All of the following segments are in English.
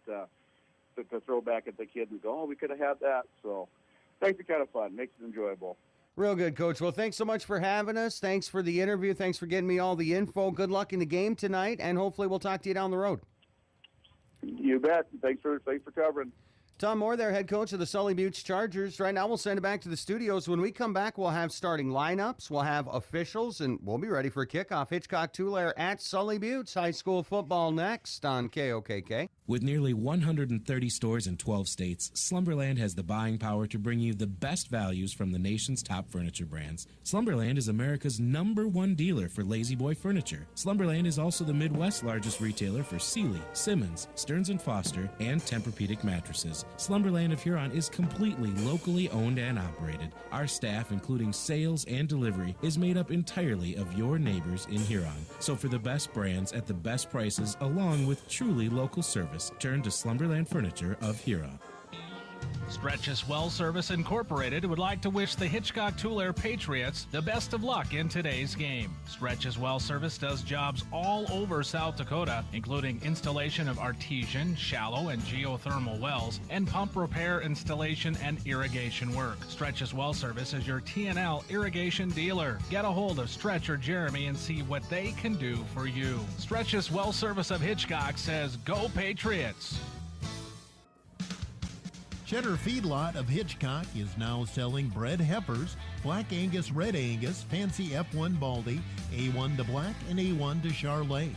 to throw back at the kids and go, oh, we could have had that. So makes it kind of fun, makes it enjoyable. Real good, Coach. Well, thanks so much for having us. Thanks for the interview. Thanks for getting me all the info. Good luck in the game tonight, and hopefully we'll talk to you down the road. You bet. Thanks for covering. Tom Moore there, head coach of the Sully Buttes Chargers. Right now we'll send it back to the studios. When we come back, we'll have starting lineups, we'll have officials, and we'll be ready for a kickoff. Hitchcock Tulare at Sully Buttes High School football next on KOKK. With nearly 130 stores in 12 states, Slumberland has the buying power to bring you the best values from the nation's top furniture brands. Slumberland is America's #1 dealer for Lazy Boy furniture. Slumberland is also the Midwest's largest retailer for Sealy, Simmons, Stearns & Foster, and Tempur-Pedic mattresses. Slumberland of Huron is completely locally owned and operated. Our staff, including sales and delivery, is made up entirely of your neighbors in Huron. So for the best brands at the best prices, along with truly local service, turn to Slumberland Furniture of Huron. Stretch's Well Service Incorporated would like to wish the Hitchcock Tulare Patriots the best of luck in today's game. Stretch's Well Service does jobs all over South Dakota, including installation of artesian, shallow, and geothermal wells, and pump repair, installation, and irrigation work. Stretch's Well Service is your T&L irrigation dealer. Get a hold of Stretch or Jeremy and see what they can do for you. Stretch's Well Service of Hitchcock says, "Go Patriots!" Cheddar Feedlot of Hitchcock is now selling bred heifers, Black Angus, Red Angus, Fancy F1 Baldy, A1 to Black, and A1 to Charlet.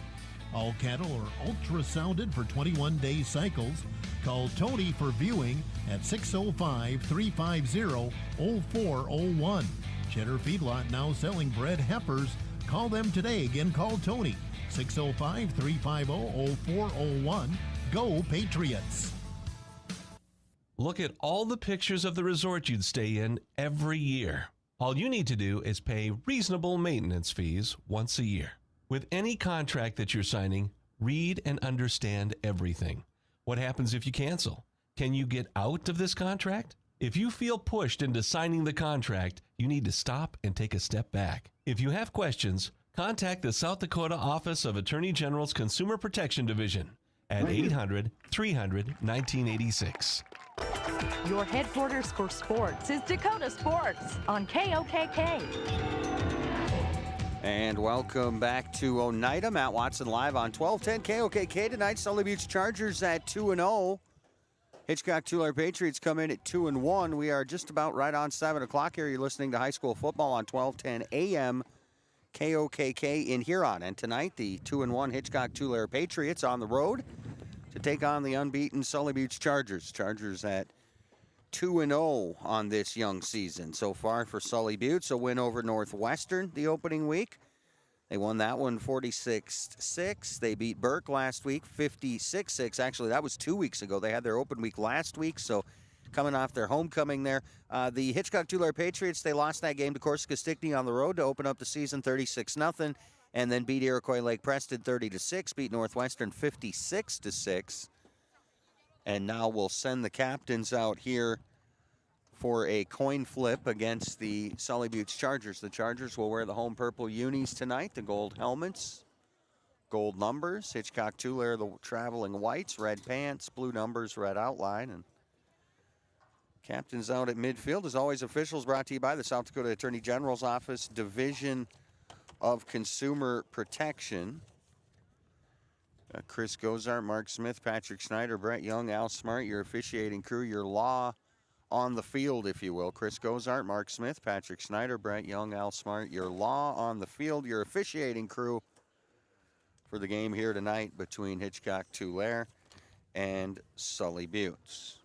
All cattle are ultrasounded for 21-day cycles. Call Tony for viewing at 605-350-0401. Cheddar Feedlot now selling bred heifers. Call them today. Again, call Tony, 605-350-0401. Go Patriots! Look at all the pictures of the resort you'd stay in every year. All you need to do is pay reasonable maintenance fees once a year. With any contract that you're signing, read and understand everything. What happens if you cancel? Can you get out of this contract? If you feel pushed into signing the contract, you need to stop and take a step back. If you have questions, contact the South Dakota Office of Attorney General's Consumer Protection Division at 800-300-1986. Your headquarters for sports is Dakota Sports on KOKK. And welcome back to Oneida. Matt Watson live on 1210 KOKK tonight. Sully Buttes Chargers at 2-0. Hitchcock Tulare Patriots come in at 2-1. We are just about right on 7 o'clock here. You're listening to high school football on 1210 AM KOKK in Huron. And tonight, the 2-1 Hitchcock Tulare Patriots on the road to take on the unbeaten Sully Buttes Chargers. Chargers at 2-0 on this young season so far for Sully Buttes. A win over Northwestern the opening week. They won that one 46-6. They beat Burke last week 56-6. Actually, that was 2 weeks ago. They had their open week last week, so coming off their homecoming there. The Hitchcock Tulare Patriots, they lost that game to Corsica Stickney on the road to open up the season 36-0, and then beat Iroquois Lake Preston 30-6, beat Northwestern 56-6. And now we'll send the captains out here for a coin flip against the Sully Buttes Chargers. The Chargers will wear the home purple unis tonight, the gold helmets, gold numbers. Hitchcock Tulare, the traveling whites, red pants, blue numbers, red outline. And captains out at midfield. As always, officials brought to you by the South Dakota Attorney General's Office, Division of Consumer Protection. Chris Gozart, Mark Smith, Patrick Snyder, Brett Young, Al Smart, your officiating crew, your law on the field, if you will. Chris Gozart, Mark Smith, Patrick Snyder, Brett Young, Al Smart, your law on the field, your officiating crew for the game here tonight between Hitchcock Tulare and Sully Buttes.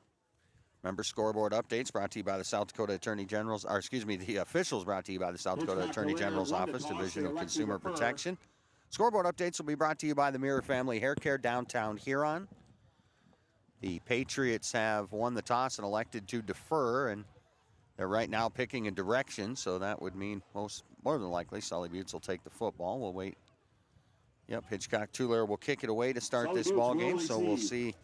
Remember, scoreboard updates brought to you by the South Dakota Attorney General's, or excuse me, the officials brought to you by the South Dakota Attorney General's Office, Division of Consumer Protection. Scoreboard updates will be brought to you by the Mirror Family Hair Care, downtown Huron. The Patriots have won the toss and elected to defer, and they're right now picking a direction, so that would mean more than likely Sully Buttes will take the football. We'll wait. Yep, Hitchcock Tulare will kick it away to start this ball game, so we'll see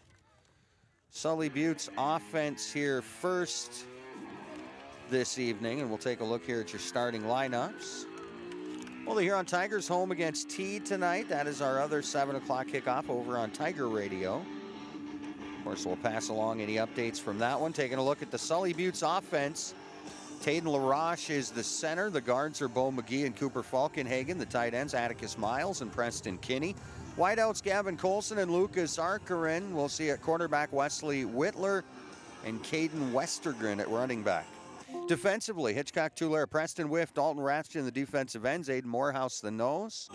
Sully Buttes offense here first this evening, and we'll take a look here at your starting lineups. Well, the Huron Tigers home against T tonight. That is our other 7 o'clock kickoff over on Tiger Radio. Of course, we'll pass along any updates from that one. Taking a look at the Sully Buttes offense. Taden LaRoche is the center. The guards are Bo McGee and Cooper Falkenhagen. The tight ends, Atticus Miles and Preston Kinney. Wideouts, Gavin Colson and Lucas Arkarin. We'll see at quarterback Wesley Whitler and Caden Westergren at running back. Defensively, Hitchcock, Tulare, Preston Whiff, Dalton Rathjen, the defensive ends, Aiden Morehouse, the nose.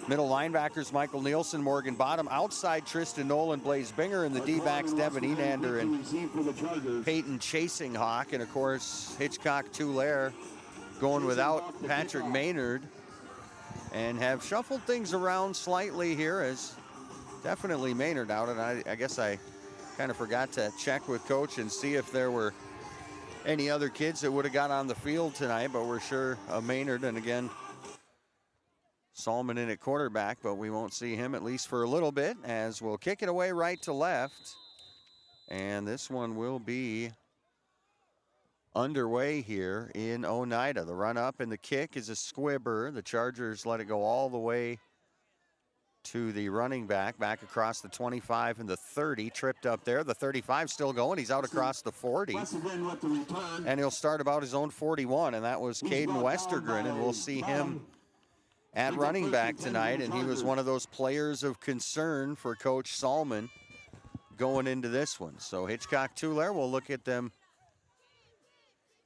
Middle linebackers, Michael Nielsen, Morgan Bottom. Outside, Tristan Nolan, Blaze Binger, and the D-backs, Devin Enander and Peyton Chasing Hawk. And, of course, Hitchcock, Tulare going without Patrick Maynard and have shuffled things around slightly here, as definitely Maynard out. And I guess I kind of forgot to check with Coach and see if there were any other kids that would have got on the field tonight, but we're sure of Maynard. And, again, Salmon in at quarterback, but we won't see him at least for a little bit, as we'll kick it away right to left. And this one will be underway here in Oneida. The run up and the kick is a squibber. The Chargers let it go all the way to the running back across the 25 and the 30. Tripped up there. The 35 still going. He's out across the 40. And he'll start about his own 41, and that was Caden Westergren, and we'll see him at running back tonight, and he was one of those players of concern for Coach Salmon going into this one. So Hitchcock, Tulare, we'll look at them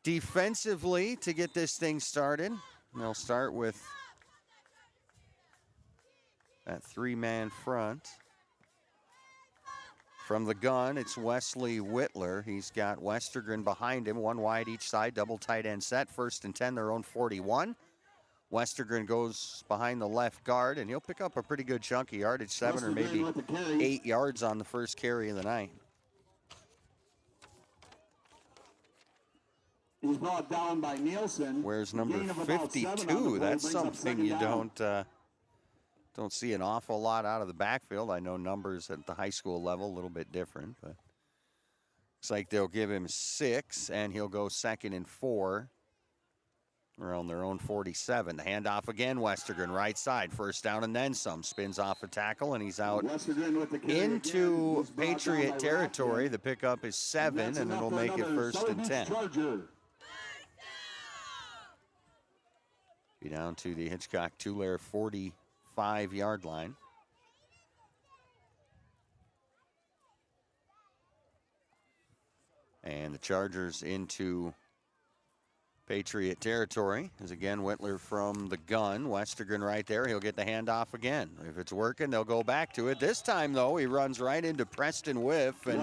defensively to get this thing started. And they'll start with that three-man front. From the gun, it's Wesley Whitler. He's got Westergren behind him, one wide each side, double tight end set. 1st and 10, their own 41. Westergren goes behind the left guard, and he'll pick up a pretty good chunk of yardage, 7 or maybe 8 yards on the first carry of the night. He's brought down by Nielsen. Where's number 52? That's something you don't see an awful lot out of the backfield. I know numbers at the high school level a little bit different, but looks like they'll give him 6, and he'll go 2nd and 4. Around their own 47. The handoff again, Westergren, right side. 1st down and then some. Spins off a tackle, and he's out into Patriot territory. The pickup is 7, and it'll make it 1st and 10. Be down to the Hitchcock Tulare 45-yard line. And the Chargers into Patriot territory is again Whitler from the gun. Westergren right there. He'll get the handoff again. If it's working, they'll go back to it. This time, though, he runs right into Preston Whiff, and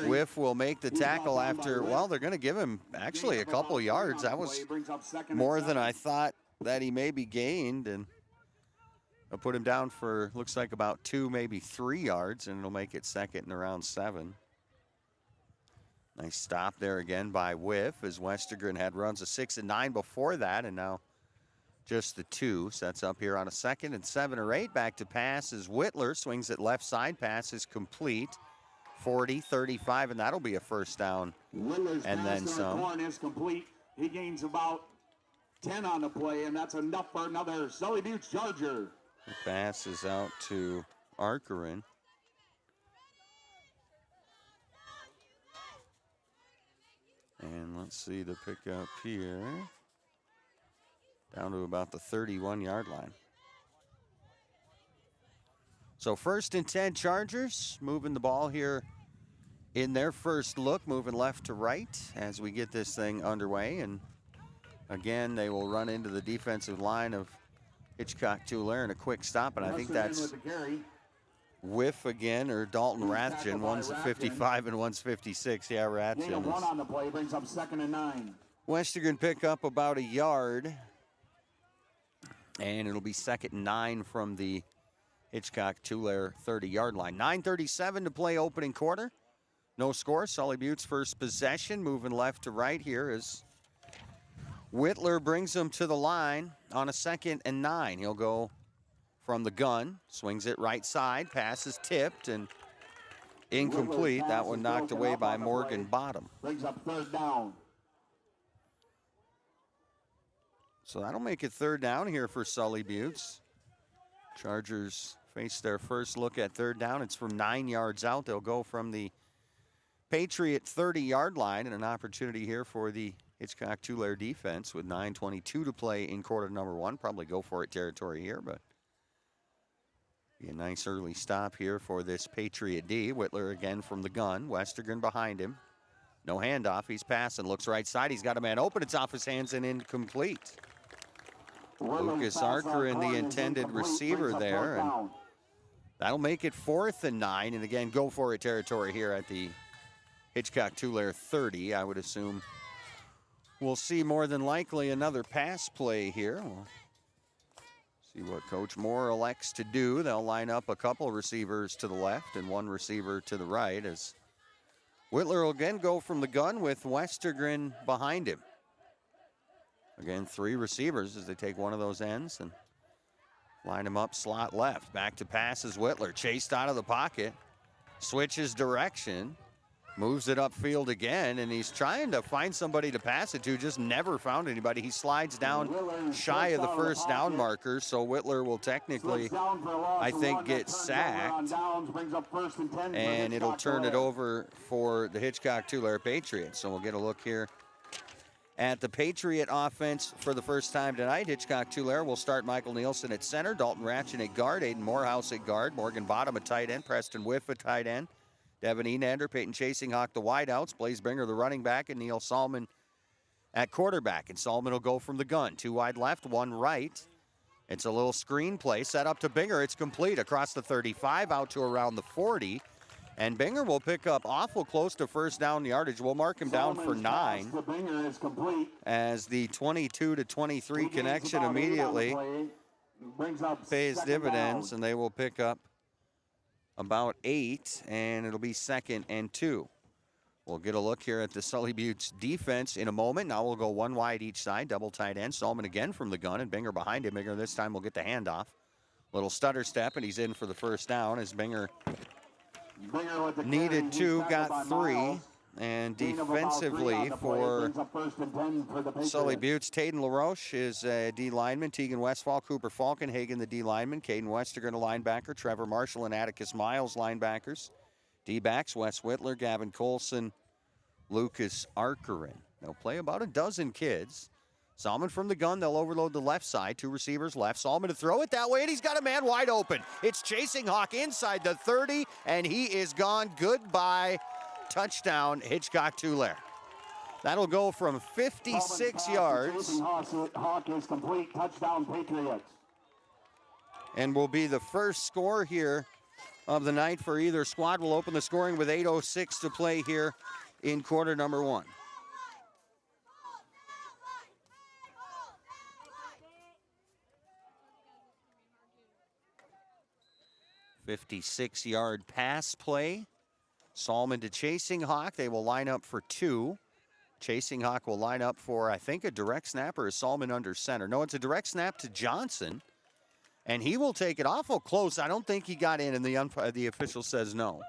Whiff will make the tackle after, well, they're going to give him actually a couple yards. That was more than I thought that he maybe gained, and I'll put him down for, looks like about 2, maybe 3 yards, and it'll make it 2nd and around 7. Nice stop there again by Whiff, as Westergren had runs a 6 and 9 before that, and now just the 2. Sets up here on a 2nd and 7 or 8. Back to pass as Whitler swings it left side. Pass is complete. 40, 35, and that'll be a 1st down. Whitler's and then some. Is complete. He gains about 10 on the play, and that's enough for another Sully Buttes Charger. The pass is out to Arkarin. And let's see the pickup here. Down to about the 31-yard line. So 1st and 10 Chargers, moving the ball here in their first look, moving left to right as we get this thing underway. And again, they will run into the defensive line of Hitchcock Tulare in a quick stop, and I think that's Whiff again, or Dalton Rathjen. One's 55 and one's 56. Yeah, Rathjen. One on the play brings up 2nd and 9. Westergren pick up about a yard, and it'll be 2nd and 9 from the Hitchcock Tulare 30-yard line. 9:37 to play opening quarter. No score. Sully Buttes first possession, moving left to right here as Whitler brings them to the line on a 2nd and 9. He'll go from the gun, swings it right side, pass is tipped and incomplete. That one knocked away by Morgan Bottom. Brings up 3rd down. So that'll make it 3rd down here for Sully Buttes. Chargers face their first look at third down. It's from 9 yards out. They'll go from the Patriot 30-yard line, and an opportunity here for the Hitchcock Tulare defense with 9:22 to play in quarter number one. Probably go for it territory here, but be a nice early stop here for this Patriot D. Whitler again from the gun. Westergren behind him. No handoff. He's passing. Looks right side. He's got a man open. It's off his hands and incomplete. Lucas Archer, the intended receiver there. And that'll make it 4th and 9. And again, go for it territory here at the Hitchcock Tulare 30. I would assume we'll see more than likely another pass play here. We'll see what Coach Moore elects to do. They'll line up a couple receivers to the left and one receiver to the right, as Whitler will again go from the gun with Westergren behind him. Again, 3 receivers as they take one of those ends and line him up slot left. Back to pass is Whitler, chased out of the pocket, switches direction, moves it upfield again, and he's trying to find somebody to pass it to, just never found anybody. He slides down shy of the first down marker, so Whitler will technically, I think, get sacked, and it'll turn it over for the Hitchcock Tulare Patriots. So we'll get a look here at the Patriot offense for the first time tonight. Hitchcock Tulare will start Michael Nielsen at center, Dalton Ratchin at guard, Aiden Morehouse at guard, Morgan Bottom at tight end, Preston Whiff at tight end, Devin Enander, Peyton Chasing Hawk the wideouts, Blaze Bringer the running back, and Neil Salmon at quarterback. And Salmon will go from the gun. 2 wide left, 1 right. It's a little screen play set up to Binger. It's complete across the 35 out to around the 40. And Binger will pick up awful close to first down yardage. We'll mark him down for 9 as the 22 to 23 connection immediately pays dividends, and they will pick up about 8, and it'll be 2nd and 2. We'll get a look here at the Sully Buttes defense in a moment. Now we'll go 1 wide each side, double tight end. Salmon again from the gun, and Binger behind him. Binger this time will get the handoff. Little stutter step, and he's in for the first down as Binger needed 2, got 3. And defensively for Sully Buttes, Taden LaRoche is a D lineman, Tegan Westfall, Cooper Falkenhagen the D lineman, Caden Westergren a linebacker, Trevor Marshall and Atticus Miles linebackers. D-backs, Wes Whitler, Gavin Colson, Lucas Arkerin. They'll play about a dozen kids. Salmon from the gun, they'll overload the left side, 2 receivers left. Salmon to throw it that way, and he's got a man wide open. It's Chasing Hawk inside the 30, and he is gone. Goodbye. Touchdown, Hitchcock Tulare. That'll go from 56 yards. Hawk is complete. Touchdown, Patriots. And will be the first score here of the night for either squad. We'll open the scoring with 8:06 to play here in quarter number 1. "56-yard pass play. Salmon to Chasing Hawk. They will line up for 2. Chasing Hawk will line up for, I think, a direct snap, or is Salmon under center? No, it's a direct snap to Johnson, and he will take it awful close. I don't think he got in, and the official says no.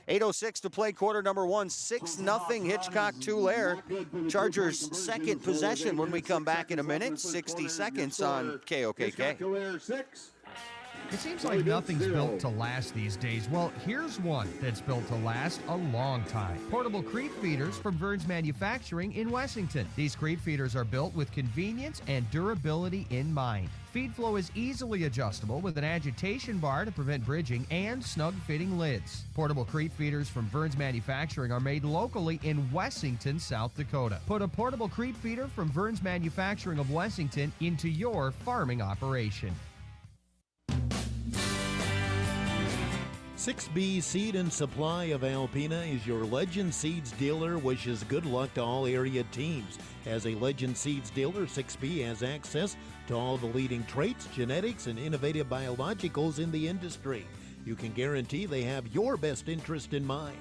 8:06 to play quarter number 1. 6-0 Hitchcock Tulare. Chargers' second possession when we come back in a minute. 60 seconds on KOKK. It seems like nothing's built to last these days. Well, here's one that's built to last a long time. Portable creek feeders from Burns Manufacturing in Wessington. These creek feeders are built with convenience and durability in mind. Feed flow is easily adjustable with an agitation bar to prevent bridging and snug-fitting lids. Portable creek feeders from Burns Manufacturing are made locally in Wessington, South Dakota. Put a portable creek feeder from Burns Manufacturing of Wessington into your farming operation. 6B Seed and Supply of Alpena is your Legend Seeds dealer. Wishes good luck to all area teams. As a Legend Seeds dealer, 6B has access to all the leading traits, genetics, and innovative biologicals in the industry. You can guarantee they have your best interest in mind.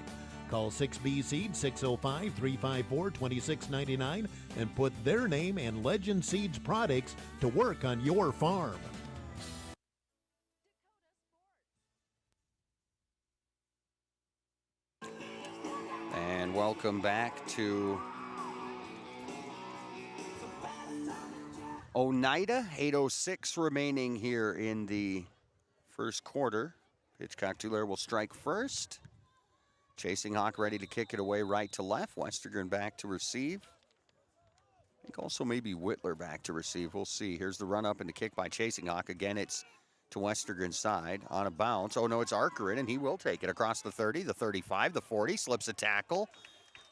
Call 6B Seed 605-354-2699 and put their name and Legend Seeds products to work on your farm. And welcome back to Oneida. 8:06 remaining here in the first quarter. Hitchcock Tulare will strike first. Chasing Hawk ready to kick it away right to left. Westergren back to receive. I think also maybe Whitler back to receive. We'll see. Here's the run up and the kick by Chasing Hawk. Again, it's to Westergren's side on a bounce. Oh, no, it's Arkerin, and he will take it across the 30, the 35, the 40, slips a tackle,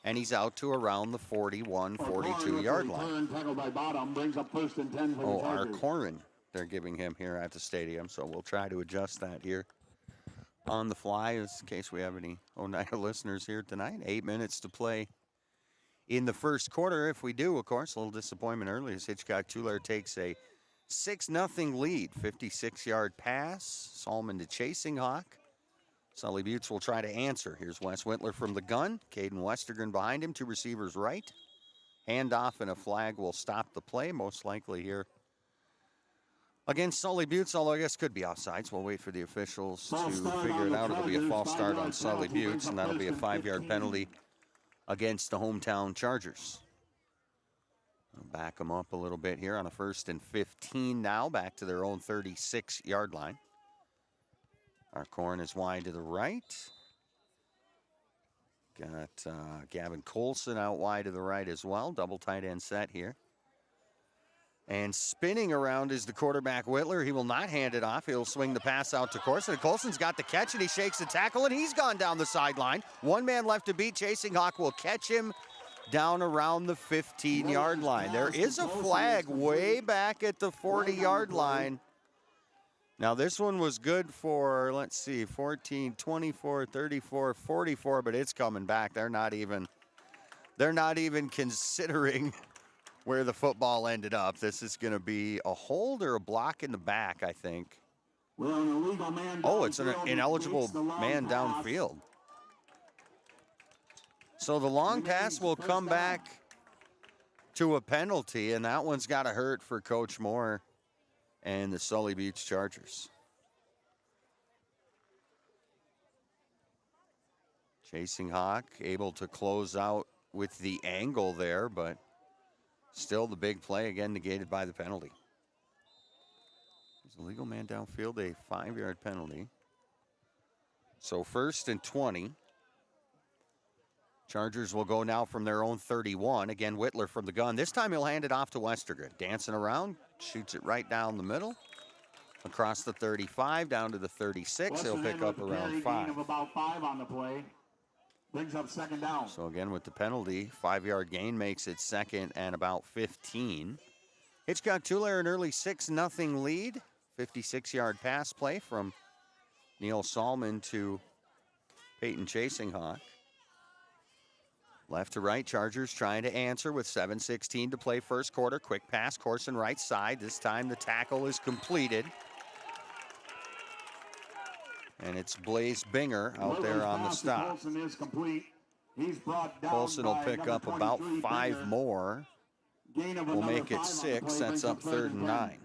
and he's out to around the 41, 42-yard line. Tackled by Bottom, brings up 1st and 10 for the Chargers. Arkerin, they're giving him here at the stadium, so we'll try to adjust that here on the fly in case we have any Oneida listeners here tonight. 8 minutes to play in the first quarter. If we do, of course, a little disappointment early as Hitchcock Tulare takes a 6-0 lead. 56-yard pass. Solomon to Chasing Hawk. Sully Buttes will try to answer. Here's Wes Whitler from the gun. Caden Westergren behind him. 2 receivers right. Handoff and a flag will stop the play, most likely here against Sully Buttes, although I guess could be offsides. We'll wait for the officials to figure it out. It'll be a false start on Sully Buttes, and that'll be a 5-yard penalty against the hometown Chargers. We'll back them up a little bit here on a 1st and 15 now, back to their own 36-yard line. Our corn is wide to the right. Got Gavin Colson out wide to the right as well. Double tight end set here. And spinning around is the quarterback, Whitler. He will not hand it off. He'll swing the pass out to Corson. Colson's got the catch, and he shakes the tackle, and he's gone down the sideline. 1 man left to beat. Chasing Hawk will catch him down around the 15-yard line. There is a flag way back at the 40-yard line. Now, this one was good for, let's see, 14, 24, 34, 44, but it's coming back. They're not even considering where the football ended up. This is going to be a hold or a block in the back, I think. Oh, it's an ineligible man downfield. So the long pass will come back to a penalty, and that one's got to hurt for Coach Moore and the Sully Buttes Chargers. Chasing Hawk able to close out with the angle there, but still the big play, again, negated by the penalty. There's a legal man downfield, a 5-yard penalty. So 1st and 20. Chargers will go now from their own 31. Again, Whitler from the gun. This time he'll hand it off to Westergren. Dancing around, shoots it right down the middle. Across the 35, down to the 36. He'll pick up around 5. Of about 5 on the play. Brings up 2nd down. So again, with the penalty, 5-yard gain makes it 2nd and about 15. Hitchcock Tulare an early 6-0 lead. 56-yard pass play from Neil Salmon to Peyton Chasing Hawk. Left to right, Chargers trying to answer with 7:16 to play first quarter. Quick pass, Corson right side. This time the tackle is completed. And it's Blaze Binger out there on the stop. Colson is complete. He's brought down. Colson will pick up about 5 more. We'll make it 6. That's up 3rd and 9.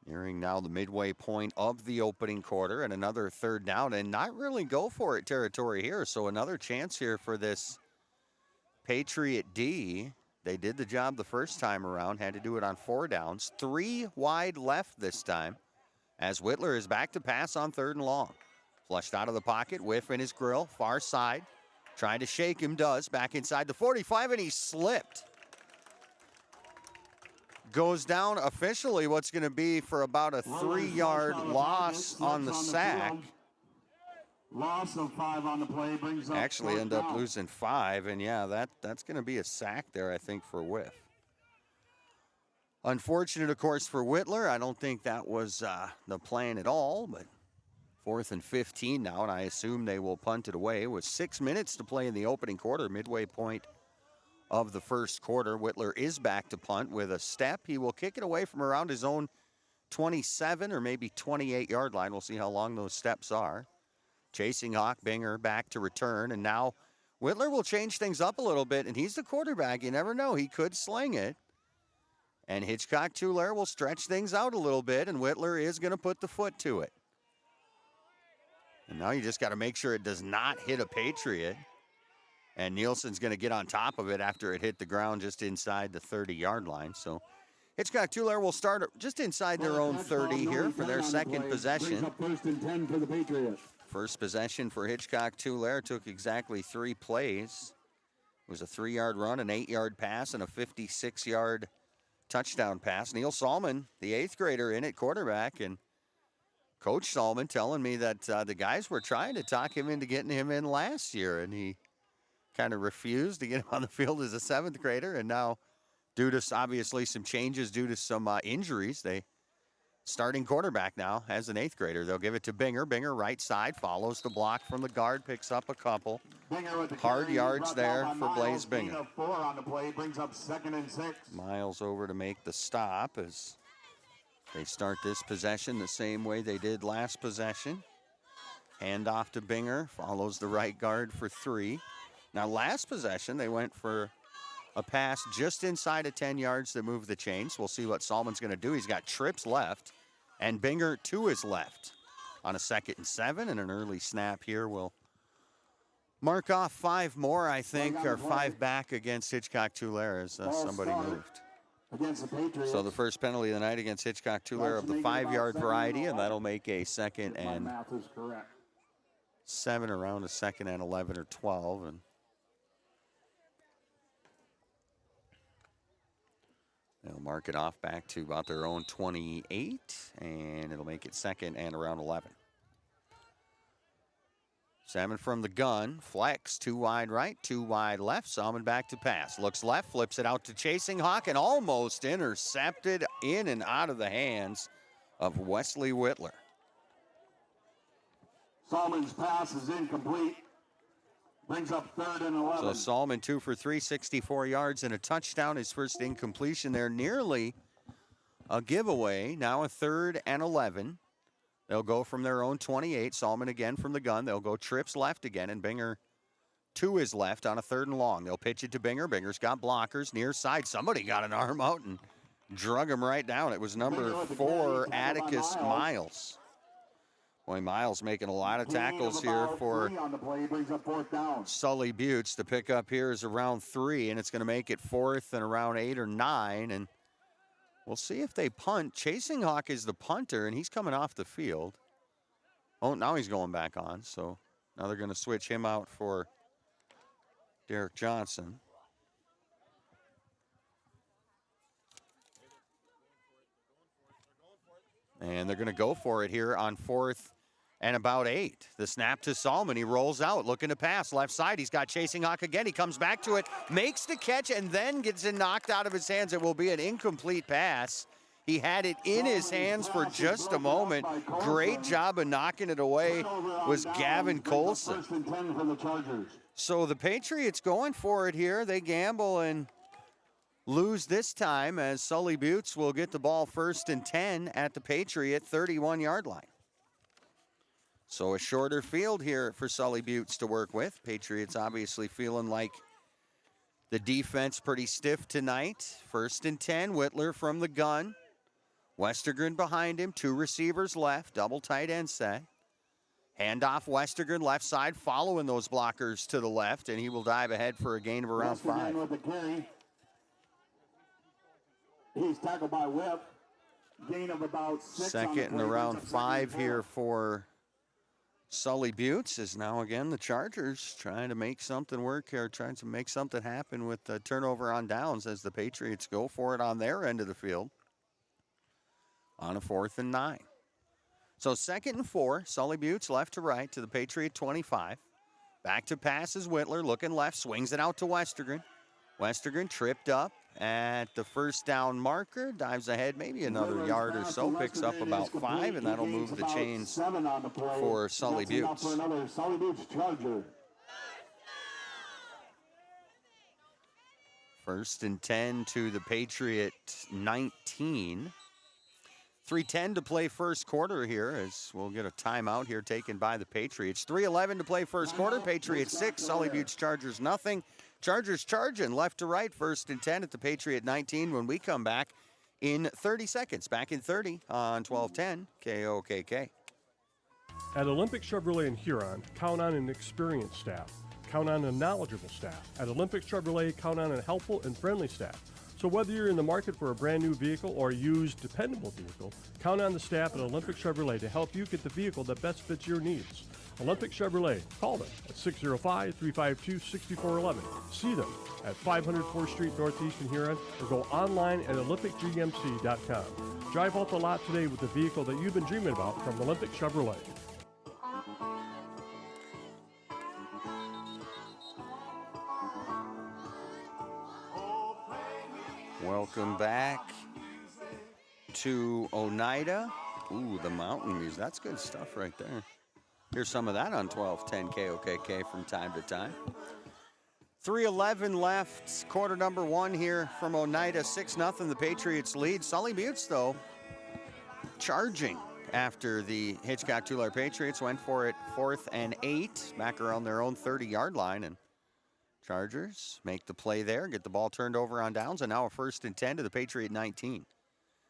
Nearing now the midway point of the opening quarter, and another 3rd down, and not really go for it territory here. So another chance here for this Patriot D. They did the job the first time around, had to do it on 4 downs. 3 wide left this time as Whitler is back to pass on 3rd and long. Flushed out of the pocket, whiff in his grill, far side. Trying to shake him, does. Back inside the 45, and he slipped. Goes down officially what's going to be for about a 3-yard loss on the sack. Loss of 5 on the play brings up. Actually end up losing 5, and yeah, that's going to be a sack there, I think, for Whiff. Unfortunate, of course, for Whitler. I don't think that was the plan at all, but 4th and 15 now, and I assume they will punt it away with 6 minutes to play in the opening quarter, midway point of the first quarter. Whitler is back to punt with a step. He will kick it away from around his own 27 or maybe 28-yard line. We'll see how long those steps are. Chasing Hawk, Binger back to return, and now Whitler will change things up a little bit, and he's the quarterback. You never know. He could sling it. And Hitchcock Tulare will stretch things out a little bit, and Whitler is going to put the foot to it. And now you just got to make sure it does not hit a Patriot. And Nielsen's going to get on top of it after it hit the ground just inside the 30-yard line. So Hitchcock Tulare will start just inside their own 30 here for their second possession. First and 10 for the Patriots. First possession for Hitchcock Tulare took exactly 3 plays. It was a 3-yard run, an 8-yard pass, and a 56-yard touchdown pass. Neil Salmon, the 8th grader in at quarterback, and Coach Salmon telling me that the guys were trying to talk him into getting him in last year, and he kind of refused to get him on the field as a 7th grader, and now due to obviously some changes due to some injuries, they starting quarterback now as an 8th grader. They'll give it to Binger. Binger right side, follows the block from the guard, picks up a couple. Hard yards there for Blaze Binger. 4 on the play, brings up 2nd and 6. Miles over to make the stop as they start this possession the same way they did last possession. Hand off to Binger, follows the right guard for 3. Now last possession, they went for a pass just inside of 10 yards that moved the chains. We'll see what Salmon's going to do. He's got trips left, and Binger to his left on a 2nd and 7, and an early snap here will mark off 5 more, I think, or 5 back against Hitchcock Tulare as somebody moved. Against the Patriots. So the first penalty of the night against Hitchcock Tulare of the 5-yard variety, and that'll make a 2nd and 7 around a 2nd and 11 or 12, and they'll mark it off back to about their own 28, and it'll make it 2nd and around 11. 7 from the gun, flex, 2 wide right, 2 wide left. Salmon back to pass, looks left, flips it out to Chasing Hawk, and almost intercepted in and out of the hands of Wesley Whitler. Salmon's pass is incomplete. Brings up 3rd and 11. So Salmon 2 for 3, 64 yards and a touchdown. His first incompletion there, nearly a giveaway. Now a 3rd and 11. They'll go from their own 28. Salmon again from the gun. They'll go trips left again, and Binger to his left on a 3rd and long. They'll pitch it to Binger. Binger's got blockers near side. Somebody got an arm out and drug him right down. It was number 4, Atticus Miles. Boy, Miles making a lot of tackles here for Sully Buttes. The pickup here is around 3, and it's going to make it 4th and around 8 or 9. And we'll see if they punt. Chasing Hawk is the punter, and he's coming off the field. Oh, now he's going back on. So now they're going to switch him out for Derek Johnson. And they're going to go for it here on 4th and about 8. The snap to Salmon. He rolls out, looking to pass. Left side, he's got Chasing Hawk again. He comes back to it, makes the catch, and then gets it knocked out of his hands. It will be an incomplete pass. He had it in his hands for just a moment. Great job of knocking it away was Gavin Colson. So the Patriots going for it here. They gamble and lose this time as Sully Buttes will get the ball 1st and 10 at the Patriot 31-yard line. So a shorter field here for Sully Buttes to work with. Patriots obviously feeling like the defense pretty stiff tonight. 1st and 10, Whitler from the gun. Westergren behind him, 2 receivers left, double tight end set. Handoff Westergren left side, following those blockers to the left, and he will dive ahead for a gain of around 5. With the carry. He's tackled by Whip. Gain of about 6. 2nd and around 5 here for Sully Buttes. Is now again the Chargers trying to make something work here, trying to make something happen with the turnover on downs as the Patriots go for it on their end of the field on a 4th and 9. So 2nd and 4, Sully Buttes left to right to the Patriot 25. Back to pass is Whitler, looking left, swings it out to Westergren. Westergren tripped up at the 1st down marker, dives ahead maybe another yard or so, picks up about 5, and that'll move the chains for Sully Buttes. First and 10 to the Patriot 19. 3:10 to play first quarter here as we'll get a timeout here taken by the Patriots. 3:11 to play first quarter. Patriots 6, Sully Buttes Chargers nothing. Chargers charging left to right, 1st and 10 at the Patriot 19 when we come back in 30 seconds. Back in 30 on 12:10 KOKK. At Olympic Chevrolet in Huron, count on an experienced staff. Count on a knowledgeable staff. At Olympic Chevrolet, count on a helpful and friendly staff. So whether you're in the market for a brand new vehicle or a used, dependable vehicle, count on the staff at Olympic Chevrolet to help you get the vehicle that best fits your needs. Olympic Chevrolet. Call them at 605-352-6411. See them at 500 4th Street Northeast in Huron, or go online at olympicgmc.com. Drive off the lot today with the vehicle that you've been dreaming about from Olympic Chevrolet. Welcome back to Oneida. Ooh, the mountain music. That's good stuff right there. Here's some of that on 1210 KOKK from time to time. 3:11 left, quarter number one here from Oneida. 6-0, the Patriots lead. Sully Buttes, though, charging after the Hitchcock Tulare Patriots went for it 4th and 8, back around their own 30-yard line. And Chargers make the play there, get the ball turned over on downs, and now a 1st and 10 to the Patriot 19.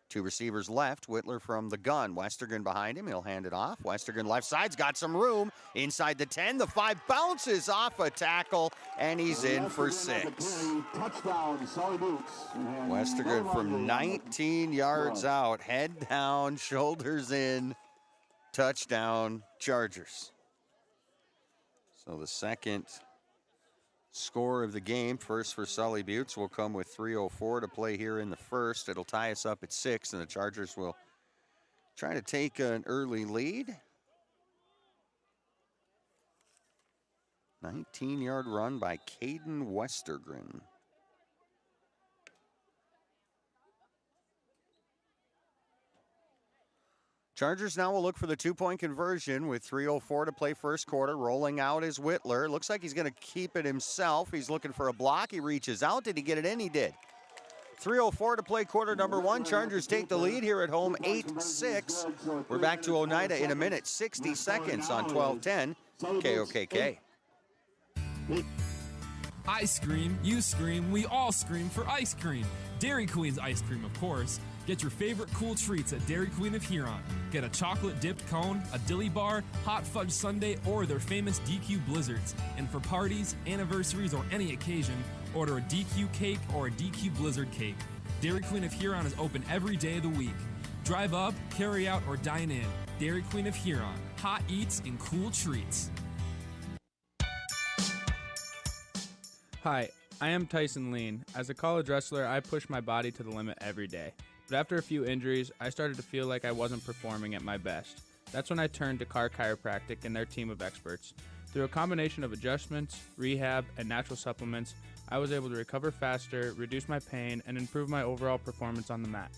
Two receivers left, Whitler from the gun. Westergren behind him, he'll hand it off. Westergren left side's got some room. Inside the 10, the 5 bounces off a tackle, and he's in for 6. Touchdown, Sully Buttes. Westergren from 19 yards out, head down, shoulders in, touchdown, Chargers. So the second score of the game, first for Sully Buttes, will come with 3:04 to play here in the first. It'll tie us up at 6, and the Chargers will try to take an early lead. 19-yard run by Caden Westergren. Chargers now will look for the 2-point conversion with 3:04 to play first quarter. Rolling out is Whitler. Looks like he's going to keep it himself. He's looking for a block. He reaches out. Did he get it in? He did. 3:04 to play quarter number one. Chargers take the lead here at home, 8-6. We're back to Oneida in a minute, 60 seconds on 12:10 KOKK. I scream, you scream, we all scream for ice cream. Dairy Queen's ice cream, of course. Get your favorite cool treats at Dairy Queen of Huron. Get a chocolate-dipped cone, a dilly bar, hot fudge sundae, or their famous DQ blizzards. And for parties, anniversaries, or any occasion, order a DQ cake or a DQ blizzard cake. Dairy Queen of Huron is open every day of the week. Drive up, carry out, or dine in. Dairy Queen of Huron. Hot eats and cool treats. Hi, I am Tyson Lean. As a college wrestler, I push my body to the limit every day. But after a few injuries, I started to feel like I wasn't performing at my best. That's when I turned to Carr Chiropractic and their team of experts. Through a combination of adjustments, rehab, and natural supplements, I was able to recover faster, reduce my pain, and improve my overall performance on the mat.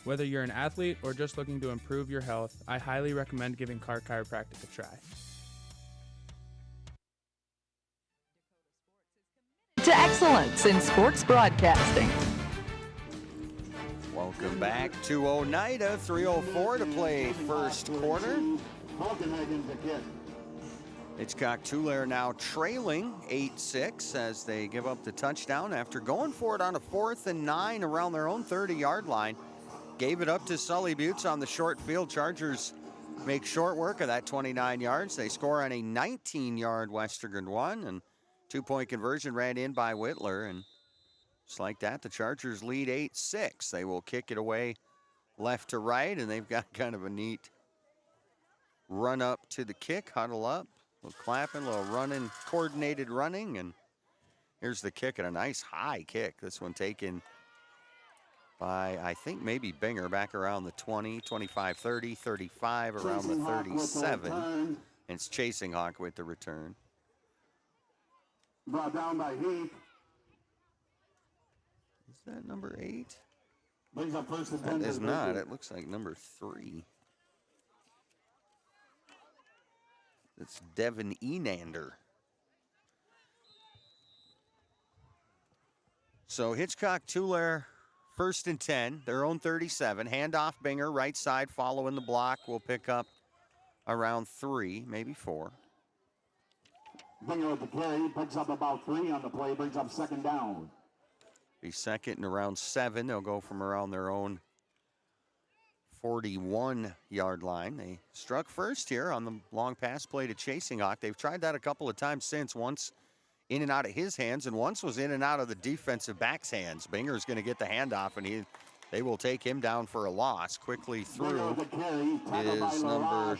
Whether you're an athlete or just looking to improve your health, I highly recommend giving Carr Chiropractic a try. To excellence in sports broadcasting. Welcome back to Oneida, 3:04 to play first quarter. Hitchcock Tulare now trailing 8-6 as they give up the touchdown after going for it on a 4th and 9 around their own 30-yard line. Gave it up to Sully Buttes on the short field. Chargers make short work of that 29 yards. They score on a 19-yard Westergren one, and 2-point conversion ran in by Whitler, and just like that, the Chargers lead 8-6. They will kick it away left to right, and they've got kind of a neat run up to the kick, huddle up, a little clapping, a little running, coordinated running, and here's the kick, and a nice high kick. This one taken by, I think, maybe Binger back around the 20, 25, 30, 35, around the 37. And it's Chasing Hawk with the return. Brought down by Heath. Is that number 8? Brings up first and 10. That is not. Victory. It looks like number 3. It's Devin Enander. So Hitchcock Tulare, 1st and 10, their own 37. Handoff Binger, right side, following the block. Will pick up around 3, maybe 4. Binger at the carry, picks up about 3 on the play, brings up second down. Be second and around 7. They'll go from around their own 41-yard line. They struck first here on the long pass play to Chasing Hawk. They've tried that a couple of times since, once in and out of his hands, and once was in and out of the defensive back's hands. Binger's going to get the handoff, and they will take him down for a loss. Quickly through is number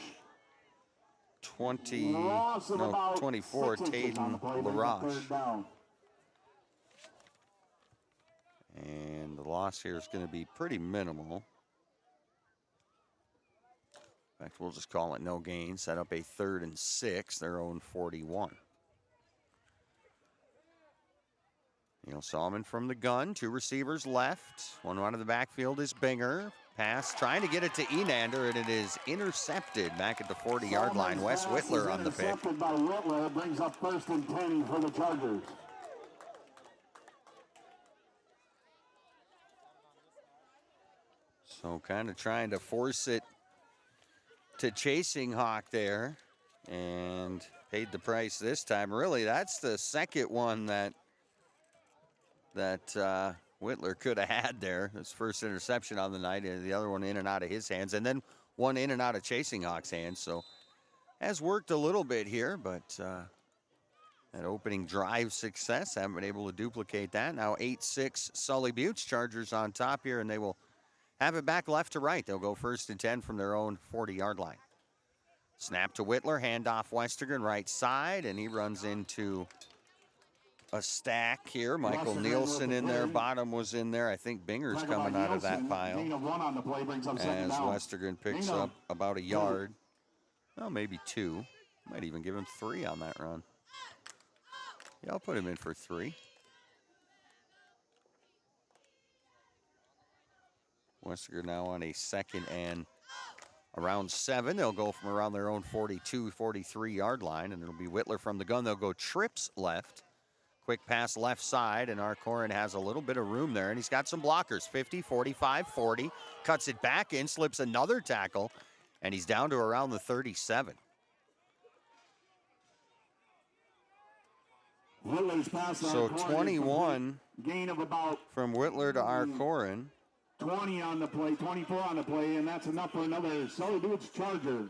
24, Taden LaRoche. And the loss here is going to be pretty minimal. In fact, we'll just call it no gain. Set up a 3rd and 6, their own 41. Neil Salmon from the gun. 2 receivers left. One out of the backfield is Binger. Pass trying to get it to Enander, and it is intercepted back at the 40-yard line. Wes Whitler on the pick. Intercepted by Whitler. Brings up 1st and 10 for the Chargers. So kind of trying to force it to Chasing Hawk there, and paid the price this time. Really, that's the second one that Whitler could have had there. His first interception on the night, and the other one in and out of his hands, and then one in and out of Chasing Hawk's hands. So has worked a little bit here, but that opening drive success, haven't been able to duplicate that. Now 8-6 Sully Buttes, Chargers on top here, and they will have it back left to right. They'll go 1st and 10 from their own 40-yard line. Snap to Whitler, handoff Westergren right side, and he runs into a stack here. Michael Nielsen in there, bottom was in there. I think Binger's coming out of that pile. As Westergren picks up about a yard. Well, maybe 2. Might even give him 3 on that run. Yeah, I'll put him in for 3. Westergren now on a 2nd and around 7. They'll go from around their own 42, 43-yard line, and it'll be Whitler from the gun. They'll go trips left. Quick pass left side, and Arcorin has a little bit of room there, and he's got some blockers. 50, 45, 40. Cuts it back in, slips another tackle, and he's down to around the 37. So 21 gain of about from Whitler to Arcorin. 20 on the play, 24 on the play, and that's enough for another Sully Buttes Chargers.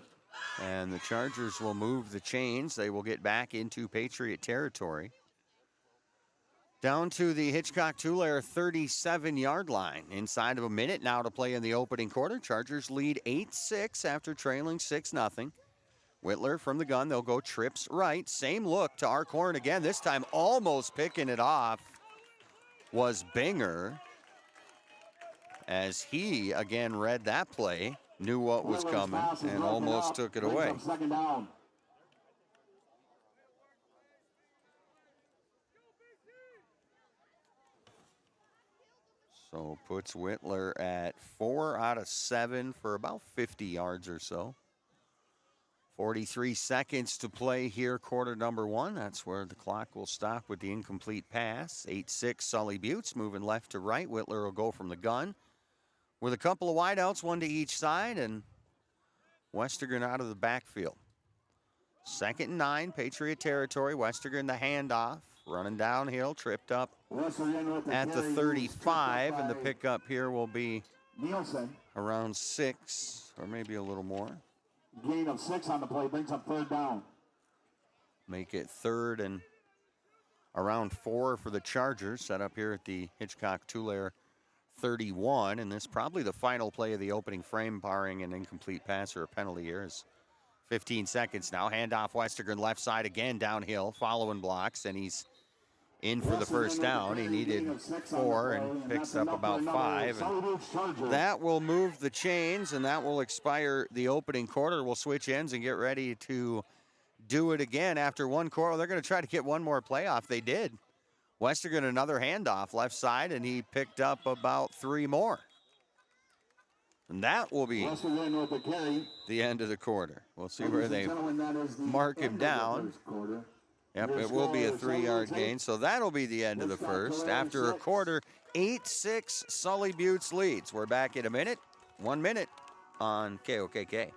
And the Chargers will move the chains. They will get back into Patriot territory. Down to the Hitchcock-Tulare 37-yard line. Inside of a minute now to play in the opening quarter. Chargers lead 8-6 after trailing 6-0. Whitler from the gun. They'll go trips right. Same look to Arcorin again. This time almost picking it off was Binger, as he again read that play, knew what was coming, and almost took it away. Second down. So puts Whitler at 4 out of 7 for about 50 yards or so. 43 seconds to play here, quarter number 1. That's where the clock will stop with the incomplete pass. 8-6 Sully Buttes moving left to right. Whitler will go from the gun with a couple of wideouts, 1 to each side, and Westergren out of the backfield. 2nd and 9, Patriot territory. Westergren the handoff, running downhill, tripped up at the 35, and the pickup here will be Nielsen. Around 6, or maybe a little more. Gain of 6 on the play, brings up 3rd down. Make it 3rd and around 4 for the Chargers, set up here at the Hitchcock-Tulare 31, and this is probably the final play of the opening frame, barring an incomplete pass or a penalty here. Is 15 seconds now. Handoff Westergren left side again, downhill, following blocks, and he's in for the first down. He needed 4 and picks up about 5. And that will move the chains, and that will expire the opening quarter. We'll switch ends and get ready to do it again after one quarter. They're going to try to get one more playoff. They did. Westergren another handoff left side, and he picked up about 3 more. And that will be the end of the quarter. We'll see where they mark him down. Yep, it will be a 3-yard gain. So that'll be the end of the first. After a quarter, 8-6 Sully Buttes leads. We're back in a minute. 1 minute on KOKK.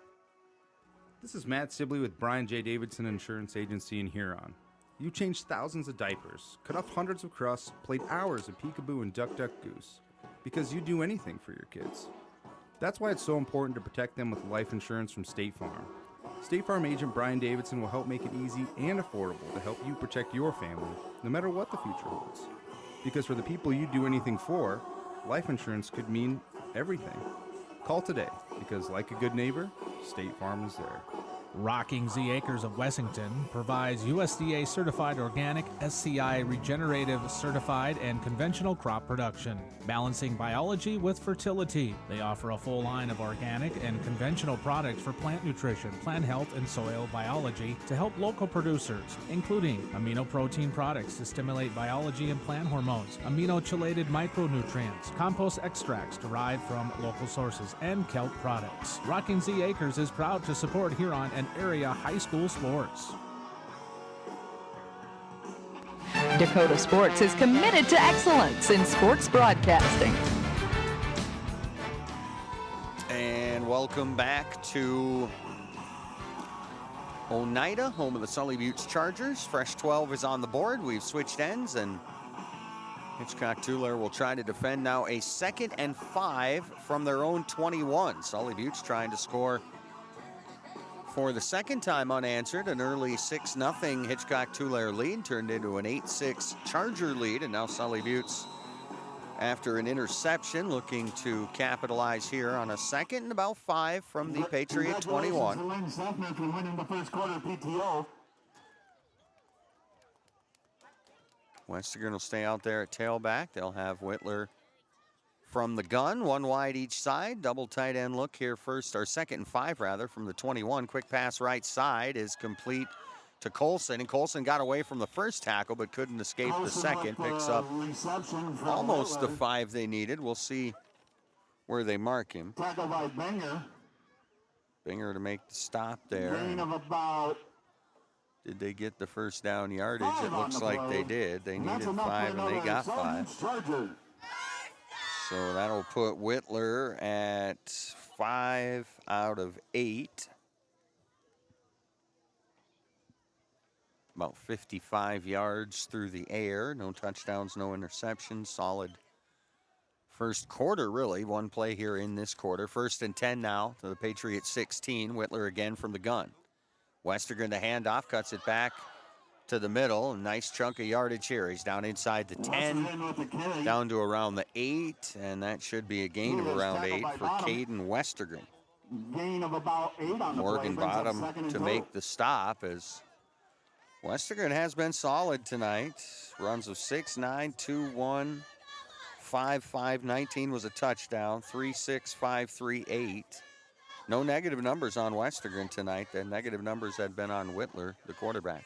This is Matt Sibley with Brian J. Davidson Insurance Agency in Huron. You changed thousands of diapers, cut off hundreds of crusts, played hours of peekaboo and duck duck goose. Because you do anything for your kids. That's why it's so important to protect them with life insurance from State Farm. State Farm agent Brian Davidson will help make it easy and affordable to help you protect your family, no matter what the future holds. Because for the people you do anything for, life insurance could mean everything. Call today, because like a good neighbor, State Farm is there. Rocking Z Acres of Wessington provides USDA certified organic, SCI regenerative certified, and conventional crop production, balancing biology with fertility. They offer a full line of organic and conventional products for plant nutrition, plant health, and soil biology to help local producers, including amino protein products to stimulate biology and plant hormones, amino-chelated micronutrients, compost extracts derived from local sources, and kelp products. Rocking Z Acres is proud to support Huron and area high school sports. Dakota Sports is committed to excellence in sports broadcasting. And welcome back to Oneida, home of the Sully Buttes Chargers. Fresh 12 is on the board. We've switched ends, and Hitchcock Tulare will try to defend now a 2nd and 5 from their own 21. Sully Buttes trying to score for the second time unanswered. An early 6-0 Hitchcock Tulare lead turned into an 8-6 Charger lead, and now Sully Buttes, after an interception, looking to capitalize here on a 2nd and about 5 from the Patriot 21. Westergren will stay out there at tailback. They'll have Whitler from the gun, one wide each side. Double tight end look here first, or 2nd and 5 rather, from the 21. Quick pass right side is complete to Colson, and Colson got away from the first tackle but couldn't escape the second. Picks up almost the 5 they needed. We'll see where they mark him. Tackle by Binger. Binger to make the stop there. Gain of about Did they get the first down yardage? It looks like they did. They needed 5 and they got 5. So that'll put Whitler at 5 out of 8. About 55 yards through the air. No touchdowns, no interceptions. Solid first quarter, really. One play here in this quarter. 1st and 10 now to the Patriots 16. Whitler again from the gun. Westergren the handoff, cuts it back to the middle. A nice chunk of yardage here. He's down inside the 10, down to around the 8, and that should be a gain of around 8 for Caden Westergren. Gain of about 8 on the Morgan play. Bottom to make the stop, as Westergren has been solid tonight. Runs of 6-9, 2-1, 5-5, 19 was a touchdown, 3-6, 5-3, 8. No negative numbers on Westergren tonight. The negative numbers had been on Whitler, the quarterback.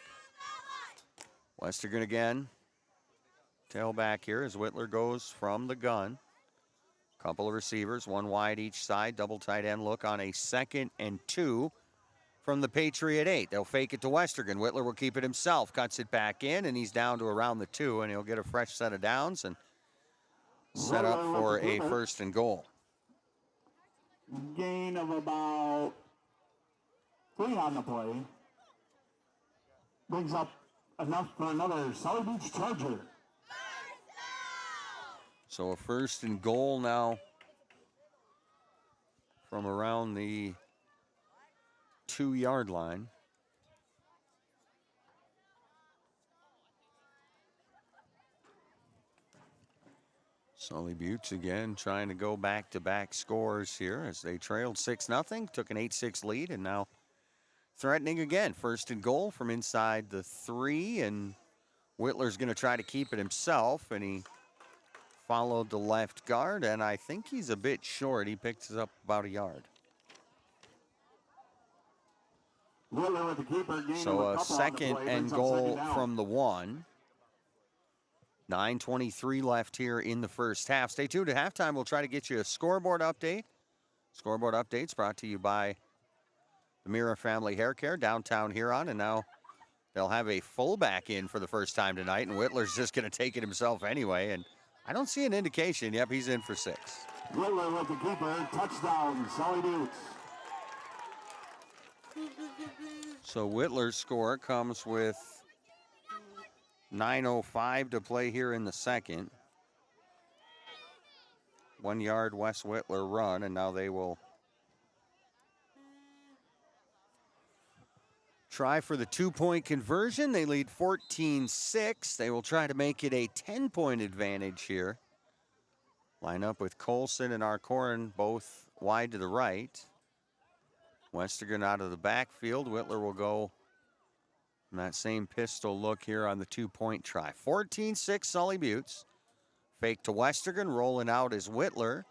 Westergren again. Tailback here as Whitler goes from the gun. Couple of receivers, one wide each side. Double tight end look on a 2nd and 2 from the Patriot 8. They'll fake it to Westergren. Whitler will keep it himself. Cuts it back in, and he's down to around the 2, and he'll get a fresh set of downs and set up for a 1st and goal. Gain of about 3 on the play. Brings up enough for another Sully Buttes Charger. So a 1st and goal now from around the 2-yard line. Sully Buttes again trying to go back-to-back scores here as they trailed 6-0, took an 8-6 lead, and now threatening again. 1st and goal from inside the 3, and Whitler's going to try to keep it himself, and he followed the left guard, and I think he's a bit short. He picks up about a yard. Whitler with the keeper, gain So of a 2nd and goal from the 1. 9:23 left here in the first half. Stay tuned at halftime. We'll try to get you a scoreboard update. Scoreboard updates brought to you by the Mira Family Hair Care, downtown Huron. And now they'll have a fullback in for the first time tonight. And Whitler's just going to take it himself anyway. And I don't see an indication. Yep, he's in for 6. Whitler with the keeper. Touchdown, Sully Buttes. So Whitler's score comes with 9:05 to play here in the second. 1 yard Wes Whitler run, and now they will try for the 2-point conversion. They lead 14-6. They will try to make it a 10-point advantage here. Line up with Colson and Arcorin both wide to the right. Westergren out of the backfield. Whitler will go in that same pistol look here on the 2-point try. 14-6 Sully Buttes. Fake to Westergren, rolling out is Whitler.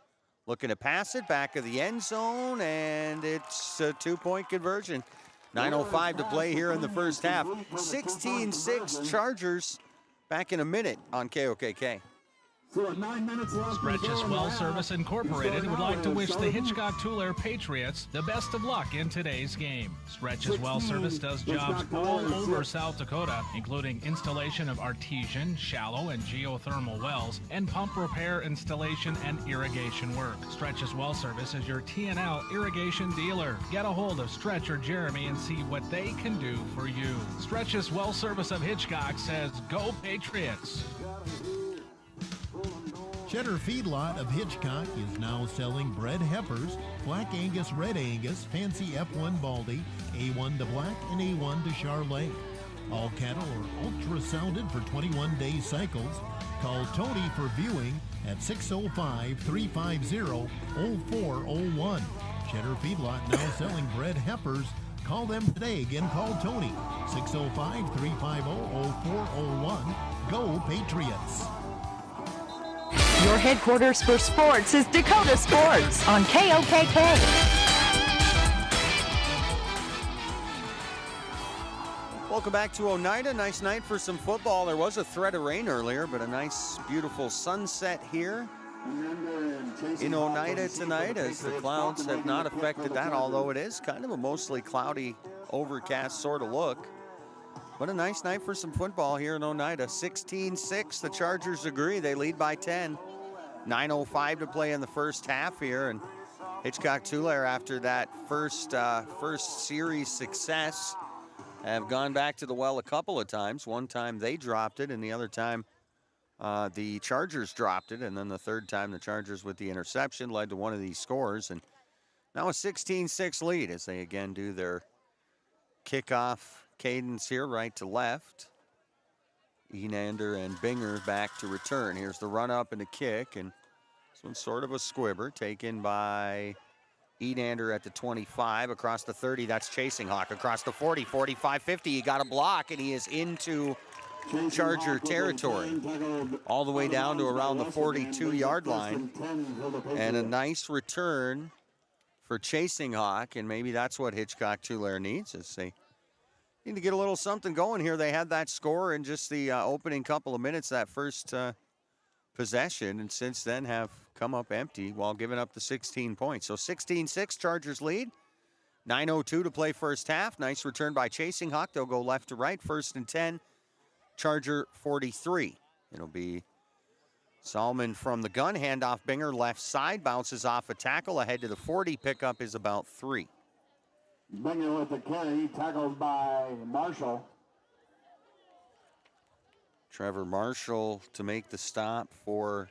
Looking to pass it, back of the end zone, and it's a 2-point conversion. 9:05 to play here in the first half. 16-6 Chargers. Back in a minute on KOKK. Stretch's Well Service Incorporated would like to wish the Hitchcock Tulare Patriots the best of luck in today's game. Stretch's Well Service does jobs all over South Dakota, including installation of artesian, shallow, and geothermal wells, and pump repair, installation, and irrigation work. Stretch's Well Service is your TNL irrigation dealer. Get a hold of Stretch or Jeremy and see what they can do for you. Stretch's Well Service of Hitchcock says, "Go Patriots." Cheddar Feedlot of Hitchcock is now selling bred heifers, Black Angus, Red Angus, Fancy F1 Baldy, A1 to Black, and A1 to Charlet. All cattle are ultrasounded for 21-day cycles. Call Tony for viewing at 605-350-0401. Cheddar Feedlot now selling bred heifers. Call them today. Again, call Tony, 605-350-0401. Go Patriots! Your headquarters for sports is Dakota Sports on KOKK. Welcome back to Oneida. Nice night for some football. There was a threat of rain earlier, but a nice, beautiful sunset here in Oneida tonight, as the clouds have not affected that, although it is kind of a mostly cloudy, overcast sort of look. But a nice night for some football here in Oneida. 16-6, the Chargers agree. They lead by 10. 9:05 to play in the first half here, and Hitchcock Tulare, after that first series success, have gone back to the well a couple of times. One time they dropped it, and the other time the Chargers dropped it, and then the third time the Chargers with the interception led to one of these scores. And now a 16-6 lead as they again do their kickoff cadence here, right to left. Enander and Binger back to return. Here's the run up and the kick, and this one's sort of a squibber, taken by Enander at the 25, across the 30, that's Chasing Hawk, across the 40, 45, 50, he got a block, and he is into Charger territory, all the way down to around the 42-yard line, and a nice return for Chasing Hawk, and maybe that's what Hitchcock Tulare needs, is they need to get a little something going here. They had that score in just the opening couple of minutes, that first possession, and since then have come up empty while giving up the 16 points. So 16-6, Chargers lead. 9:02 to play first half. Nice return by Chasing Hawk. They'll go left to right, 1st and 10. Charger 43. It'll be Salmon from the gun. Handoff Binger left side. Bounces off a tackle ahead to the 40. Pickup is about 3. Binger with the carry, tackled by Marshall. Trevor Marshall to make the stop for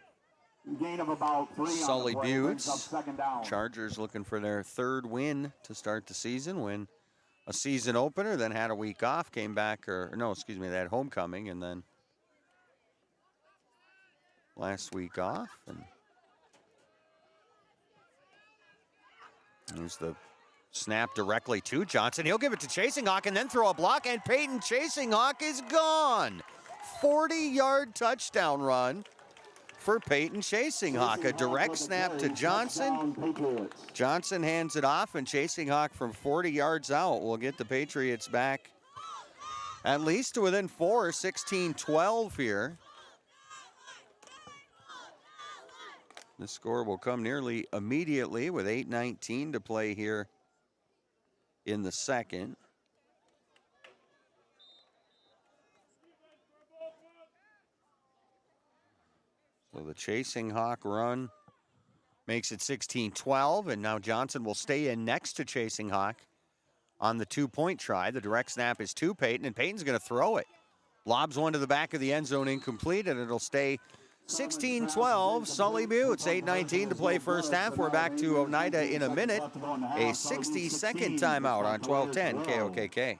Gain of about 3 Sully on the play, brings Buttes. up 2nd down. Chargers looking for their 3rd win to start the season. Win a season opener, then had a week off, came back, they had homecoming, and then last week off. And here's the snap directly to Johnson. He'll give it to Chasing Hawk and then throw a block, and Peyton Chasing Hawk is gone. 40-yard touchdown run for Peyton Chasing Hawk. A direct snap to Johnson. Johnson hands it off, and Chasing Hawk from 40 yards out will get the Patriots back at least to within 4, 16-12 here. The score will come nearly immediately with 8:19 to play here in the second. So the Chasing Hawk run makes it 16-12, and now Johnson will stay in next to Chasing Hawk on the 2-point try. The direct snap is to Peyton, and Peyton's going to throw it. Lobs one to the back of the end zone, incomplete, and it'll stay 16-12, Sully Buttes. 8:19 to play first half. We're back to Oneida in a minute. A 60-second timeout on 12:10 KOKK.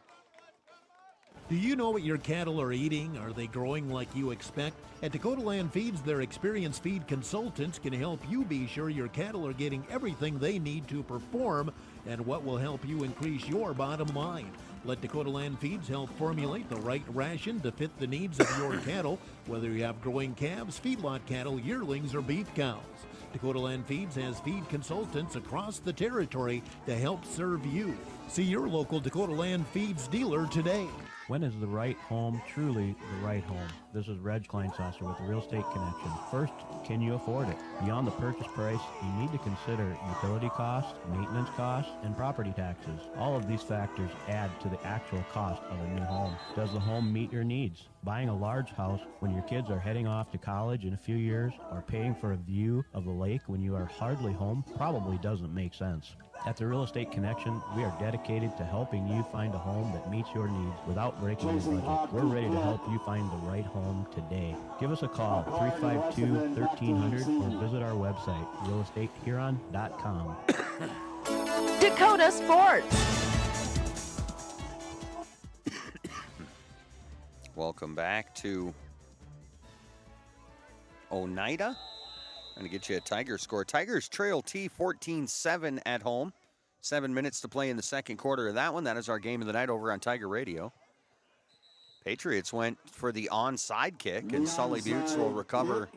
Do you know what your cattle are eating? Are they growing like you expect? At Dakota Land Feeds, their experienced feed consultants can help you be sure your cattle are getting everything they need to perform and what will help you increase your bottom line. Let Dakota Land Feeds help formulate the right ration to fit the needs of your cattle, whether you have growing calves, feedlot cattle, yearlings, or beef cows. Dakota Land Feeds has feed consultants across the territory to help serve you. See your local Dakota Land Feeds dealer today. When is the right home truly the right home? This is Reg Kleinsasser with the Real Estate Connection. First, can you afford it? Beyond the purchase price, you need to consider utility costs, maintenance costs, and property taxes. All of these factors add to the actual cost of a new home. Does the home meet your needs? Buying a large house when your kids are heading off to college in a few years or paying for a view of the lake when you are hardly home probably doesn't make sense. At the Real Estate Connection, we are dedicated to helping you find a home that meets your needs without breaking your budget. We're ready to help you find the right home today. Give us a call, 352-1300, or visit our website, realestatehuron.com. Dakota Sports. Welcome back to Oneida. Going to get you a Tiger score. Tigers trail T 14-7 at home. 7 minutes to play in the second quarter of that one. That is our game of the night over on Tiger Radio. Patriots went for the onside kick, and Sully Buttes will recover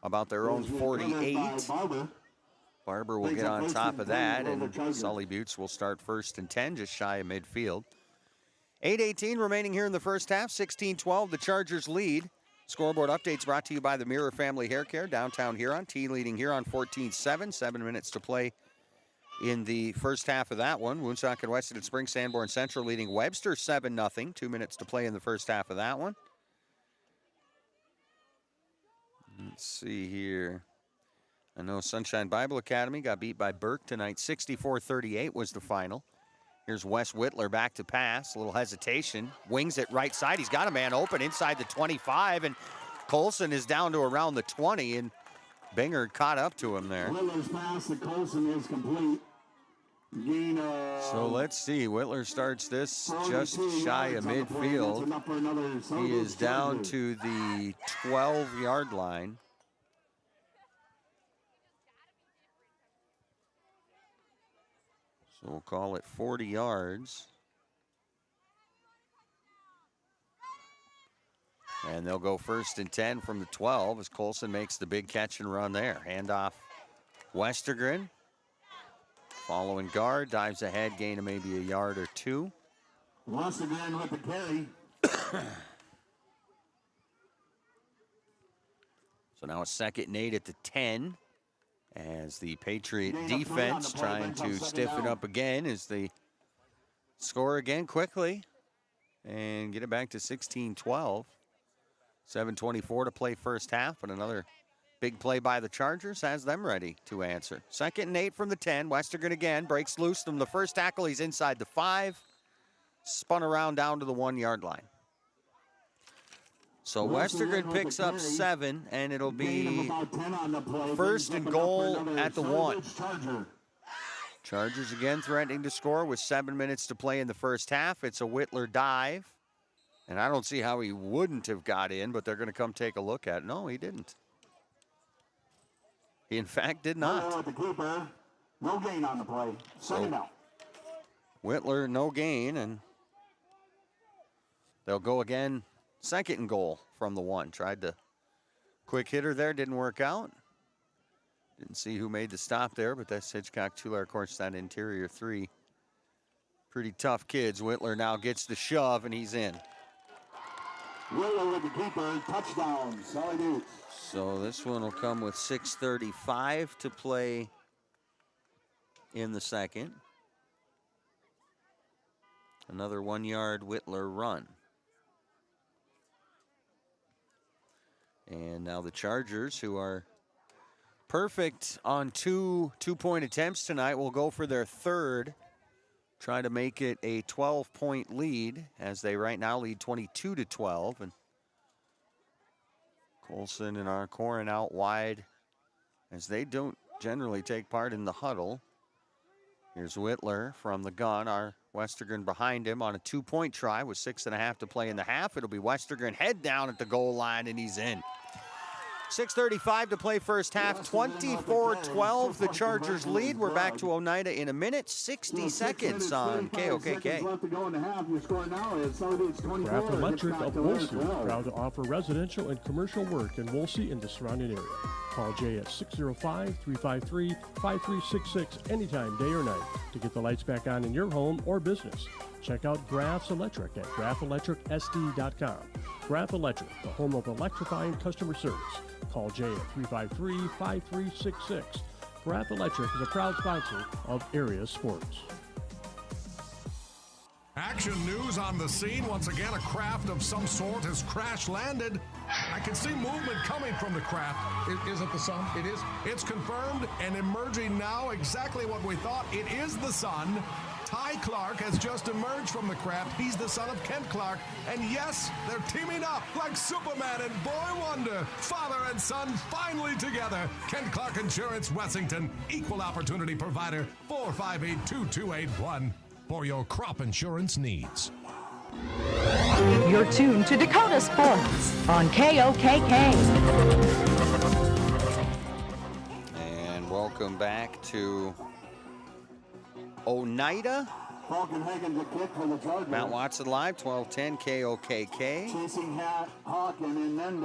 about their own 48. Barber will get on top of that, and Sully Buttes will start 1st and 10, just shy of midfield. 8:18 remaining here in the first half. 16-12, the Chargers lead. Scoreboard updates brought to you by the Mirror Family Hair Care, downtown Huron. T leading Huron 14-7. 7 minutes to play in the first half of that one. Woonsocket Weston and Spring Sanborn Central leading Webster 7-0. 2 minutes to play in the first half of that one. Let's see here. I know Sunshine Bible Academy got beat by Burke tonight. 64-38 was the final. Here's Wes Whitler back to pass. A little hesitation. Wings it right side. He's got a man open inside the 25, and Colson is down to around the 20, and Binger caught up to him there. Whitler's pass to Colson is complete. So let's see. Whitler starts this just shy of midfield. He is down to the 12-yard line. So we'll call it 40 yards. And they'll go 1st and 10 from the 12 as Colson makes the big catch and run there. Handoff Westergren. Following guard, dives ahead, gain of maybe a yard or two. Westergren with the carry. So now a 2nd and 8 at the 10. As the Patriot defense trying to stiffen up again as they score again quickly and get it back to 16-12. 7:24 to play first half, but another big play by the Chargers has them ready to answer. 2nd and 8 from the 10. Westergren again breaks loose from the first tackle. He's inside the 5. Spun around down to the 1-yard line. So Westergren picks up 7, and it'll be 1st and goal at the 1. Chargers again threatening to score with 7 minutes to play in the first half. It's a Whitler dive, and I don't see how he wouldn't have got in, but they're going to come take a look at it. No, he didn't. He, in fact, did not. No gain on the play. Second out. Whitler, no gain, and they'll go again. 2nd and goal from the 1. Tried the quick hitter there, didn't work out. Didn't see who made the stop there, but that's Hitchcock, Tulare, of course, that interior 3. Pretty tough kids. Whitler now gets the shove, and he's in. Whitler with the keeper, touchdown, Sully Buttes. So this one will come with 6:35 to play in the second. Another 1-yard Whitler run. And now the Chargers, who are perfect on two two-point attempts tonight, will go for their 3rd. Try to make it a 12-point lead, as they right now lead 22-12. And Colson and Arcorin out wide, as they don't generally take part in the huddle. Here's Whitler from the gun. Our Westergren behind him on a 2-point try with 6.5 to play in the half. It'll be Westergren head down at the goal line, and he's in. 6:35 to play first half, 24-12 the Chargers lead. We're back to Oneida in a minute, 60 seconds on KOKK. Craft Electric of Woolsey, proud to offer residential and commercial work in Woolsey and the surrounding area. Call Jay at 605-353-5366 anytime, day or night, to get the lights back on in your home or business. Check out Graff's Electric at graphelectricsd.com. Graff Electric, the home of electrifying customer service. Call Jay at 353-5366. Graff Electric is a proud sponsor of Area Sports. Action news on the scene. Once again, a craft of some sort has crash landed. I can see movement coming from the craft. Is it the sun? It is. It's confirmed and emerging now exactly what we thought. It is the sun. Ty Clark has just emerged from the craft. He's the son of Kent Clark. And yes, they're teaming up like Superman and Boy Wonder. Father and son finally together. Kent Clark Insurance, Wessington. Equal opportunity provider. 458-2281. For your crop insurance needs. You're tuned to Dakota Sports on KOKK. And welcome back to Oneida. Falkenhagen's a kick for the Chargers. Mount Watson Live, 12:10 KOKK. Chasing Hawk and then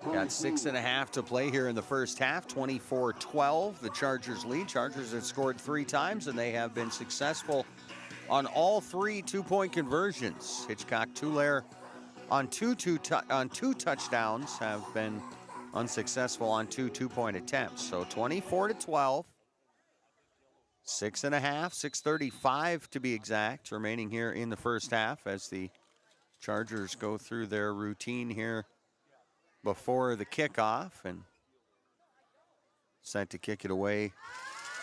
Got 6.5 to play here in the first half, 24-12. The Chargers lead. Chargers have scored 3 times, and they have been successful on all 3 2-point conversions. Hitchcock, Tulare on two touchdowns have been unsuccessful on 2 2-point attempts. So 24-12. 6.5, 6:35 to be exact, remaining here in the first half as the Chargers go through their routine here before the kickoff and set to kick it away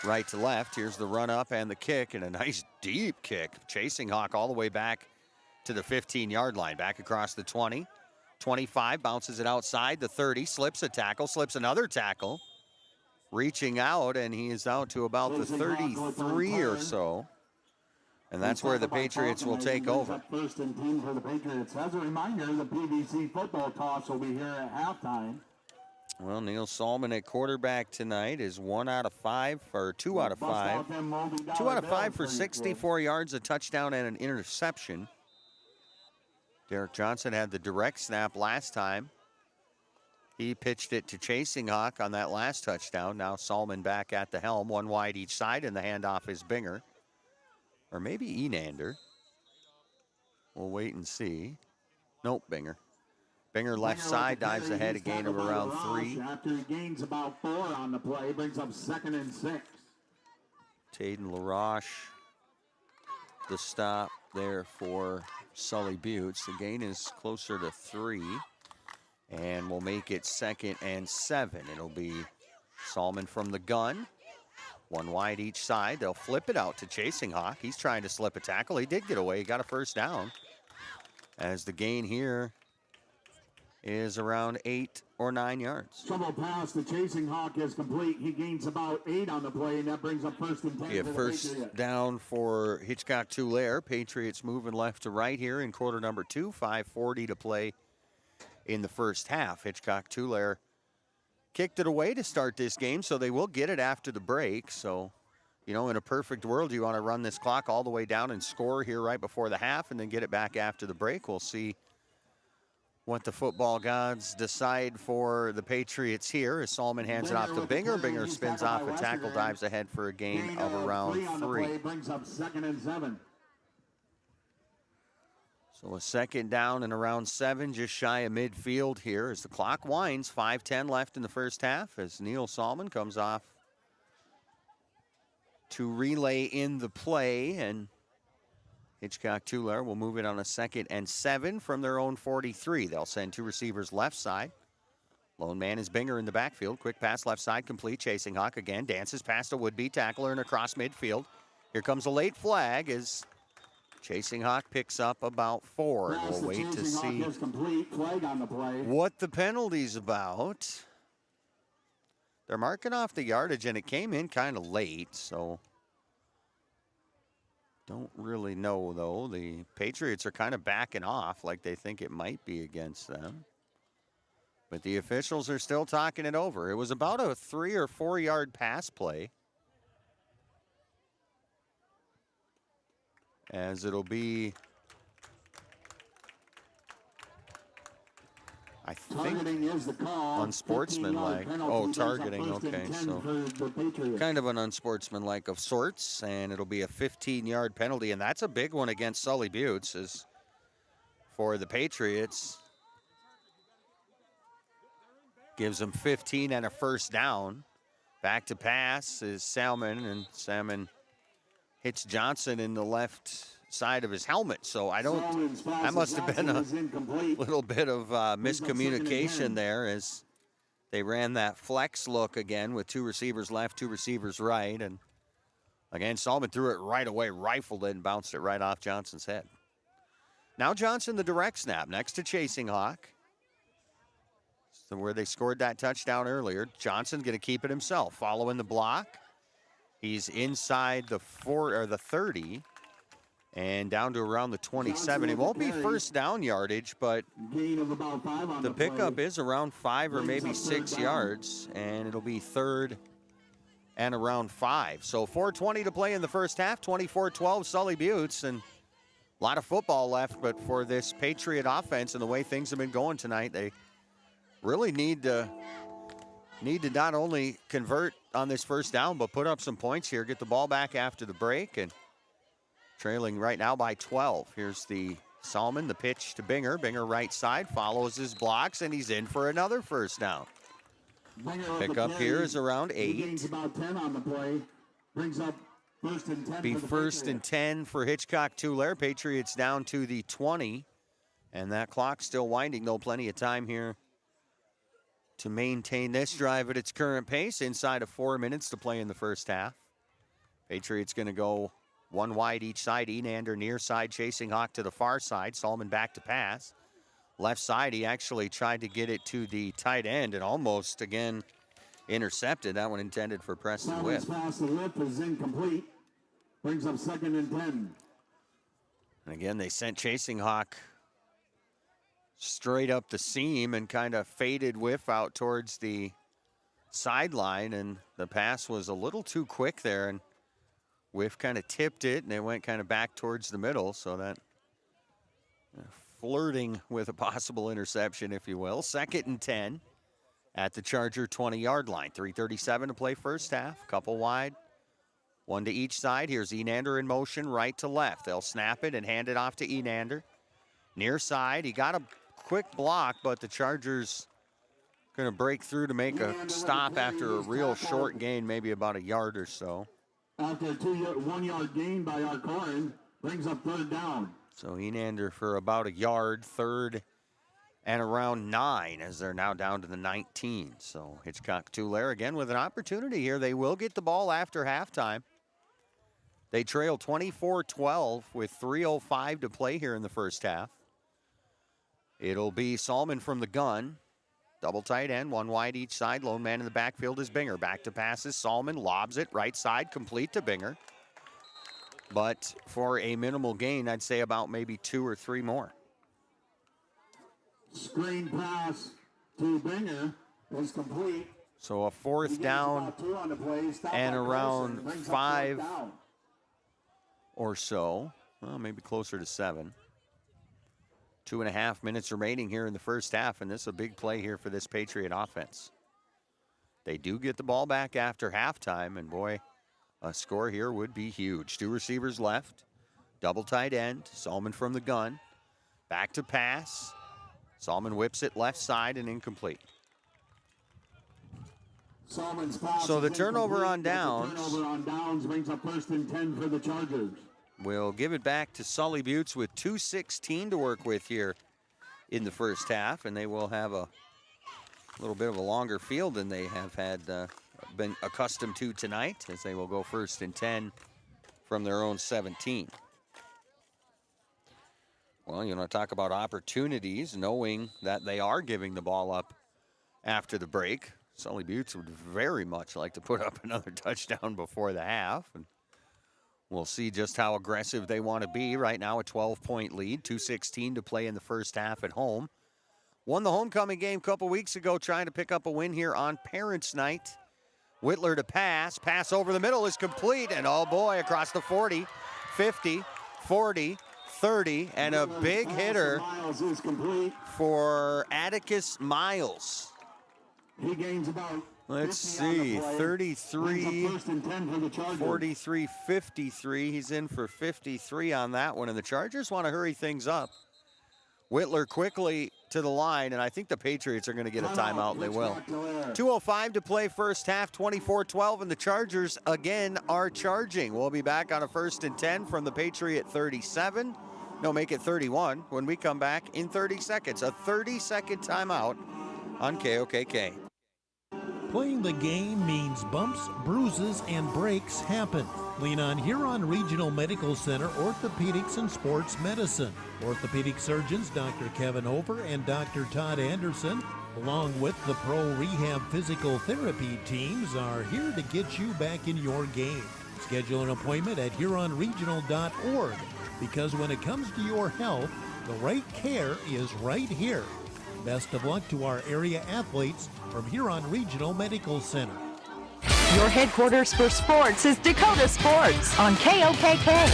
right to left. Here's the run up and the kick, and a nice deep kick. Chasing Hawk all the way back to the 15-yard line, back across the 20. 25, bounces it outside the 30, slips a tackle, slips another tackle. Reaching out, and he is out to about the 33 or so. And that's where the Patriots will take over. First and 10 for the Patriots. As a reminder, the PVC football toss will be here at halftime. Well, Neil Salmon at quarterback tonight is 1 out of 5, or 2 out of 5. 2 out of 5 for 64 yards, a touchdown, and an interception. Derek Johnson had the direct snap last time. He pitched it to Chasing Hawk on that last touchdown. Now Salmon back at the helm, 1 wide each side, and the handoff is Binger. Or maybe Enander. We'll wait and see. Nope, Binger. Binger left side, dives ahead, a gain of around 3. After he gains about 4 on the play, brings up 2nd and 6. Taden LaRoche, the stop there for Sully Buttes. The gain is closer to 3. And we'll make it 2nd and 7. It'll be Salmon from the gun. 1 wide each side. They'll flip it out to Chasing Hawk. He's trying to slip a tackle. He did get away. He got a first down. As the gain here is around 8 or 9 yards. Trouble pass to Chasing Hawk is complete. He gains about 8 on the play, and that brings up 1st and 10. Yeah, first down for Hitchcock Tulare. Patriots moving left to right here in quarter number 2. 5:40 to play in the first half. Hitchcock Tulare kicked it away to start this game, so they will get it after the break. So, you know, in a perfect world, you want to run this clock all the way down and score here right before the half and then get it back after the break. We'll see what the football gods decide for the Patriots here as Salmon hands it off to Binger. Binger spins off a tackle, dives ahead for a gain of around 3. Brings up 2nd and 7. So a 2nd down and around 7, just shy of midfield here as the clock winds. 5:10 left in the first half as Neil Salmon comes off to relay in the play, and Hitchcock Tulare will move it on a 2nd and 7 from their own 43. They'll send 2 receivers left side. Lone man is Binger in the backfield. Quick pass left side complete. Chasing Hawk again. Dances past a would-be tackler and across midfield. Here comes a late flag as Chasing Hawk picks up about 4. And we'll wait to see what the penalty's about. They're marking off the yardage, and it came in kind of late, so Don't really know, though. The Patriots are kind of backing off like they think it might be against them. But the officials are still talking it over. It was about a 3 or 4 yard pass play. As it'll be, I think, unsportsmanlike. Oh, targeting, okay. So kind of an unsportsmanlike of sorts, and it'll be a 15-yard penalty, and that's a big one against Sully Buttes as for the Patriots. Gives them 15 and a first down. Back to pass is Salmon, and Salmon hits Johnson in the left side of his helmet. So that must have been a little bit of miscommunication there as they ran that flex look again with 2 receivers left, 2 receivers right. And again, Salmon threw it right away, rifled it, and bounced it right off Johnson's head. Now Johnson, the direct snap next to Chasing Hawk. So where they scored that touchdown earlier. Johnson's going to keep it himself. Following the block. He's inside the 30 and down to around the 27. It won't be first down yardage, but the pickup is around 5 or maybe 6 yards, and it'll be 3rd and around 5. So 4:20 to play in the first half, 24-12 Sully Buttes, and a lot of football left, but for this Patriot offense and the way things have been going tonight, they really need to not only convert on this first down, but put up some points here, get the ball back after the break, and trailing right now by 12. Here's the Salmon, the pitch to Binger. Binger right side, follows his blocks, and he's in for another first down. Pickup here is around 8. About 10 on the play. Brings up first and 10. Be first and 10 for Hitchcock Tulare. Patriots down to the 20. And that clock's still winding, though. Plenty of time here to maintain this drive at its current pace. Inside of 4 minutes to play in the first half. Patriots going to go one wide each side. Enander near side, Chasing Hawk to the far side. Salmon back to pass. Left side, he actually tried to get it to the tight end and almost, again, intercepted. That one intended for Preston Whip. Pass, the whip is incomplete. Brings up 2nd and 10. And again, they sent Chasing Hawk straight up the seam and kind of faded Whiff out towards the sideline, and the pass was a little too quick there, and Whiff kind of tipped it, and it went kind of back towards the middle, so that flirting with a possible interception, if you will. 2nd and 10 at the Charger 20-yard line. 3:37 to play first half. Couple wide. One to each side. Here's Enander in motion, right to left. They'll snap it and hand it off to Enander. Near side, he got a quick block, but the Chargers going to break through to make a stop after a real short gain, maybe about a yard or so. After a 1-yard gain by Arcorin, brings up 3rd down. So Enander for about a yard, 3rd and around 9 as they're now down to the 19. So Hitchcock Tulare again with an opportunity here. They will get the ball after halftime. They trail 24-12 with 3:05 to play here in the first half. It'll be Salmon from the gun. Double tight end, one wide each side. Lone man in the backfield is Binger. Back to passes. Salmon lobs it right side, complete to Binger. But for a minimal gain, I'd say about maybe 2 or 3 more. Screen pass to Binger is complete. So a 4th down and around 5 or so. Well, maybe closer to 7. 2.5 minutes remaining here in the first half, and this is a big play here for this Patriot offense. They do get the ball back after halftime, and boy, a score here would be huge. 2 receivers left. Double tight end. Salmon from the gun. Back to pass. Salmon whips it left side and incomplete. Salmon's pass so the turnover on downs. The turnover on downs brings up 1st and 10 for the Chargers. We'll give it back to Sully Buttes with 2:16 to work with here in the first half, and they will have a little bit of a longer field than they have had been accustomed to tonight, as they will go 1st and 10 from their own 17. Well, you know, talk about opportunities, knowing that they are giving the ball up after the break. Sully Buttes would very much like to put up another touchdown before the half, and We'll see just how aggressive they want to be. Right now, a 12-point lead, 2:16 to play in the first half at home. Won the homecoming game a couple weeks ago, trying to pick up a win here on Parents' Night. Whitler to pass. Pass over the middle is complete, and oh boy, across the 40, 50, 40, 30, and a big hitter for Atticus Miles. He gains about, let's see, 33, 43, 53. He's in for 53 on that one, and the Chargers want to hurry things up. Whitler quickly to the line, and I think the Patriots are going to get a timeout. They will. 2:05 to play first half, 24-12, and the Chargers again are charging. We'll be back on a 1st and 10 from the Patriot 37. No, make it 31 when we come back in 30 seconds. A 30-second timeout on KOKK. Playing the game means bumps, bruises, and breaks happen. Lean on Huron Regional Medical Center Orthopedics and Sports Medicine. Orthopedic surgeons Dr. Kevin Over and Dr. Todd Anderson, along with the Pro Rehab Physical Therapy teams, are here to get you back in your game. Schedule an appointment at huronregional.org, because when it comes to your health, the right care is right here. Best of luck to our area athletes from Huron Regional Medical Center. Your headquarters for sports is Dakota Sports on KOKK.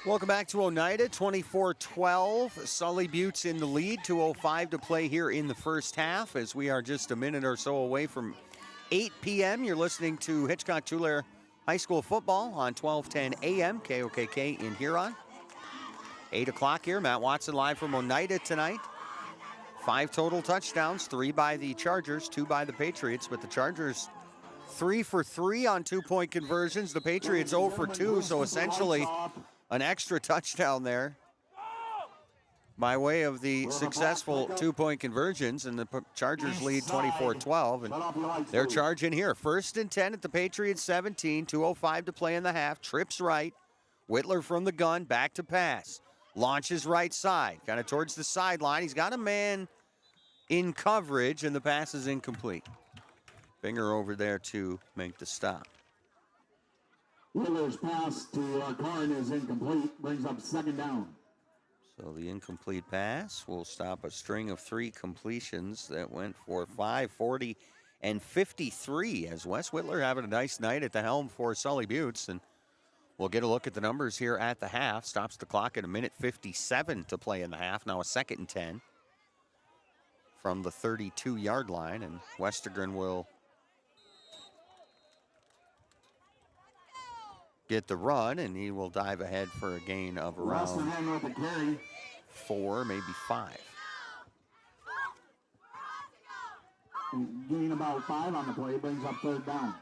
Welcome back to Oneida, 24-12. Sully Buttes in the lead, 2:05 to play here in the first half, as we are just a minute or so away from 8 p.m. You're listening to Hitchcock Tulare High School football on 1210 a.m. KOKK in Huron. 8 o'clock here. Matt Watson live from Oneida tonight. 5 total touchdowns, 3 by the Chargers, 2 by the Patriots, but the Chargers 3 for 3 on 2-point conversions. The Patriots 0 for 2, so essentially an extra touchdown there by way of the successful 2-point conversions, and the Chargers lead 24-12, and they're charging here. 1st and 10 at the Patriots 17, 2:05 to play in the half. Trips right. Whitler from the gun, back to pass. Launches right side, kind of towards the sideline. He's got a man in coverage, and the pass is incomplete. Finger over there to make the stop. Whitler's pass to Karn is incomplete, brings up 2nd down. So the incomplete pass will stop a string of 3 completions that went for 5, 40, and 53, as Wes Whitler having a nice night at the helm for Sully Buttes. And we'll get a look at the numbers here at the half. Stops the clock at 1:57 to play in the half. Now a 2nd and 10 from the 32-yard line, and Westergren will get the run, and he will dive ahead for a gain of around 4, maybe 5. Gain about 5 on the play, brings up 3rd down.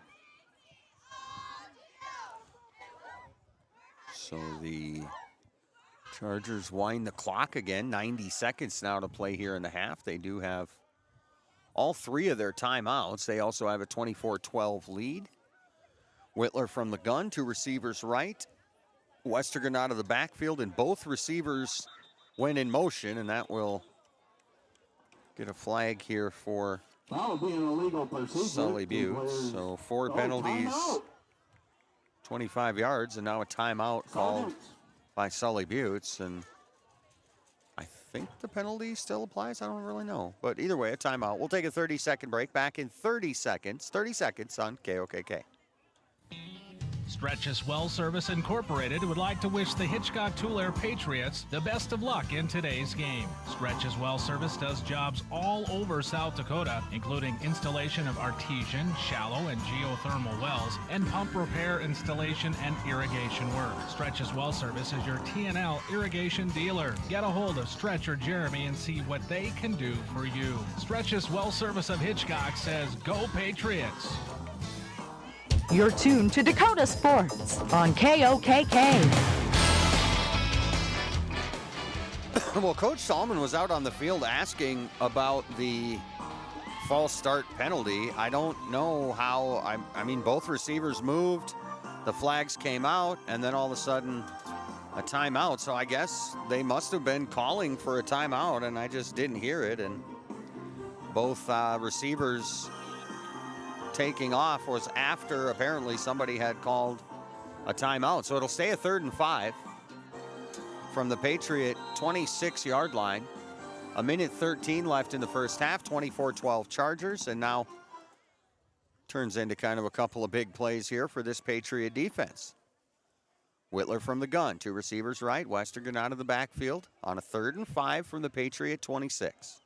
So the Chargers wind the clock again. 90 seconds now to play here in the half. They do have all 3 of their timeouts. They also have a 24-12 lead. Whitler from the gun, 2 receivers right. Westergren out of the backfield, and both receivers went in motion, and that will get a flag here for Sully Buttes. So 4 penalties, 25 yards, and now a timeout called by Sully Buttes. And I think the penalty still applies. I don't really know. But either way, a timeout. We'll take a 30-second break. Back in 30 seconds. 30 seconds on KOKK. Stretch's Well Service Incorporated would like to wish the Hitchcock Tulare Patriots the best of luck in today's game. Stretch's Well Service does jobs all over South Dakota, including installation of artesian, shallow, and geothermal wells, and pump repair, installation, and irrigation work. Stretch's Well Service is your TNL irrigation dealer. Get a hold of Stretch or Jeremy and see what they can do for you. Stretch's Well Service of Hitchcock says, "Go Patriots!" You're tuned to Dakota Sports on KOKK. Well, Coach Salmon was out on the field asking about the false start penalty. I don't know how. I mean, both receivers moved. The flags came out, and then all of a sudden a timeout. So I guess they must have been calling for a timeout, and I just didn't hear it. And both receivers taking off was after apparently somebody had called a timeout. So it'll stay a 3rd and 5 from the Patriot 26-yard line. 1:13 left in the first half, 24-12 Chargers, and now turns into kind of a couple of big plays here for this Patriot defense. Whitler from the gun, 2 receivers right, Westergan out of the backfield on a 3rd and 5 from the Patriot 26.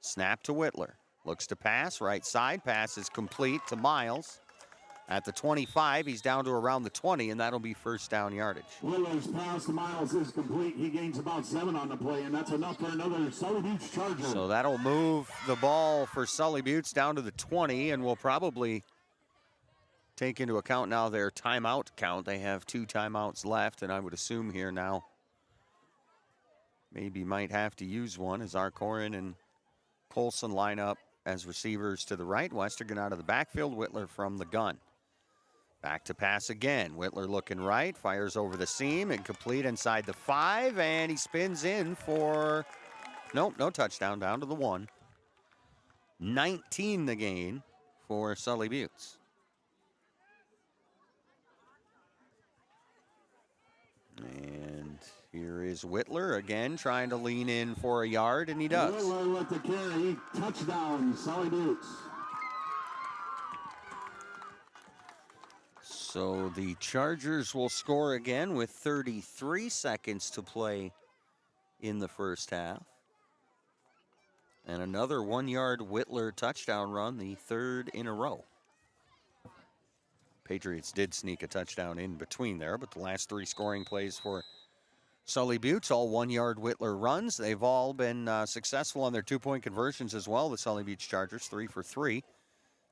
Snap to Whitler, looks to pass, right side, pass is complete to Miles. At the 25, he's down to around the 20, and that'll be first down yardage. Willer's pass to Miles is complete. He gains about 7 on the play, and that's enough for another Sully Buttes Charger. So that'll move the ball for Sully Buttes down to the 20, and we'll probably take into account now their timeout count. They have 2 timeouts left, and I would assume here now maybe might have to use one as Arcorin and Colson line up as receivers to the right. Westergan out of the backfield, Whitler from the gun. Back to pass again. Whitler looking right, fires over the seam, incomplete inside the 5, and he spins in for, nope, no touchdown, down to the 1. 19 the gain for Sully Buttes. And here is Whitler again trying to lean in for a yard, and he does. Whitler with the carry, touchdown, Sully Buttes. So the Chargers will score again with 33 seconds to play in the first half. And another 1-yard Whitler touchdown run, the 3rd in a row. Patriots did sneak a touchdown in between there, but the last 3 scoring plays for Sully Buttes, all 1-yard Whitler runs. They've all been successful on their 2-point conversions as well, the Sully Buttes Chargers, 3 for 3.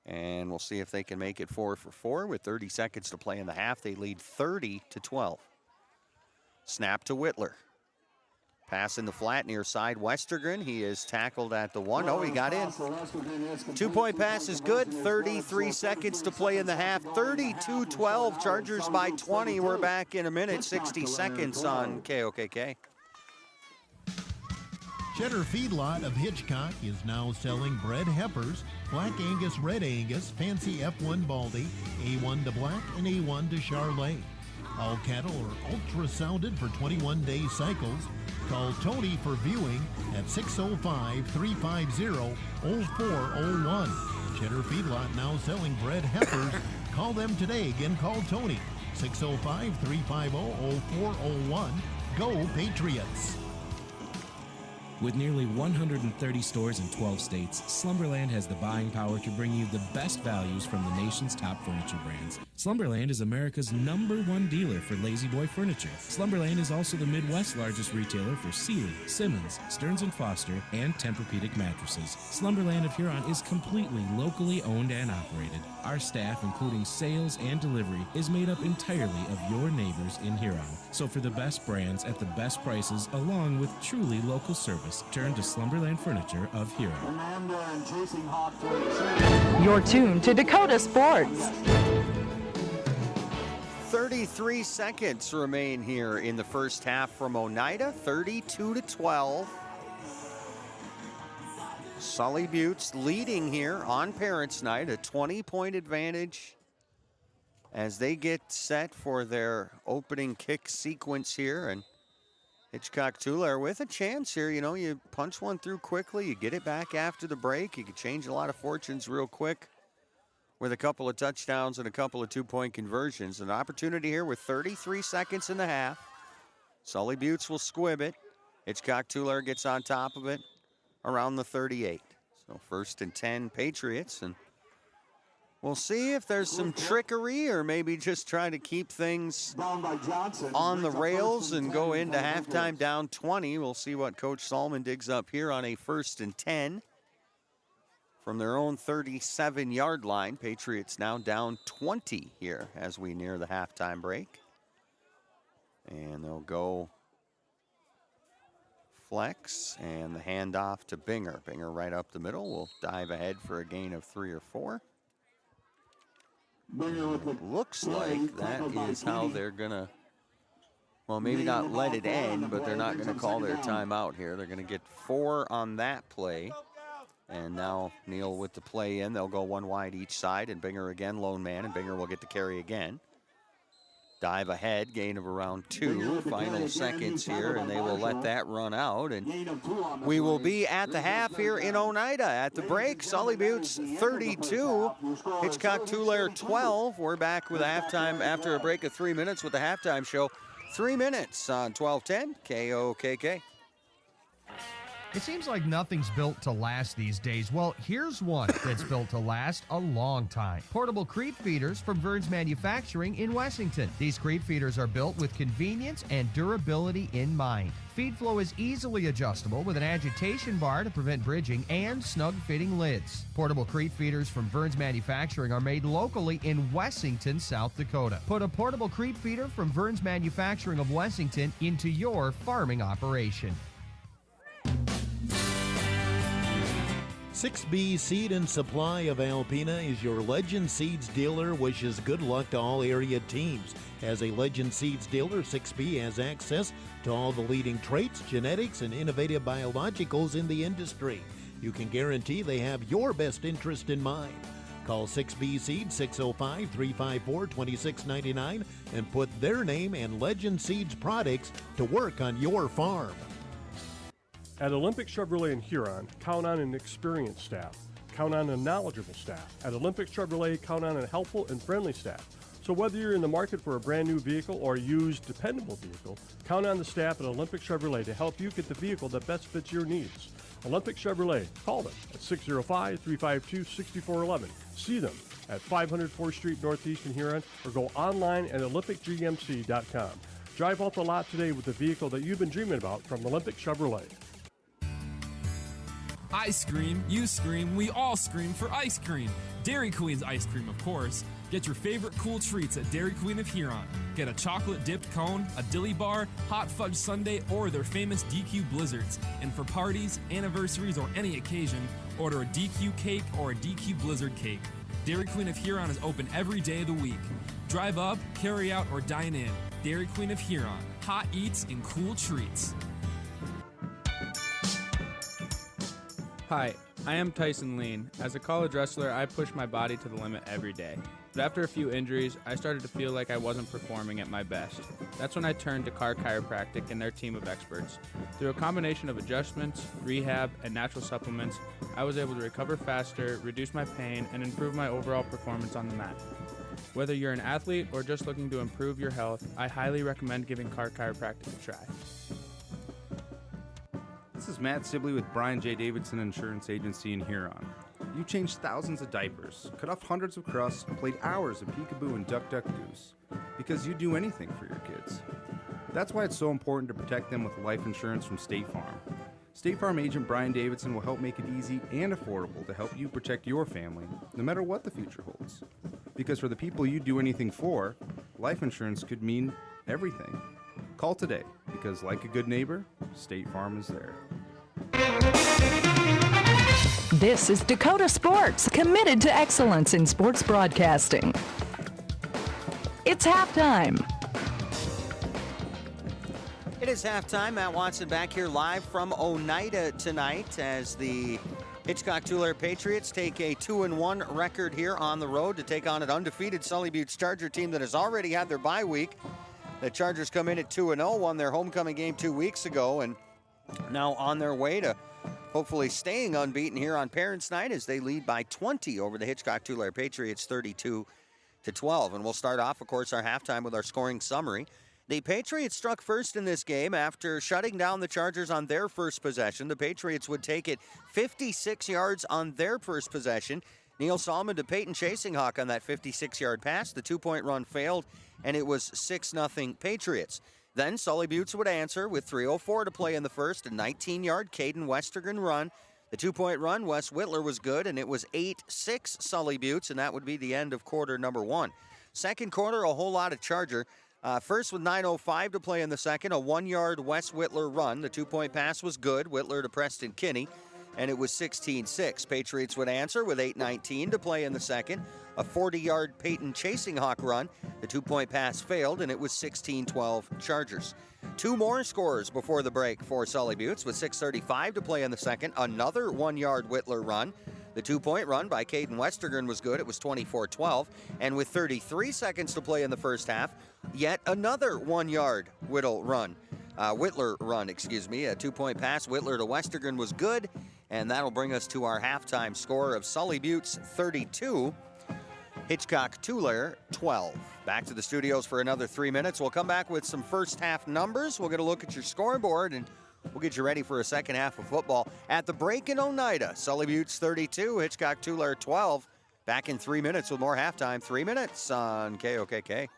And we'll see if they can make it 4 for 4 with 30 seconds to play in the half. They lead 30-12. Snap to Whitler. Pass in the flat near side Westergren. He is tackled at the 1. Oh, he got in. 2-point pass is good. 33 seconds to play in the half. 32-12. Chargers by 20. We're back in a minute. 60 seconds on KOKK. Cheddar Feedlot of Hitchcock is now selling bred heifers, Black Angus, Red Angus, Fancy F1 Baldy, A1 to Black, and A1 to Charlet. All cattle are ultrasounded for 21-day cycles. Call Tony for viewing at 605-350-0401. Cheddar Feedlot now selling bred heifers. Call them today. Again, call Tony, 605-350-0401. Go Patriots! With nearly 130 stores in 12 states, Slumberland has the buying power to bring you the best values from the nation's top furniture brands. Slumberland is America's #1 dealer for Lazy Boy furniture. Slumberland is also the Midwest's largest retailer for Sealy, Simmons, Stearns & Foster, and Tempur-Pedic mattresses. Slumberland of Huron is completely locally owned and operated. Our staff, including sales and delivery, is made up entirely of your neighbors in Huron. So for the best brands at the best prices, along with truly local service, turn to Slumberland Furniture of Huron. You're tuned to Dakota Sports. 33 seconds remain here in the first half from Oneida, 32-12. Sully Buttes leading here on Parents' Night, a 20-point advantage as they get set for their opening kick sequence here. And Hitchcock Tulare with a chance here. You know, you punch one through quickly, you get it back after the break. You can change a lot of fortunes real quick with a couple of touchdowns and a couple of 2-point conversions. An opportunity here with 33 seconds in the half. Sully Buttes will squib it. Hitchcock Tulare gets on top of it around the 38. So 1st and 10 Patriots, and we'll see if there's some trickery or maybe just trying to keep things on the rails and go into halftime down 20. We'll see what Coach Salmon digs up here on a 1st and 10 from their own 37-yard line. Patriots now down 20 here as we near the halftime break. And they'll go flex and the handoff to Binger. Binger right up the middle will dive ahead for a gain of 3 or 4. Looks like that is how they're gonna, well, maybe not let it end, but they're not gonna call their timeout here. They're gonna get 4 on that play And now Neal with the play in. They'll go one wide each side, and Binger again, lone man, and Binger will get the carry again. Dive ahead, gain of around 2. Final seconds here, and they will let that run out. And we will be at the half here in Oneida. At the break, Sully Buttes 32, Hitchcock Tulare 12. We're back with halftime after a break of 3 minutes with the halftime show. 3 minutes on 1210 KOKK. It seems like nothing's built to last these days. Well, here's one that's built to last a long time. Portable creep feeders from Vern's Manufacturing in Wessington. These creep feeders are built with convenience and durability in mind. Feed flow is easily adjustable with an agitation bar to prevent bridging and snug-fitting lids. Portable creep feeders from Vern's Manufacturing are made locally in Wessington, South Dakota. Put a portable creep feeder from Vern's Manufacturing of Wessington into your farming operation. 6B Seed and Supply of Alpena is your Legend Seeds dealer. Wishes good luck to all area teams. As a Legend Seeds dealer, 6B has access to all the leading traits, genetics, and innovative biologicals in the industry. You can guarantee they have your best interest in mind. Call 6B Seed 605-354-2699 and put their name and Legend Seeds products to work on your farm. At Olympic Chevrolet in Huron, count on an experienced staff. Count on a knowledgeable staff. At Olympic Chevrolet, count on a helpful and friendly staff. So whether you're in the market for a brand new vehicle or a used, dependable vehicle, count on the staff at Olympic Chevrolet to help you get the vehicle that best fits your needs. Olympic Chevrolet, call them at 605-352-6411. See them at 500 4th Street Northeast in Huron, or go online at olympicgmc.com. Drive off the lot today with the vehicle that you've been dreaming about from Olympic Chevrolet. I scream, you scream, we all scream for ice cream. Dairy Queen's ice cream, of course. Get your favorite cool treats at Dairy Queen of Huron. Get a chocolate-dipped cone, a dilly bar, hot fudge sundae, or their famous DQ blizzards. And for parties, anniversaries, or any occasion, order a DQ cake or a DQ blizzard cake. Dairy Queen of Huron is open every day of the week. Drive up, carry out, or dine in. Dairy Queen of Huron. Hot eats and cool treats. Hi, I am Tyson Lean. As a college wrestler, I push my body to the limit every day. But after a few injuries, I started to feel like I wasn't performing at my best. That's when I turned to Carr Chiropractic and their team of experts. Through a combination of adjustments, rehab, and natural supplements, I was able to recover faster, reduce my pain, and improve my overall performance on the mat. Whether you're an athlete or just looking to improve your health, I highly recommend giving Carr Chiropractic a try. This is Matt Sibley with Brian J. Davidson Insurance Agency in Huron. You changed thousands of diapers, cut off hundreds of crusts, played hours of peekaboo and duck goose, because you do anything for your kids. That's why it's so important to protect them with life insurance from State Farm. State Farm agent Brian Davidson will help make it easy and affordable to help you protect your family, no matter what the future holds. Because for the people you do anything for, life insurance could mean everything. Call today, because like a good neighbor, State Farm is there. This is Dakota Sports, committed to excellence in sports broadcasting. It's halftime. It is halftime. Matt Watson back here live from Oneida tonight as the Hitchcock Tulare Patriots take a 2-1 record here on the road to take on an undefeated Sully Buttes Charger team that has already had their bye week. The Chargers come in at 2-0, won their homecoming game 2 weeks ago, and now on their way to hopefully staying unbeaten here on Parents' Night as they lead by 20 over the Hitchcock Tulare Patriots 32-12. And we'll start off, of course, our halftime with our scoring summary. The Patriots struck first in this game after shutting down the Chargers on their first possession. The Patriots would take it 56 yards on their first possession. Neil Solomon to Peyton Chasinghawk on that 56-yard pass. The two-point run failed, and it was 6-0 Patriots. Then Sully Buttes would answer with 3:04 to play in the first, a 19-yard Caden Westergren run. The two-point run, Wes Whitler was good, and it was 8-6 Sully Buttes, and that would be the end of quarter number one. Second quarter, a whole lot of Charger. First with 9:05 to play in the second, a 1-yard Wes Whitler run. The two-point pass was good, Whitler to Preston Kinney. and it was 16-6. Patriots would answer with 8:19 to play in the second. A 40-yard Peyton Chasing Hawk run. The 2-point pass failed, and it was 16-12 Chargers. Two more scores before the break for Sully Buttes with 6:35 to play in the second. Another 1-yard Whittler run. The 2-point run by Caden Westergren was good. It was 24-12. And with 33 seconds to play in the first half, yet another 1-yard Whittler run. A 2-point pass, Whittler to Westergren was good. And that'll bring us to our halftime score of Sully Buttes 32, Hitchcock Tulare 12. Back to the studios for another 3 minutes. We'll come back with some first half numbers. We'll get a look at your scoreboard, and we'll get you ready for a second half of football. At the break in Oneida, Sully Buttes 32, Hitchcock Tulare 12. Back in 3 minutes with more halftime. 3 minutes on KOKK.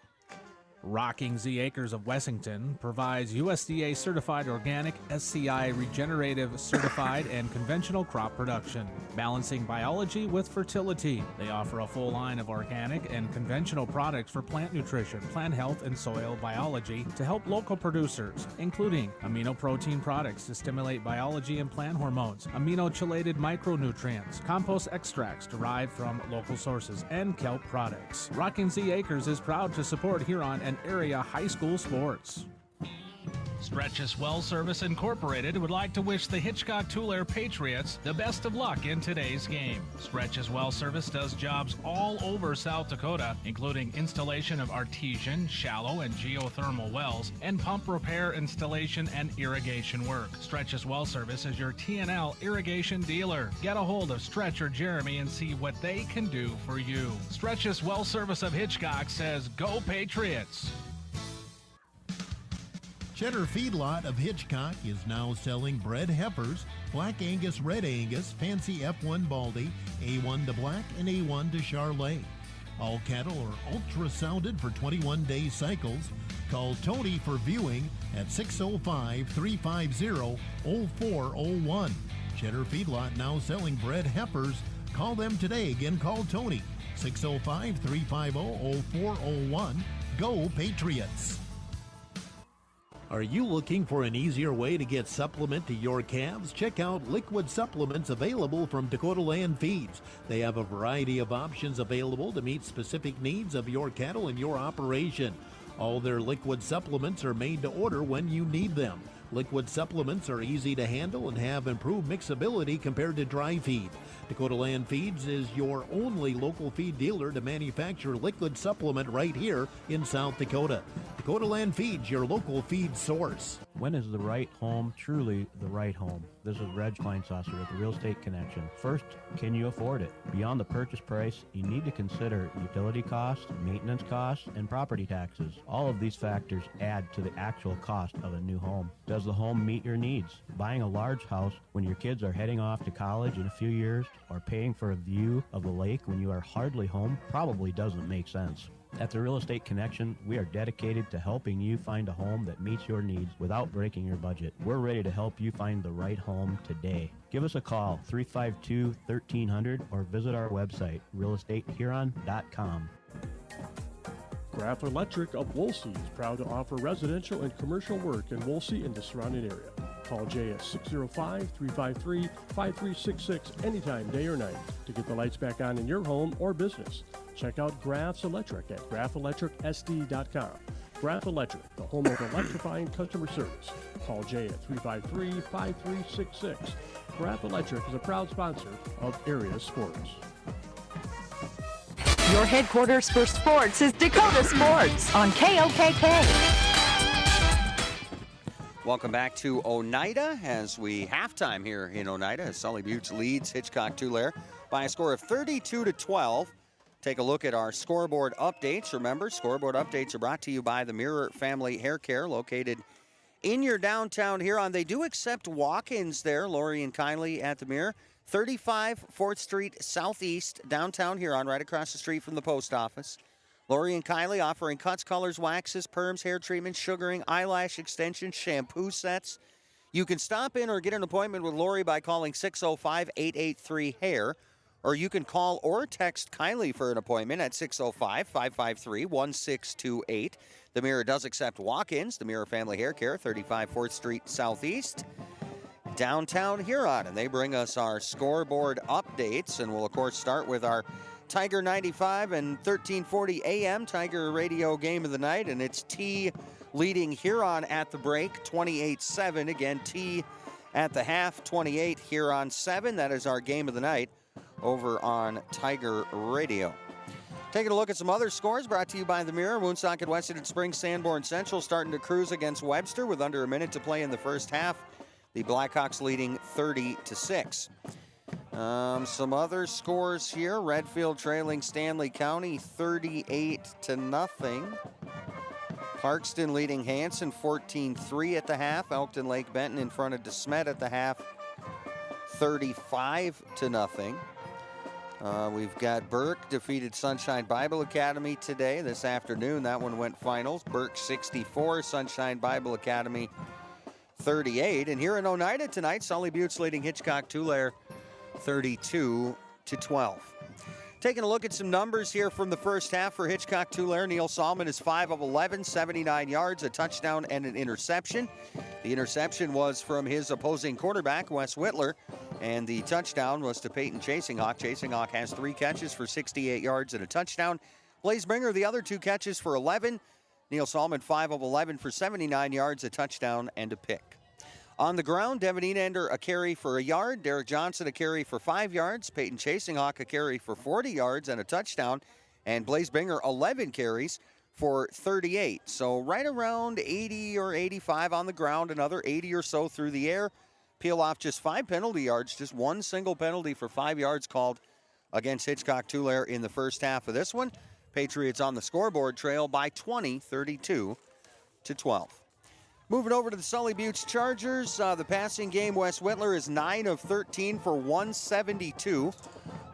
Rocking Z Acres of Wessington provides USDA certified organic, SCI regenerative certified and conventional crop production, balancing biology with fertility. They offer a full line of organic and conventional products for plant nutrition, plant health, and soil biology to help local producers, including amino protein products to stimulate biology and plant hormones, amino-chelated micronutrients, compost extracts derived from local sources, and kelp products. Rocking Z Acres is proud to support Huron and area high school sports. Stretch's Well Service Incorporated would like to wish the Hitchcock Tulare Patriots the best of luck in today's game. Stretch's Well Service does jobs all over South Dakota, including installation of artesian, shallow, and geothermal wells, and pump repair, installation, and irrigation work. Stretch's Well Service is your TNL irrigation dealer. Get a hold of Stretch or Jeremy and see what they can do for you. Stretch's Well Service of Hitchcock says, "Go Patriots!" Cheddar Feedlot of Hitchcock is now selling bred heifers, Black Angus, Red Angus, Fancy F1 Baldy, A1 to Black, and A1 to Charlet. All cattle are ultrasounded for 21-day cycles. Call Tony for viewing at 605-350-0401. Cheddar Feedlot now selling bred heifers. Call them today. Again, call Tony, 605-350-0401. Go Patriots! Are you looking for an easier way to get supplement to your calves? Check out liquid supplements available from Dakota Land Feeds. They have a variety of options available to meet specific needs of your cattle and your operation. All their liquid supplements are made to order when you need them. Liquid supplements are easy to handle and have improved mixability compared to dry feed. Dakota Land Feeds is your only local feed dealer to manufacture liquid supplement right here in South Dakota. Dakota Land Feeds, your local feed source. When is the right home truly the right home? This is Reg Kleinsasser with the Real Estate Connection. First, can you afford it? Beyond the purchase price, you need to consider utility costs, maintenance costs, and property taxes. All of these factors add to the actual cost of a new home. Does the home meet your needs? Buying a large house when your kids are heading off to college in a few years, or paying for a view of the lake when you are hardly home probably doesn't make sense. At the Real Estate Connection, we are dedicated to helping you find a home that meets your needs without breaking your budget. We're ready to help you find the right home today. Give us a call, 352-1300, or visit our website, realestatehuron.com. Graf Electric of Wolsey is proud to offer residential and commercial work in Wolsey and the surrounding area. Call Jay at 605-353-5366 anytime, day or night, to get the lights back on in your home or business. Check out Graf's Electric at grafelectricsd.com. Graf Electric, the home of electrifying customer service. Call Jay at 353-5366. Graf Electric is a proud sponsor of Area Sports. Your headquarters for sports is Dakota Sports on KOKK. Welcome back to Oneida as we halftime here in Oneida as Sully Buttes leads Hitchcock Tulare by a score of 32-12. Take a look at our scoreboard updates. Remember, scoreboard updates are brought to you by the Mirror Family Hair Care, located in your downtown Huron. They do accept walk-ins there, Lori and Kylie at the Mirror. 35 4th Street Southeast, downtown Huron, right across the street from the post office. Lori and Kylie offering cuts, colors, waxes, perms, hair treatments, sugaring, eyelash extensions, shampoo sets. You can stop in or get an appointment with Lori by calling 605-883-HAIR, or you can call or text Kylie for an appointment at 605-553-1628. The Mirror does accept walk-ins. The Mirror Family Hair Care, 35 4th Street Southeast. downtown Huron, and they bring us our scoreboard updates. And we'll, of course, start with our Tiger 95 and 1340 AM Tiger Radio game of the night, and it's T leading Huron at the break, 28-7. Again, T at the half, 28, Huron 7. That is our game of the night over on Tiger Radio. Taking a look at some other scores brought to you by the Mirror. Woonsocket, Weston, and Springs, Sanborn Central starting to cruise against Webster with under a minute to play in the first half. The Blackhawks leading 30-6. Some other scores here. Redfield trailing Stanley County 38-0. Clarkston leading Hanson 14-3 at the half. Elkton Lake Benton in front of DeSmet at the half 35-0. We've got Burke defeated Sunshine Bible Academy today, this afternoon. That one went finals. Burke 64, Sunshine Bible Academy 38. And here in Oneida tonight, Sully Buttes leading Hitchcock Tulare 32-12. Taking a look at some numbers here from the first half for Hitchcock Tulare. Neil Salmon is 5 of 11, 79 yards, a touchdown, and an interception. The interception was from his opposing quarterback, Wes Whitler, and the touchdown was to Peyton Chasinghawk. Chasinghawk has 3 catches for 68 yards and a touchdown. Blaze Bringer, the other 2 catches for 11. Neil Salmon, 5 of 11 for 79 yards, a touchdown, and a pick. On the ground, Devin Enander, a carry for a yard. Derek Johnson, a carry for 5 yards. Peyton Chasinghawk, a carry for 40 yards and a touchdown. And Blaze Bringer, 11 carries for 38. So right around 80 or 85 on the ground, another 80 or so through the air. Peel off just 5 penalty yards, just one single penalty for 5 yards called against Hitchcock Tulare in the first half of this one. Patriots on the scoreboard trail by 20, 32-12. Moving over to the Sully Buttes Chargers, the passing game, Wes Whitler is 9 of 13 for 172.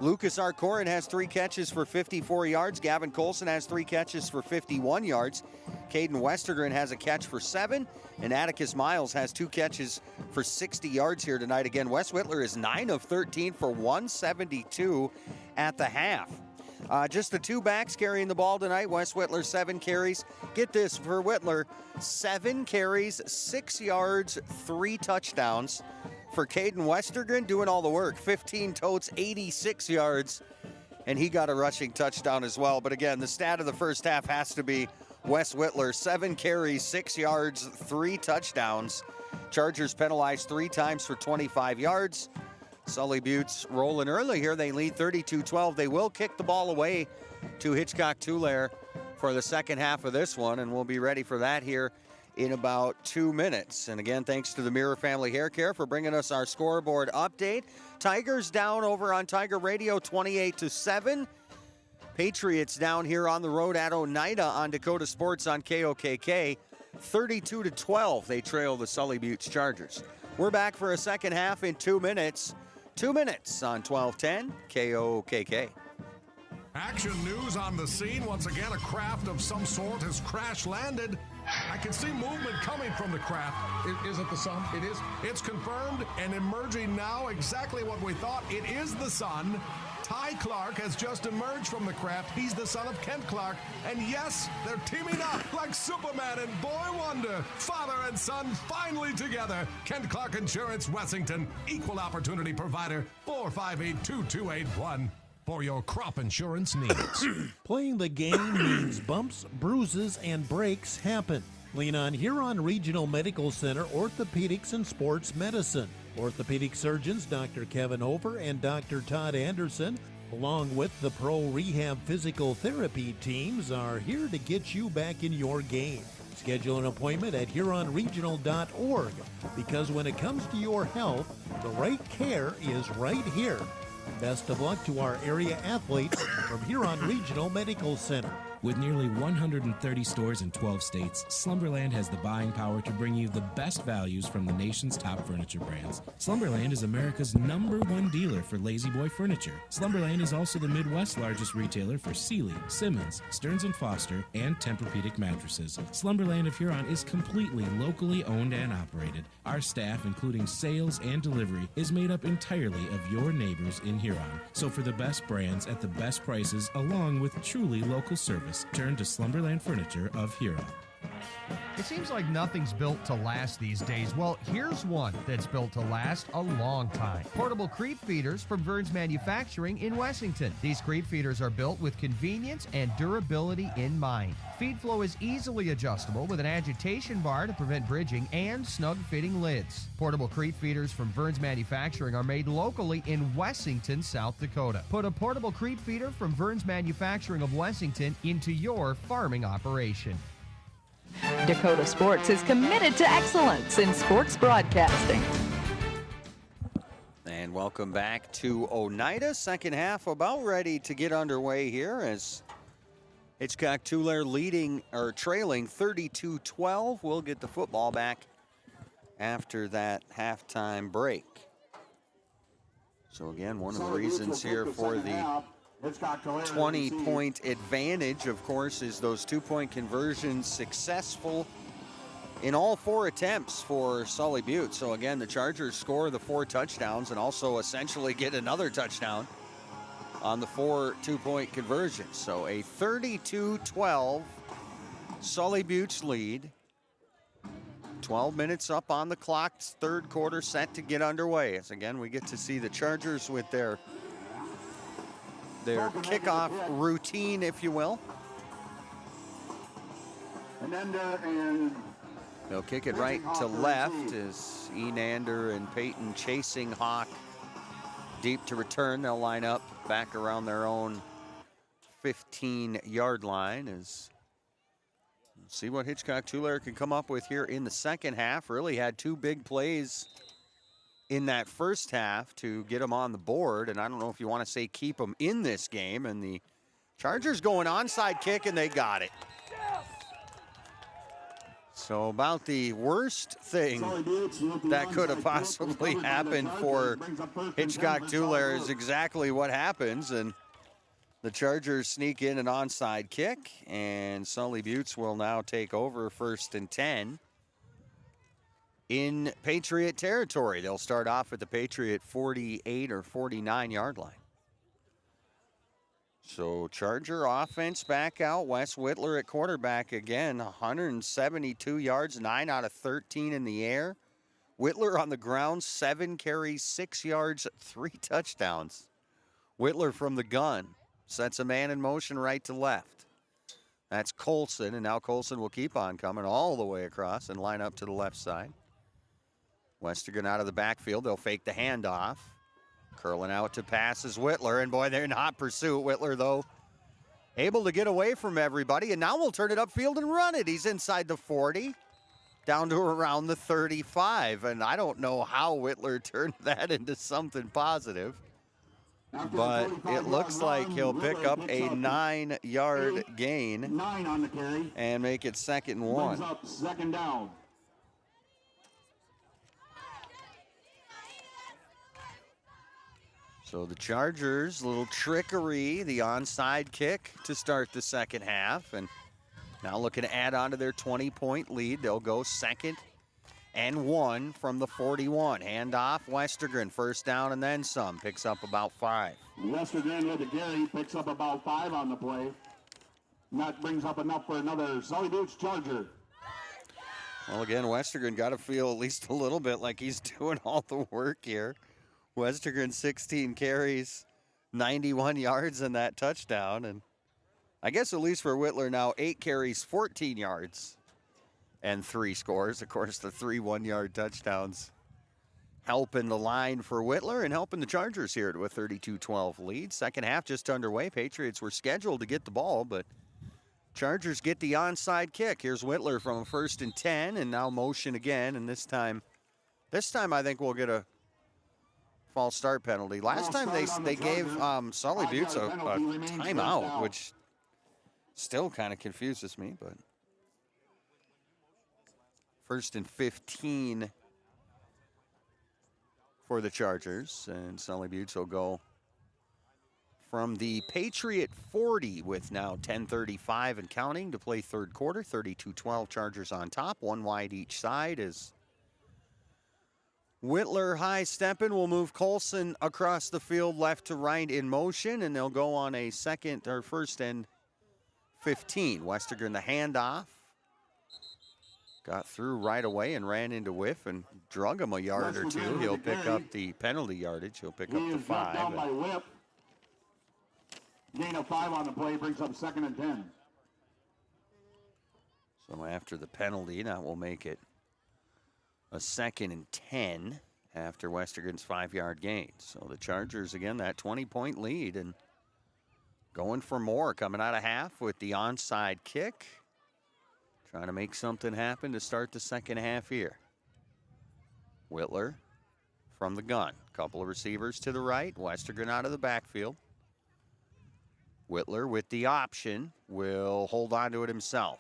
Lucas Arcorin has 3 catches for 54 yards. Gavin Colson has 3 catches for 51 yards. Caden Westergren has a catch for 7. And Atticus Miles has 2 catches for 60 yards here tonight. Again, Wes Whitler is 9 of 13 for 172 at the half. Just the 2 backs carrying the ball tonight. Wes Whitler, 7 carries. Get this, for Whitler, 7 carries, 6 yards, 3 touchdowns. For Caden Westergren, doing all the work, 15 totes, 86 yards, and he got a rushing touchdown as well. But again, the stat of the first half has to be Wes Whitler, 7 carries, 6 yards, 3 touchdowns. Chargers penalized 3 times for 25 yards. Sully Buttes rolling early here. They lead 32-12. They will kick the ball away to Hitchcock Tulare for the second half of this one, and we'll be ready for that here in about 2 minutes. And again, thanks to the Mirror Family Hair Care for bringing us our scoreboard update. Tigers down over on Tiger Radio 28-7. Patriots down here on the road at Oneida on Dakota Sports on KOKK 32-12. They trail the Sully Buttes Chargers. We're back for a second half in 2 minutes. 2 minutes on 1210 KOKK. Action news on the scene. Once again, a craft of some sort has crash landed. I can see movement coming from the craft. Is it the sun? It is. It's confirmed and emerging now exactly what we thought. It is the sun. Ty Clark has just emerged from the craft. He's the son of Kent Clark. And yes, they're teaming up like Superman and Boy Wonder. Father and son finally together. Kent Clark Insurance, Wessington. Equal opportunity provider. 458-2281. For your crop insurance needs. Playing the game means bumps, bruises, and breaks happen. Lean on Huron Regional Medical Center Orthopedics and Sports Medicine. Orthopedic surgeons Dr. Kevin Over and Dr. Todd Anderson, along with the Pro Rehab Physical Therapy teams, are here to get you back in your game. Schedule an appointment at HuronRegional.org, because when it comes to your health, the right care is right here. Best of luck to our area athletes from Huron Regional Medical Center. With nearly 130 stores in 12 states, Slumberland has the buying power to bring you the best values from the nation's top furniture brands. Slumberland is America's #1 dealer for Lazy Boy furniture. Slumberland is also the Midwest's largest retailer for Sealy, Simmons, Stearns & Foster, and Tempur-Pedic mattresses. Slumberland of Huron is completely locally owned and operated. Our staff, including sales and delivery, is made up entirely of your neighbors in Huron. So for the best brands at the best prices, along with truly local service, turn to Slumberland Furniture of Huron. It seems like nothing's built to last these days. Well, here's one that's built to last a long time. Portable creep feeders from Vern's Manufacturing in Wessington. These creep feeders are built with convenience and durability in mind. Feed flow is easily adjustable with an agitation bar to prevent bridging and snug-fitting lids. Portable creep feeders from Vern's Manufacturing are made locally in Wessington, South Dakota. Put a portable creep feeder from Vern's Manufacturing of Wessington into your farming operation. Dakota Sports is committed to excellence in sports broadcasting. And welcome back to Oneida. Second half about ready to get underway here as Hitchcock Tulare trailing 32-12. We'll get the football back after that halftime break. So again, one of the reasons here for the 20-point advantage, of course, is those 2-point conversions successful in all 4 attempts for Sully Butte. So again, the Chargers score the 4 touchdowns and also essentially get another touchdown on the 4 2-point conversions. So a 32-12 Sully Butte's lead. 12 minutes up on the clock, third quarter set to get underway. As again, we get to see the Chargers with their kickoff routine, if you will. And they'll kick it right to left as Enander and Peyton chasing Hawk deep to return. They'll line up back around their own 15-yard line as see what Hitchcock Tulare can come up with here in the second half. Really had 2 big plays in that first half to get them on the board, and I don't know if you want to say keep them in this game, and the Chargers go an onside kick, and they got it. So about the worst thing that could have possibly happened for Hitchcock Tulare is exactly what happens, and the Chargers sneak in an onside kick, and Sully Buttes will now take over 1st and 10. In Patriot territory. They'll start off at the Patriot 48 or 49-yard line. So Charger offense back out. Wes Whitler at quarterback again. 172 yards, 9 out of 13 in the air. Whitler on the ground, 7 carries, 6 yards, 3 touchdowns. Whitler from the gun sets a man in motion right to left. That's Colson, and now Colson will keep on coming all the way across and line up to the left side. Westergan out of the backfield. They'll fake the handoff. Curling out to pass is Whitler, and boy, they're in hot pursuit. Whitler, though, able to get away from everybody, and now we'll turn it upfield and run it. He's inside the 40, down to around the 35, and I don't know how Whitler turned that into something positive, but it looks like he'll pick up a 9-yard gain 9 on the carry and make it 2nd and 1. Brings up 2nd down. So the Chargers, little trickery, the onside kick to start the second half. And now looking to add on to their 20-point lead. They'll go 2nd and 1 from the 41. Handoff, Westergren, 1st down and then some. Picks up about 5. Westergren with the carry, picks up about 5 on the play. And that brings up enough for another Sully Buttes Charger. Well, again, Westergren got to feel at least a little bit like he's doing all the work here. Westergren, 16 carries, 91 yards in that touchdown. And I guess at least for Whitler now, 8 carries, 14 yards, and 3 scores. Of course, the 3 one-yard touchdowns helping the line for Whitler and helping the Chargers here to a 32-12 lead. Second half just underway. Patriots were scheduled to get the ball, but Chargers get the onside kick. Here's Whitler from a 1st and 10, and now motion again. And this time I think we'll get a false start penalty. Last time they gave Sully Buttes a timeout, which still kind of confuses me, but 1st and 15 for the Chargers, and Sully Buttes will go from the Patriot 40 with now 10:35 and counting to play third quarter. 32-12 Chargers on top, 1 wide each side as Whitler high stepping will move Colson across the field left to right in motion, and they'll go on a 1st and 15. Westergren the handoff. got through right away and ran into Whiff and drug him a yard or two. He'll pick up the penalty yardage. He'll pick up the 5. Down by Whip. Gain of 5 on the play brings up 2nd and 10. So after the penalty, that will make it a 2nd and 10 after Westergan's 5-yard gain. So the Chargers, again, that 20-point lead and going for more, coming out of half with the onside kick. Trying to make something happen to start the second half here. Whitler from the gun. Couple of receivers to the right. Westergan out of the backfield. Whitler with the option will hold on to it himself.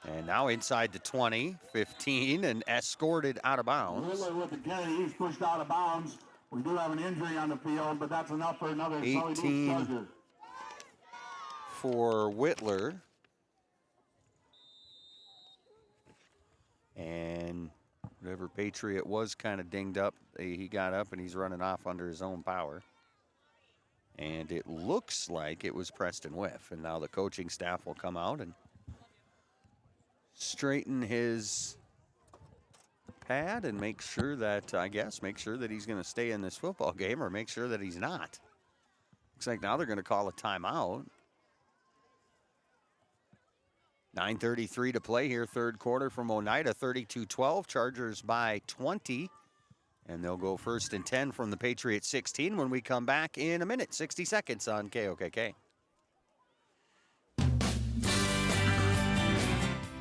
And now inside the 20, 15, and escorted out of bounds. Whitler with the carry. He's pushed out of bounds. We do have an injury on the field, but that's enough for another 18 for Whitler. And whatever Patriot was kind of dinged up, he got up and he's running off under his own power. And it looks like it was Preston Whiff. And now the coaching staff will come out and straighten his pad and make sure that, make sure that he's going to stay in this football game or make sure that he's not. Looks like now they're going to call a timeout. 9:33 to play here, third quarter from Oneida, 32-12. Chargers by 20. And they'll go 1st and 10 from the Patriots 16 when we come back in a minute, 60 seconds on KOKK.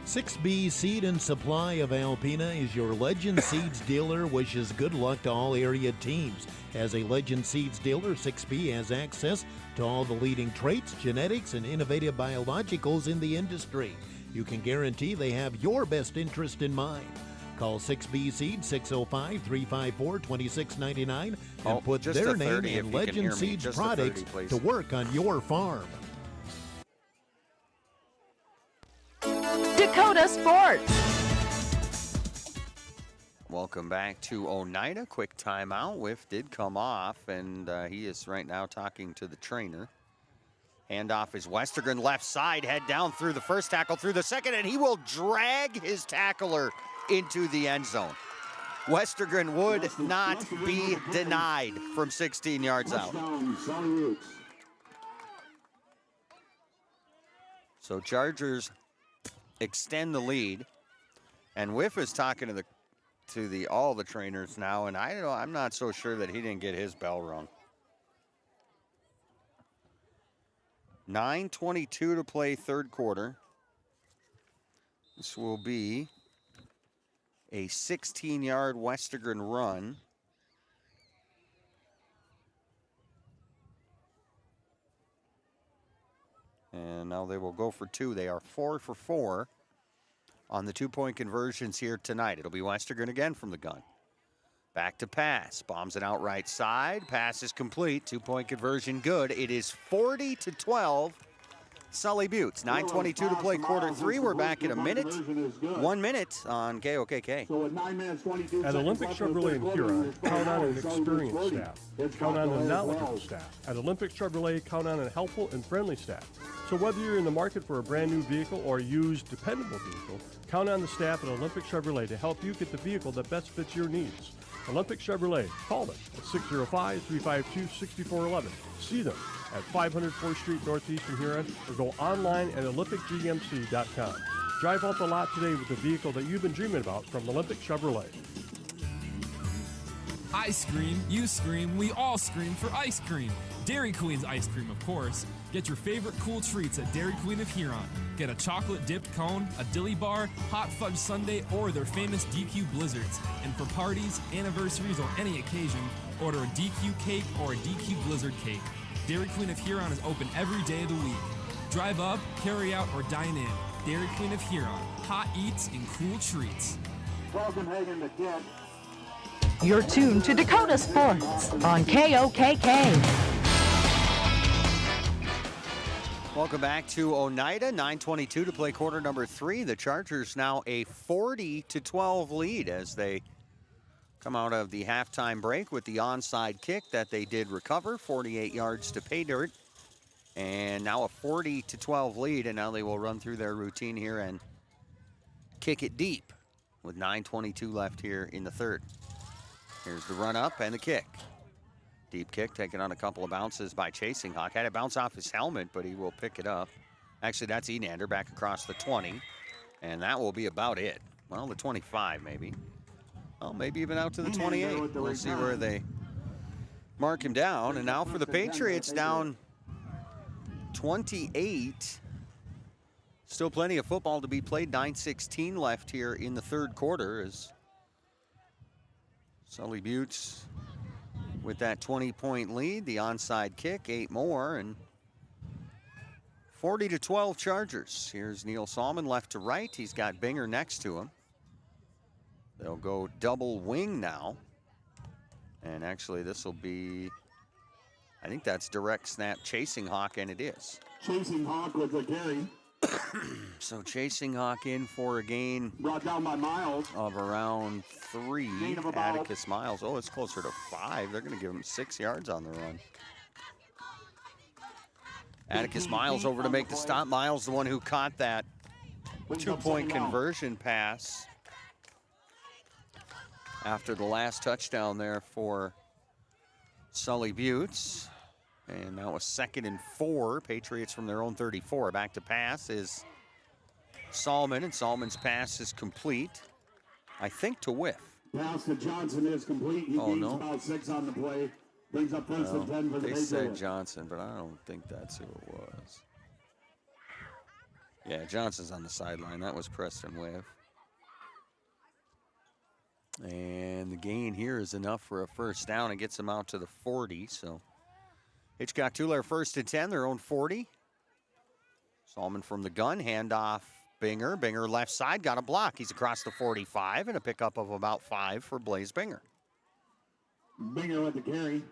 6B Seed and Supply of Alpena is your Legend Seeds dealer. Wishes good luck to all area teams. As a Legend Seeds dealer, 6B has access to all the leading traits, genetics, and innovative biologicals in the industry. You can guarantee they have your best interest in mind. Call 6B Seed 605-354-2699 and put their name and Legend Seeds products to work on your farm. Dakota Sports. Welcome back to Oneida. Quick timeout. Whiff did come off, and he is right now talking to the trainer. Handoff is Westergan left side, head down through the first tackle, through the second, and he will drag his tackler into the end zone. Westergan would not be denied from 16 yards out. So Chargers extend the lead, and Whiff is talking to all the trainers now, and I'm not so sure that he didn't get his bell rung. 9:22 to play, third quarter. This will be a 16-yard Westergan run. And now they will go for 2. They are 4 for 4 on the 2-point conversions here tonight. It'll be Westergan again from the gun. Back to pass. Bombs it out right side. Pass is complete. 2-point conversion good. It is 40-12. Sully Buttes. 9:22 to play, quarter 3. We're back in a minute. 1 minute on KOKK. So at 9 minutes, 22 seconds. At Olympic Chevrolet in Huron, count on an experienced staff. Count on a knowledgeable staff. At Olympic Chevrolet, count on a helpful and friendly staff. So whether you're in the market for a brand new vehicle or a used, dependable vehicle, count on the staff at Olympic Chevrolet to help you get the vehicle that best fits your needs. Olympic Chevrolet. Call them at 605-352-6411. See them at 500 4th Street Northeast in Huron, or go online at olympicgmc.com. Drive off the lot today with the vehicle that you've been dreaming about from Olympic Chevrolet. I scream, you scream, we all scream for ice cream. Dairy Queen's ice cream, of course. Get your favorite cool treats at Dairy Queen of Huron. Get a chocolate-dipped cone, a dilly bar, hot fudge sundae, or their famous DQ blizzards. And for parties, anniversaries, or any occasion, order a DQ cake or a DQ blizzard cake. Dairy Queen of Huron is open every day of the week. Drive up, carry out, or dine in. Dairy Queen of Huron. Hot eats and cool treats. Copenhagen to get. You're tuned to Dakota Sports on KOKK. Welcome back to Oneida. 9:22 to play, quarter number 3. The Chargers now a 40-12 lead as they come out of the halftime break with the onside kick that they did recover, 48 yards to pay dirt. And now a 40-12 lead, and now they will run through their routine here and kick it deep with 9:22 left here in the third. Here's the run up and the kick. Deep kick taken on a couple of bounces by Chasing Hawk. Had it bounce off his helmet, but he will pick it up. Actually, that's Enander back across the 20. And that will be about it. Well, the 25 maybe. Well, maybe even out to the 28. We'll see where they mark him down. And now for the Patriots, down 28. Still plenty of football to be played. 9:16 left here in the third quarter as Sully Buttes with that 20-point lead. The onside kick, 8 more, and 40-12 Chargers. Here's Neil Salmon left to right. He's got Binger next to him. They'll go double wing now. And actually this will be, I think that's direct snap Chasing Hawk, and it is. Chasing Hawk with the carry. So Chasing Hawk in for a gain brought down by Miles of around 3. Atticus Miles, oh, it's closer to 5. They're going to give him 6 yards on the run. Atticus Miles over to make the stop. Miles, the one who caught that 2-point conversion pass after the last touchdown there for Sully Buttes. And that was 2nd and 4. Patriots from their own 34. Back to pass is Salmon, and Salmon's pass is complete. I think to whiff. Pass to Johnson is complete. He gains about 6 on the play. Brings up first and 10 for the They said Johnson, but I don't think that's who it was. Yeah, Johnson's on the sideline. That was Preston Whiff. And the gain here is enough for a first down. It gets them out to the 40, so Hitchcock Tulare 1st and 10, their own 40. Salmon from the gun, handoff Binger. Binger left side, got a block. He's across the 45, and a pickup of about 5 for Blaze Binger. Binger with the carry.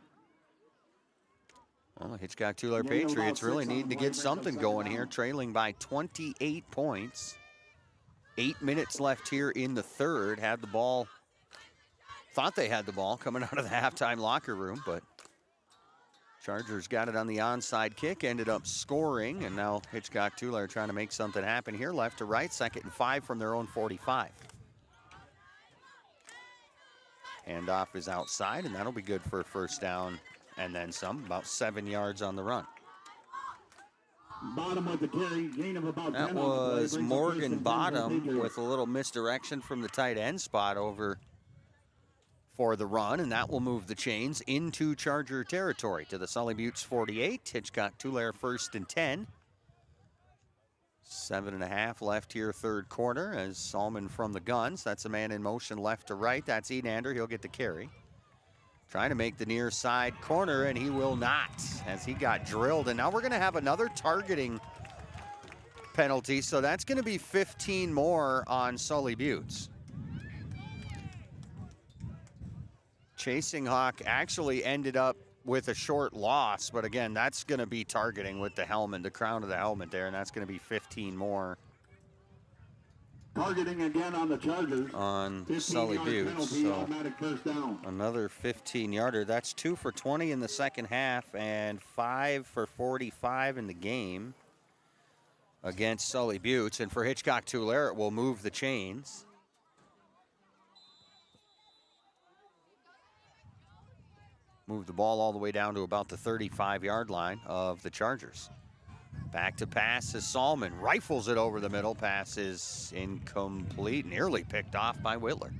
Well, Hitchcock Tulare Patriots really need to get something going here, trailing by 28 points. 8 minutes left here in the third. Had the ball, thought they had the ball coming out of the halftime locker room, but Chargers got it on the onside kick, ended up scoring, and now Hitchcock Tulare trying to make something happen here. Left to right, 2nd and 5 from their own 45. Handoff is outside, and that'll be good for a first down and then some, about 7 yards on the run. Bottom with the carry, gain of about 10. That was Morgan Bottom with a little misdirection from the tight end spot over for the run, and that will move the chains into Charger territory to the Sully Buttes 48. Hitchcock Tulare 1st and 10. 7.5 left here, third quarter, as Salmon from the guns. That's a man in motion left to right. That's Enander. He'll get the carry. Trying to make the near side corner, and he will not, as he got drilled. And now we're going to have another targeting penalty, so that's going to be 15 more on Sully Buttes. Chasing Hawk actually ended up with a short loss, but again, that's going to be targeting with the helmet, the crown of the helmet there, and that's going to be 15 more. Targeting again on the Chargers. On Sully Buttes, so another 15-yarder. That's 2 for 20 in the second half and 5 for 45 in the game against Sully Buttes. And for Hitchcock Tulare, it will move the chains. Move the ball all the way down to about the 35-yard line of the Chargers. Back to pass is Salmon. Rifles it over the middle. Pass is incomplete. Nearly picked off by Whitler.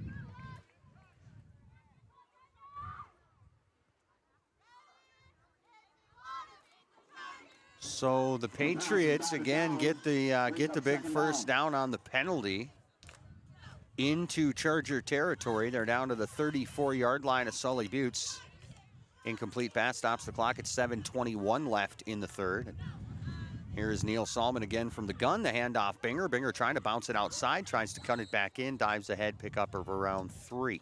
So the Patriots again get the big first down on the penalty into Charger territory. They're down to the 34-yard line of Sully Buttes. Incomplete pass stops the clock at 7:21 left in the third. Here is Neil Salmon again from the gun. The handoff Binger. Binger trying to bounce it outside, tries to cut it back in, dives ahead, pickup of around 3.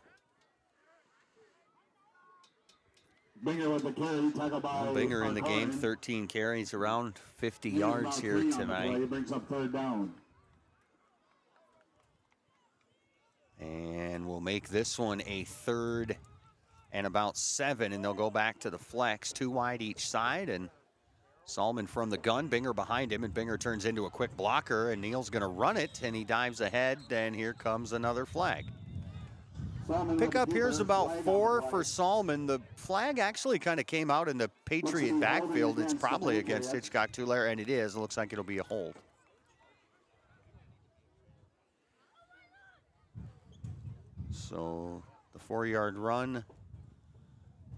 Binger with the carry, tackle by Binger in the game, 13 carries, around 50 yards here tonight. He brings up third down. And we'll make this one a 3rd and about 7, and they'll go back to the flex, 2 wide each side, and Salmon from the gun, Binger behind him, and Binger turns into a quick blocker, and Neal's going to run it, and he dives ahead, and here comes another flag. Pickup here's about 4 for Salmon. The flag actually kind of came out in the Patriot backfield. It's probably against Hitchcock Tulare, and it is. It looks like it'll be a hold. So the 4-yard run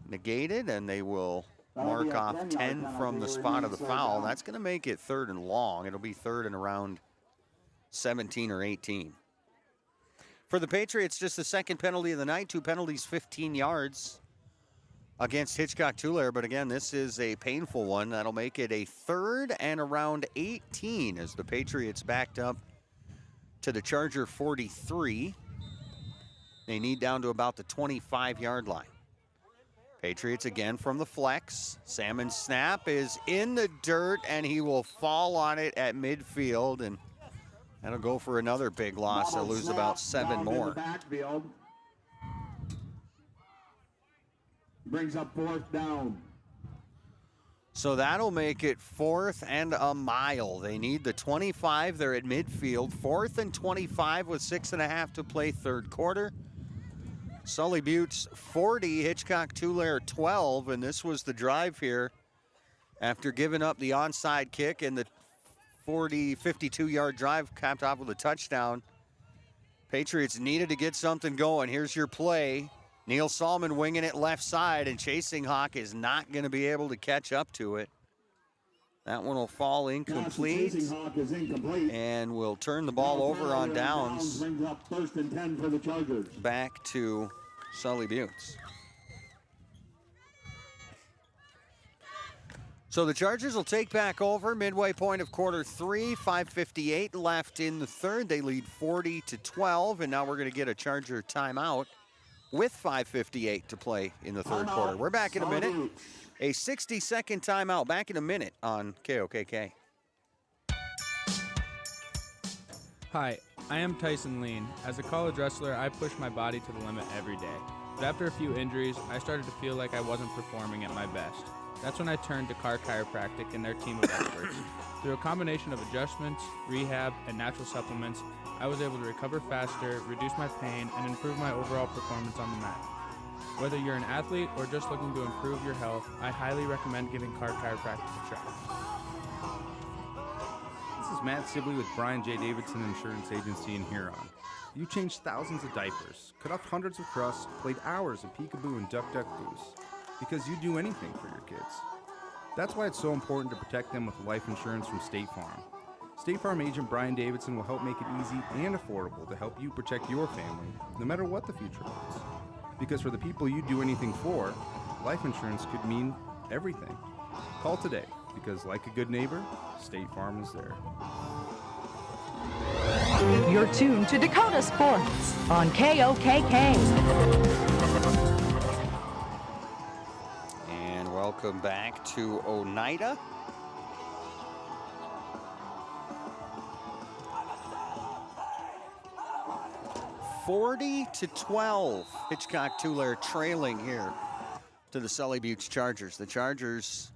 negated, and they will mark off 10 from the spot of the foul. That's going to make it 3rd and long. It'll be 3rd and around 17 or 18. For the Patriots, just the second penalty of the night. 2 penalties, 15 yards against Hitchcock Tulare. But again, this is a painful one. That'll make it a 3rd and around 18 as the Patriots backed up to the Charger 43. They need down to about the 25-yard line. Patriots again from the flex. Salmon's snap is in the dirt, and he will fall on it at midfield, and that'll go for another big loss. They'll lose about 7 more. Brings up 4th down. So that'll make it 4th and a mile. They need the 25. They're at midfield. 4th and 25 with 6.5 to play, 3rd quarter. Sully Buttes 40, Hitchcock Tulare 12, and this was the drive here after giving up the onside kick, and the 52-yard drive capped off with a touchdown. Patriots needed to get something going. Here's your play. Neal Salmon winging it left side, and Chasing Hawk is not going to be able to catch up to it. That one will fall incomplete, and we'll turn the ball over on downs. Brings up 1st and 10 for the Chargers. Back to Sully Buttes. So the Chargers will take back over midway point of quarter 3, 5:58 left in the 3rd. They lead 40-12, and now we're going to get a Charger timeout with 5:58 to play in the 3rd quarter. We're back in a minute. A 60-second timeout. Back in a minute on KOKK. Hi, I am Tyson Lean. As a college wrestler, I push my body to the limit every day. But after a few injuries, I started to feel like I wasn't performing at my best. That's when I turned to Carr Chiropractic and their team of experts. Through a combination of adjustments, rehab, and natural supplements, I was able to recover faster, reduce my pain, and improve my overall performance on the mat. Whether you're an athlete or just looking to improve your health, I highly recommend giving Carr Chiropractic a try. This is Matt Sibley with Brian J. Davidson Insurance Agency in Huron. You changed thousands of diapers, cut off hundreds of crusts, played hours of peekaboo and duck duck goose, because you do anything for your kids. That's why it's so important to protect them with life insurance from State Farm. State Farm agent Brian Davidson will help make it easy and affordable to help you protect your family, no matter what the future holds. Because for the people you do anything for, life insurance could mean everything. Call today, because like a good neighbor, State Farm is there. You're tuned to Dakota Sports on KOKK. And welcome back to Oneida. (40-12), Hitchcock Tulare trailing here to the Sully Buttes Chargers. The Chargers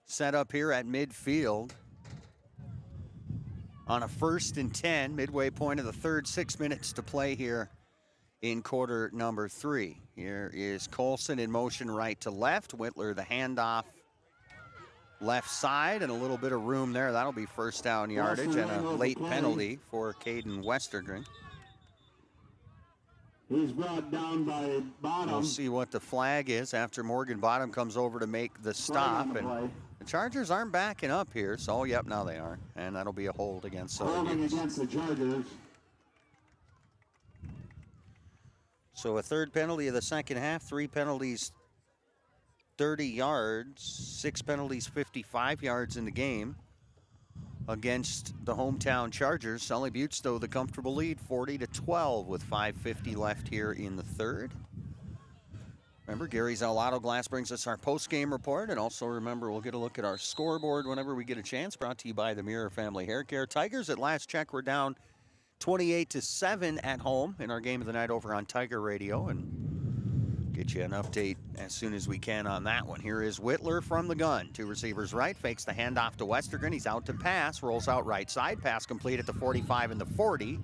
set up here at midfield on a 1st and 10, midway point of the 3rd, 6 minutes to play here in quarter number 3. Here is Colson in motion right to left. Whitler the handoff left side, and a little bit of room there. That'll be 1st down yardage and a late penalty for Caden Westergren. He's brought down by Bottom. We'll see what the flag is after Morgan Bottom comes over to make the stop. And the Chargers aren't backing up here, so yep, now they are. And that'll be a hold against Holding against the Chargers. So a 3rd penalty of the second half, 3 penalties, 30 yards, 6 penalties, 55 yards in the game against the hometown Chargers. Sully Buttes, though, the comfortable lead, 40-12 with 5:50 left here in the 3rd. Remember, Gary Zalato Glass brings us our post-game report, and also remember, we'll get a look at our scoreboard whenever we get a chance, brought to you by the Mirror Family Hair Care. Tigers, at last check, were down 28-7 at home in our game of the night over on Tiger Radio, and Get you an update as soon as we can on that one. Here is Whitler from the gun. Two receivers right, fakes the handoff to Westergren. He's out to pass, rolls out right side. Pass complete at the 45 and the 40.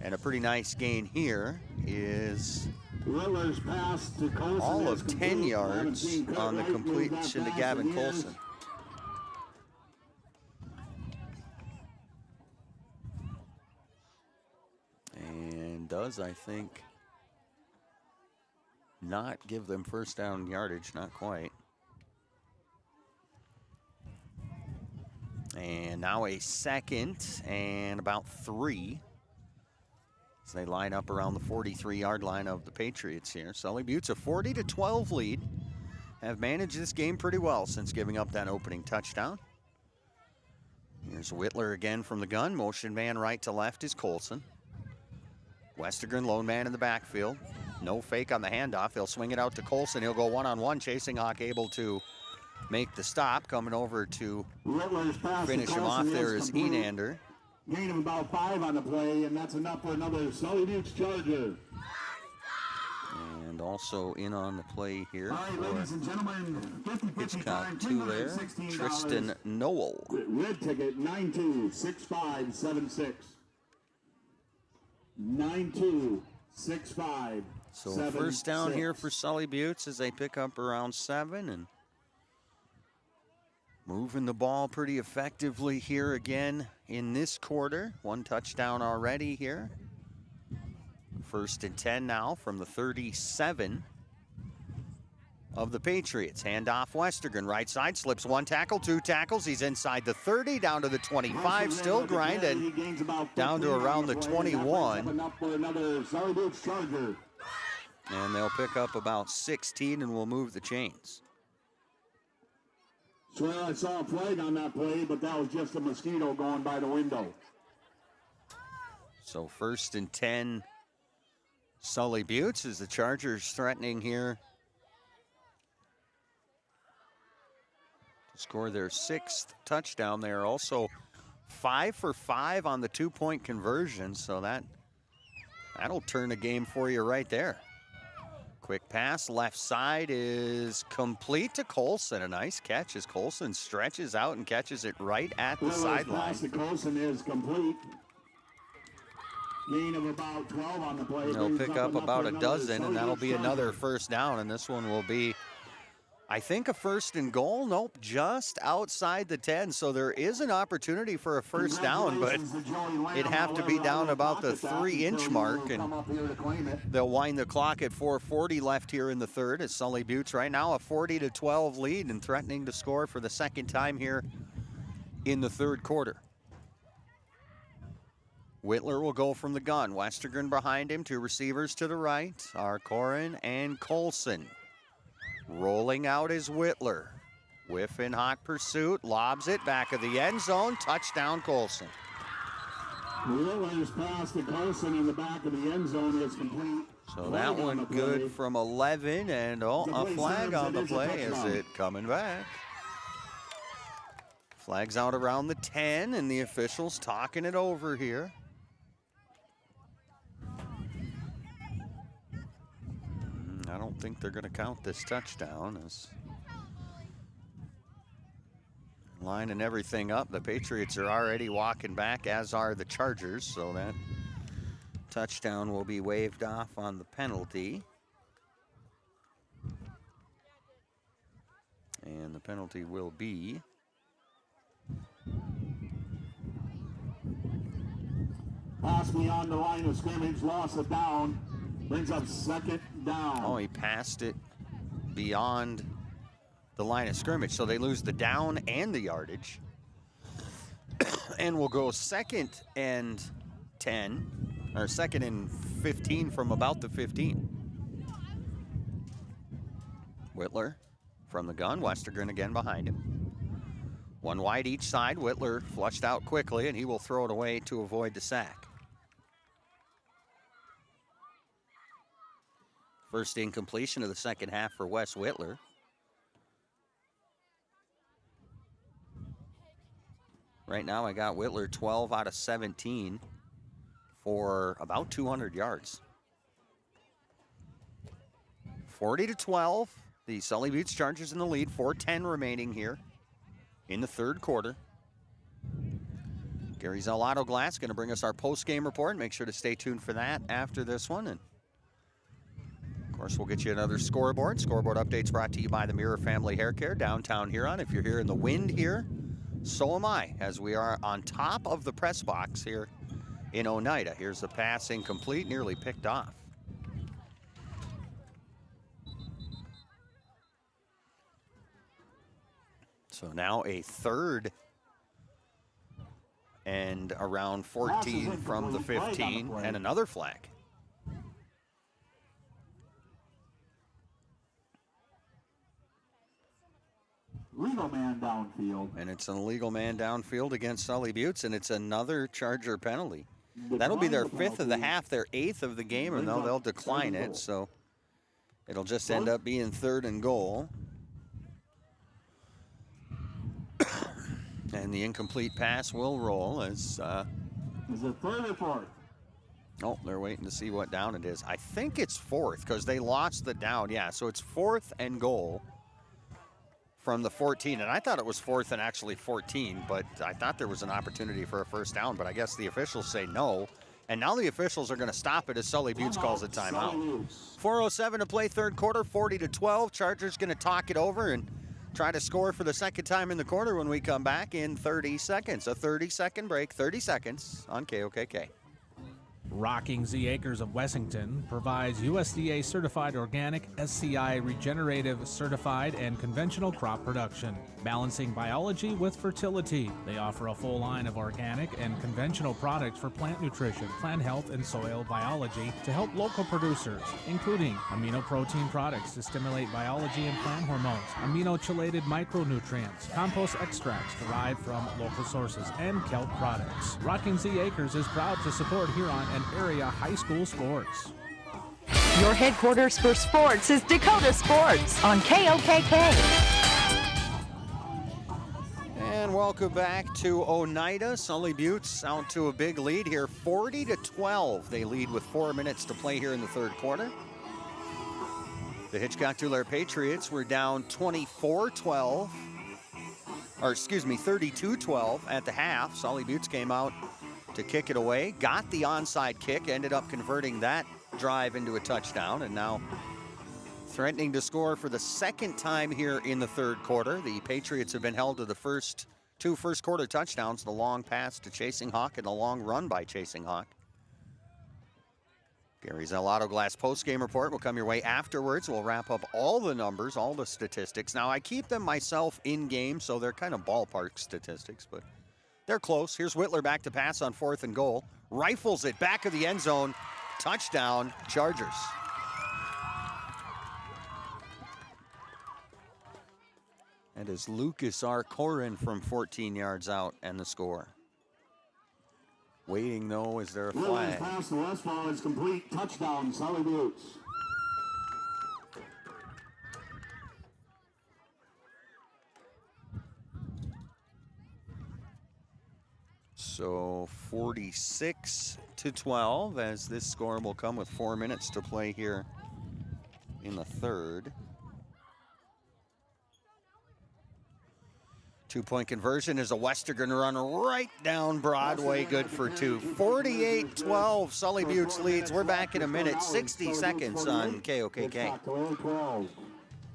And a pretty nice gain here is Whitler's pass to Colson all is of 10 complete. yards on the completion to Gavin Colson. And does, I think, not give them first down yardage, not quite. And now a second and about 3 as they line up around the 43-yard line of the Patriots here. Sully Buttes a 40-12 lead. Have managed this game pretty well since giving up that opening touchdown. Here's Whitler again from the gun. Motion man right to left is Colson. Westergren, lone man in the backfield. No fake on the handoff. They'll swing it out to Colson. He'll go one-on-one. Chasing Hawk able to make the stop. Coming over to finish him off there is Enander. Gain of about 5 on the play, and that's enough for another Sully Buttes Charger. And also in on the play here All right, ladies and gentlemen, 50-50 Hitchcock time, Tulare, $216. Tristan Noel. Red ticket 926576. 926576. So first down here for Sully Buttes as they pick up around 7 and moving the ball pretty effectively here again in this quarter. 1 touchdown already here. First and 10 now from the 37 of the Patriots. Handoff Westergren, right side, slips 1 tackle, 2 tackles. He's inside the 30, down to the 25, still grinding, down to around the 21. And they'll pick up about 16 and we'll move the chains. Swear I saw a flag on that play, but that was just a mosquito going by the window. So first and 10, Sully Buttes, as the Chargers threatening here to score their 6th touchdown. They are also 5 for 5 on the 2-point conversion, so that'll turn the game for you right there. Quick pass, left side is complete to Colson. A nice catch as Colson stretches out and catches it right at the sideline. Pass to Colson is complete. Gain of about 12 on the play. They'll pick up about a dozen, and that'll be another first down, and this one will be, I think, a first and goal. Nope, just outside the 10, so there is an opportunity for a first down, but it'd have to be down about the 3-inch mark, and they'll wind the clock at 4:40 left here in the third as Sully Buttes right now a 40-12 lead and threatening to score for the second time here in the third quarter. Whitler will go from the gun. Westergren behind him, 2 receivers to the right are Corin and Colson. Rolling out is Whitler. Whiff in hot pursuit, lobs it back of the end zone. Touchdown, Colson. Whitler's pass to Colson in the back of the end zone is complete. So that one good from 11, and a flag on the play. Is it coming back? Flags out around the 10, and the officials talking it over here. I don't think they're going to count this touchdown as lining everything up. The Patriots are already walking back, as are the Chargers, so that touchdown will be waved off on the penalty. And the penalty will be pass beyond the line of scrimmage, loss of down. Brings up second down. Oh, he passed it beyond the line of scrimmage, so they lose the down and the yardage. And we'll go 2nd and 10, or 2nd and 15 from about the 15. Whitler from the gun, Westergren again behind him. 1 wide each side. Whitler flushed out quickly, and he will throw it away to avoid the sack. First incompletion of the second half for Wes Whitler. Right now I got Whitler 12 out of 17 for about 200 yards. 40-12. The Sully Buttes Chargers in the lead. 4:10 remaining here in the third quarter. Gary Zalato Glass going to bring us our post-game report. Make sure to stay tuned for that after this one. And of course, we'll get you another scoreboard. Scoreboard updates brought to you by the Mirror Family Hair Care, downtown Huron. If you're here in the wind here, so am I, as we are on top of the press box here in Oneida. Here's the pass incomplete, nearly picked off. So now a third and around 14 from the 15, and another flag. Legal man downfield. And it's an illegal man downfield against Sully Buttes, and it's another Charger penalty. That'll be their 5th of the half, their 8th of the game, and they'll decline it, so it'll just end up being 3rd and goal. And the incomplete pass will roll as... Is it 3rd or 4th? Oh, they're waiting to see what down it is. I think it's 4th because they lost the down. Yeah, so it's 4th and goal from the 14. And I thought it was 4th and actually 14, but I thought there was an opportunity for a first down, but I guess the officials say no. And now the officials are going to stop it as Sully Buttes calls a timeout. 4:07 to play third quarter, 40-12. Chargers going to talk it over and try to score for the second time in the quarter when we come back in 30 seconds. A 30-second break, 30 seconds on KOKK. Rocking Z Acres of Wessington provides USDA certified organic, SCI regenerative certified and conventional crop production, balancing biology with fertility. They offer a full line of organic and conventional products for plant nutrition, plant health, and soil biology to help local producers, including amino protein products to stimulate biology and plant hormones, amino-chelated micronutrients, compost extracts derived from local sources, and kelp products. Rocking Z Acres is proud to support Huron and area high school sports. Your headquarters for sports is Dakota Sports on KOKK. And welcome back to Oneida. Sully Buttes out to a big lead here, 40-12. They lead with 4 minutes to play here in the third quarter. The Hitchcock Tulare Patriots were down 32-12 at the half. Sully Buttes came out to kick it away, got the onside kick, ended up converting that drive into a touchdown, and now threatening to score for the second time here in the third quarter. The Patriots have been held to the two first quarter touchdowns, the long pass to Chasing Hawk and the long run by Chasing Hawk. Gary Zalato Glass post-game report will come your way afterwards. We'll wrap up all the numbers, all the statistics. Now, I keep them myself in-game, so they're kind of ballpark statistics, but they're close. Here's Whitler back to pass on 4th and goal. Rifles it back of the end zone. Touchdown, Chargers. That is Lucas R. Corin from 14 yards out and the score. Waiting, though, is there a flag? Pass to Westfall is complete. Touchdown, Sully Buttes. So 46-12 as this score will come with 4 minutes to play here in the third. 2-point conversion is a Westergan run right down Broadway, good for 2. 48-12, Sully Buttes leads. We're back in a minute, 60 seconds on KOKK.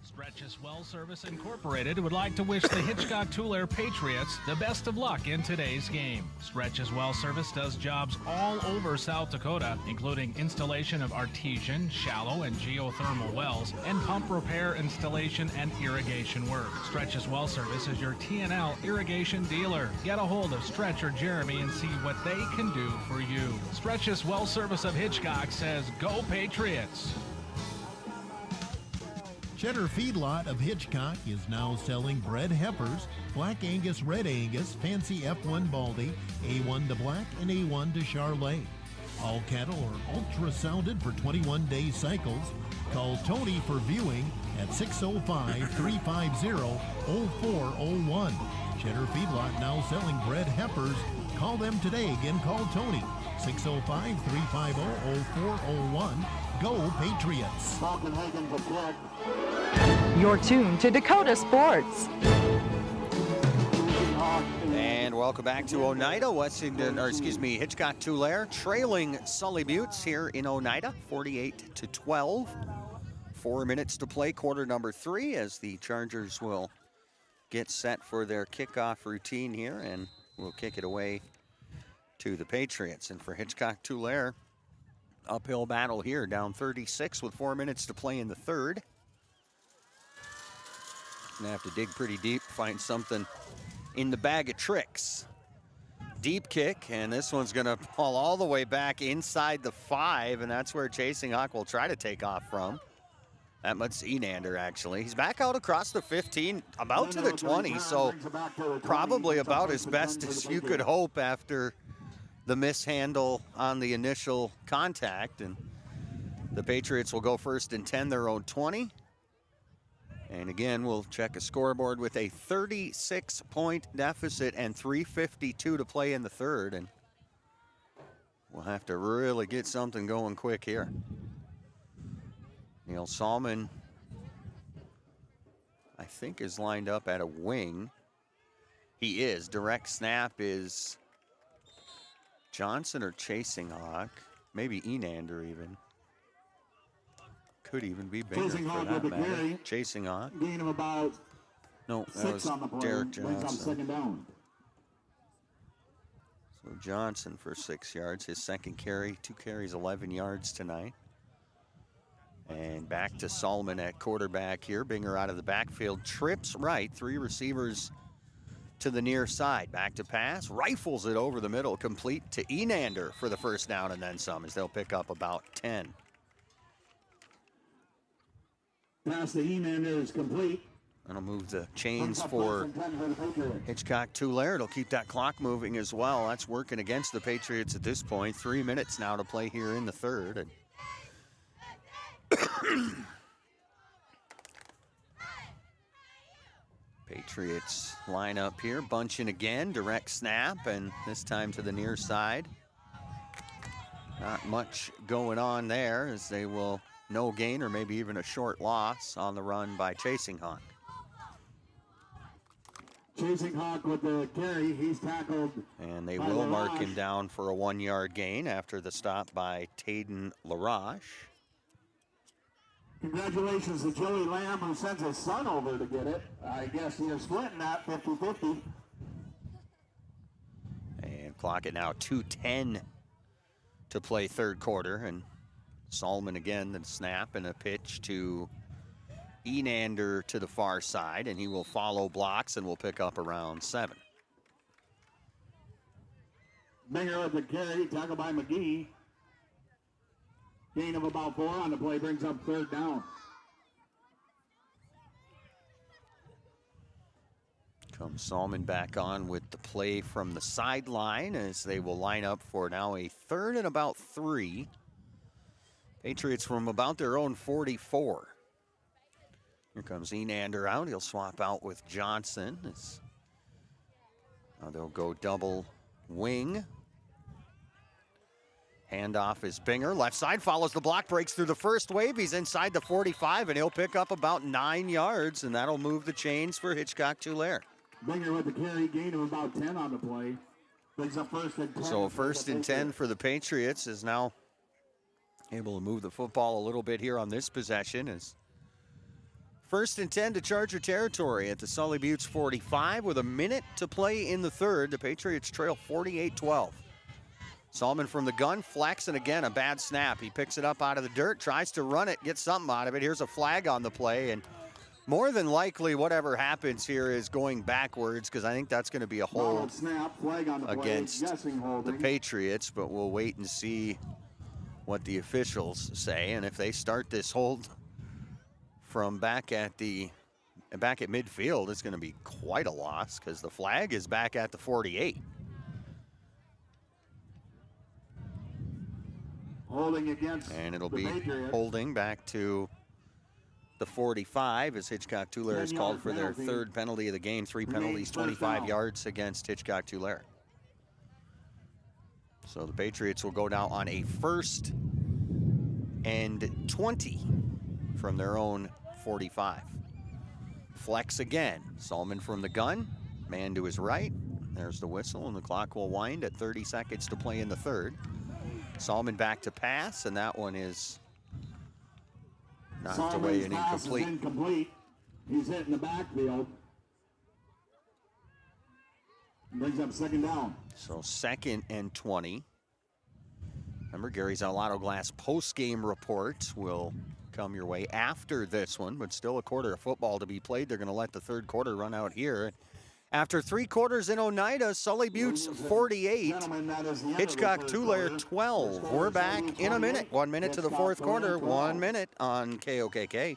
Stretch's Well Service Incorporated would like to wish the Hitchcock Tulare Patriots the best of luck in today's game. Stretch's Well Service does jobs all over South Dakota, including installation of artesian, shallow, and geothermal wells, and pump repair, installation, and irrigation work. Stretch's Well Service is your TNL irrigation dealer. Get a hold of Stretch or Jeremy and see what they can do for you. Stretch's Well Service of Hitchcock says, "Go Patriots!" Cheddar Feedlot of Hitchcock is now selling bred heifers, Black Angus, Red Angus, Fancy F1 Baldy, A1 to Black, and A1 to Charolais. All cattle are ultrasounded for 21-day cycles. Call Tony for viewing at 605-350-0401. Cheddar Feedlot now selling bred heifers. Call them today. Again, call Tony, 605-350-0401. Go Patriots! You're tuned to Dakota Sports. And welcome back to Oneida. Hitchcock Tulare trailing Sully Buttes here in Oneida, 48-12. 4 minutes to play, quarter number 3, as the Chargers will get set for their kickoff routine here, and we'll kick it away to the Patriots. And for Hitchcock Tulare, uphill battle here, down 36 with 4 minutes to play in the third. Gonna have to dig pretty deep, find something in the bag of tricks. Deep kick, and this one's gonna fall all the way back inside the 5, and that's where Chasing Hawk will try to take off from. That much Enander, actually. He's back out across the 15, about to the 20, so probably about as best as you could hope after the mishandle on the initial contact. And the Patriots will go first and 10, their own 20. And again, we'll check a scoreboard with a 36-point deficit and 3:52 to play in the third. And we'll have to really get something going quick here. Neil Salmon, I think, is lined up at a wing. He is. Direct snap is Johnson or Chasing Hawk. Maybe Enander even. Could even be bigger for that matter. Chasing Hawk. Gain of about no, that 6 was on the play. Derek Brings up Johnson. second down. So Johnson for 6 yards. His second carry, 2 carries, 11 yards tonight. And back to Solomon at quarterback here. Binger out of the backfield, trips right, 3 receivers to the near side. Back to pass, rifles it over the middle, complete to Enander for the first down and then some, as they'll pick up about 10. Pass to Enander is complete. That'll move the chains for Hitchcock Tulare. It'll keep that clock moving as well. That's working against the Patriots at this point. 3 minutes now to play here in the third. And Patriots line up here, bunching again, direct snap, and this time to the near side. Not much going on there, as they will no gain or maybe even a short loss on the run by Chasing Hawk. Chasing Hawk with the carry, he's tackled. And they will mark him down for a 1-yard gain after the stop by Taden LaRoche. Congratulations to Joey Lamb, who sends his son over to get it. I guess you're splitting that 50-50. And clock it now 2:10 to play third quarter. And Solomon again, the snap and a pitch to Enander to the far side. And he will follow blocks and will pick up around 7. Binger with the carry, tackled by McGee. Gain of about 4 on the play, brings up third down. Comes Salmon back on with the play from the sideline, as they will line up for now a 3rd and about 3. Patriots from about their own 44. Here comes Enander out. He'll swap out with Johnson. Now they'll go double wing. Handoff is Binger. Left side, follows the block, breaks through the first wave. He's inside the 45, and he'll pick up about 9 yards, and that'll move the chains for Hitchcock Tulare. Binger with the carry, gain of about 10 on the play. Brings up 1st and 10. So 1st and 10 for the Patriots, is now able to move the football a little bit here on this possession. Is 1st and 10 to Charger territory at the Sully Buttes 45 with a minute to play in the third. The Patriots trail 48-12. Salmon from the gun, flex, and again, a bad snap. He picks it up out of the dirt, tries to run it, get something out of it. Here's a flag on the play, and more than likely, whatever happens here is going backwards, because I think that's going to be a hold against the Patriots, but we'll wait and see what the officials say. And if they start this hold from back at midfield, it's going to be quite a loss, because the flag is back at the 48. Holding against and it'll the be Patriots. Holding back to the 45 as Hitchcock Tulare is called for their 3rd penalty of the game. 3 penalties, 25 yards against Hitchcock Tulare. So the Patriots will go now on a 1st and 20 from their own 45. Flex again. Sullivan from the gun. Man to his right. There's the whistle, and the clock will wind at 30 seconds to play in the third. Sullivan back to pass, and that one is knocked away and incomplete. Incomplete. He's hitting the backfield. Brings up second down. So 2nd and 20. Remember, Gary's Auto Glass post-game report will come your way after this one, but still a quarter of football to be played. They're going to let the third quarter run out here. After 3 quarters in Oneida, Sully Buttes 48, Hitchcock Tulare 12. We're back in a minute. 1 minute to the fourth quarter, 1 minute on KOKK.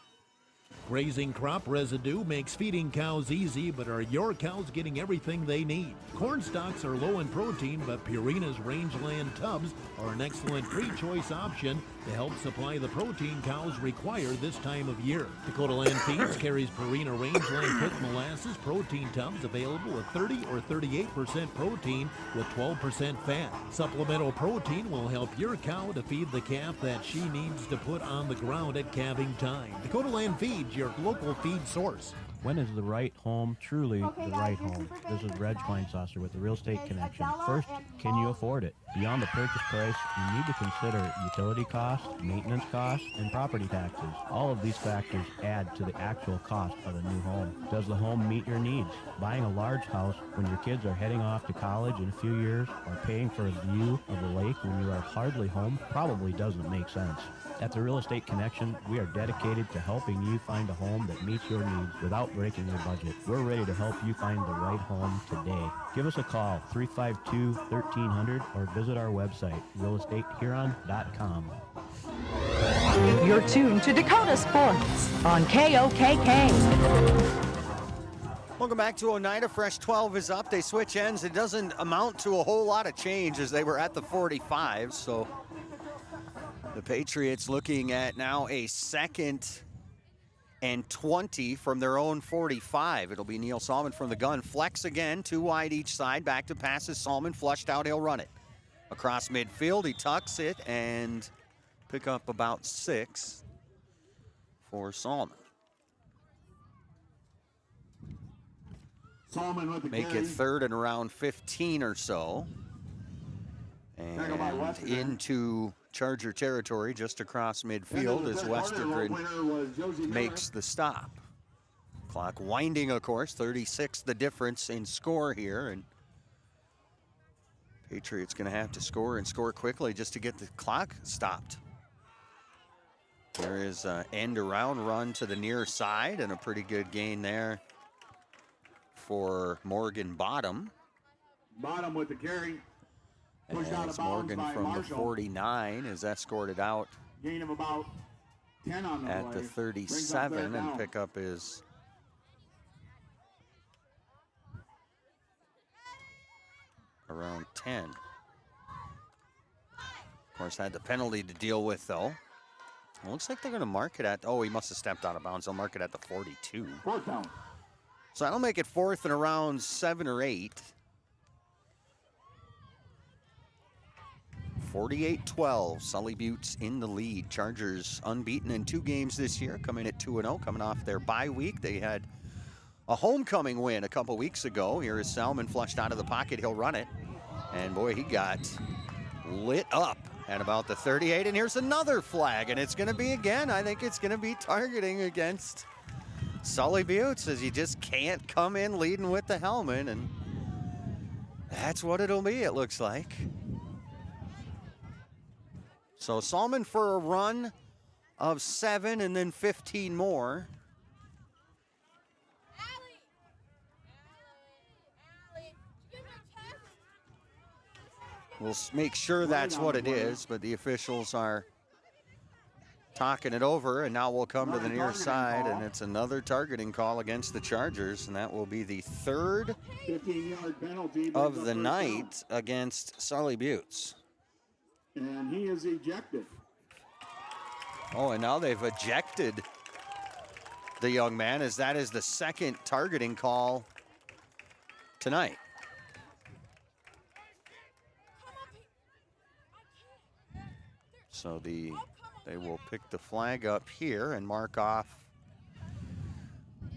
Grazing crop residue makes feeding cows easy, but are your cows getting everything they need? Corn stalks are low in protein, but Purina's Rangeland tubs are an excellent pre-choice option to help supply the protein cows require this time of year. Dakota Land Feeds carries Purina Rangeland Quick Molasses protein tubs available with 30 or 38% protein with 12% fat. Supplemental protein will help your cow to feed the calf that she needs to put on the ground at calving time. Dakota Land Feeds, your local feed source. When is the right home truly the right home? This is Reg Kleinsasser with the Real Estate Connection. First, can you afford it? Beyond the purchase price, you need to consider utility costs, maintenance costs, and property taxes. All of these factors add to the actual cost of a new home. Does the home meet your needs? Buying a large house when your kids are heading off to college in a few years, or paying for a view of the lake when you are hardly home probably doesn't make sense. At the Real Estate Connection, we are dedicated to helping you find a home that meets your needs without breaking your budget. We're ready to help you find the right home today. Give us a call, 352-1300, or visit our website, realestatehuron.com. You're tuned to Dakota Sports on KOKK. Welcome back to Oneida. Fresh 12 is up. They switch ends. It doesn't amount to a whole lot of change as they were at the 45, so the Patriots looking at now a 2nd and 20 from their own 45. It'll be Neil Salmon from the gun. Flex again, 2 wide each side. Back to passes. Salmon flushed out. He'll run it. Across midfield, he tucks it and pick up about 6 for Salmon. Salmon with the Make carry. it 3rd and around 15 or so. And into Charger territory just across midfield as Westergren makes the stop. Clock winding, of course, 36 the difference in score here, and Patriots going to have to score and score quickly just to get the clock stopped. There is an end around run to the near side and a pretty good gain there for Morgan Bottom. Bottom with the carry. Pushed out of As bounds Morgan by from Marshall. the 49 is escorted out Gain of about 10 on the at play. the 37, and pickup is around 10. Of course, had the penalty to deal with, though. It looks like they're going to mark it at, oh, he must have stepped out of bounds. They'll mark it at the 42. 4th down. So that'll make it 4th and around 7 or 8. 48-12, Sully Buttes in the lead. Chargers unbeaten in 2 games this year, coming at 2-0, coming off their bye week. They had a homecoming win a couple weeks ago. Here is Salmon flushed out of the pocket. He'll run it. And boy, he got lit up at about the 38. And here's another flag, and it's going to be again. I think it's going to be targeting against Sully Buttes, as he just can't come in leading with the helmet. And that's what it'll be, it looks like. So Salmon for a run of 7 and then 15 more. We'll make sure that's what it is, but the officials are talking it over, and now we'll come to the near side, and it's another targeting call against the Chargers, and that will be the 3rd 15-yard penalty of the night against Sully Buttes. And he is ejected. Oh, and now they've ejected the young man, as that is the 2nd targeting call tonight. So the They will pick the flag up here and mark off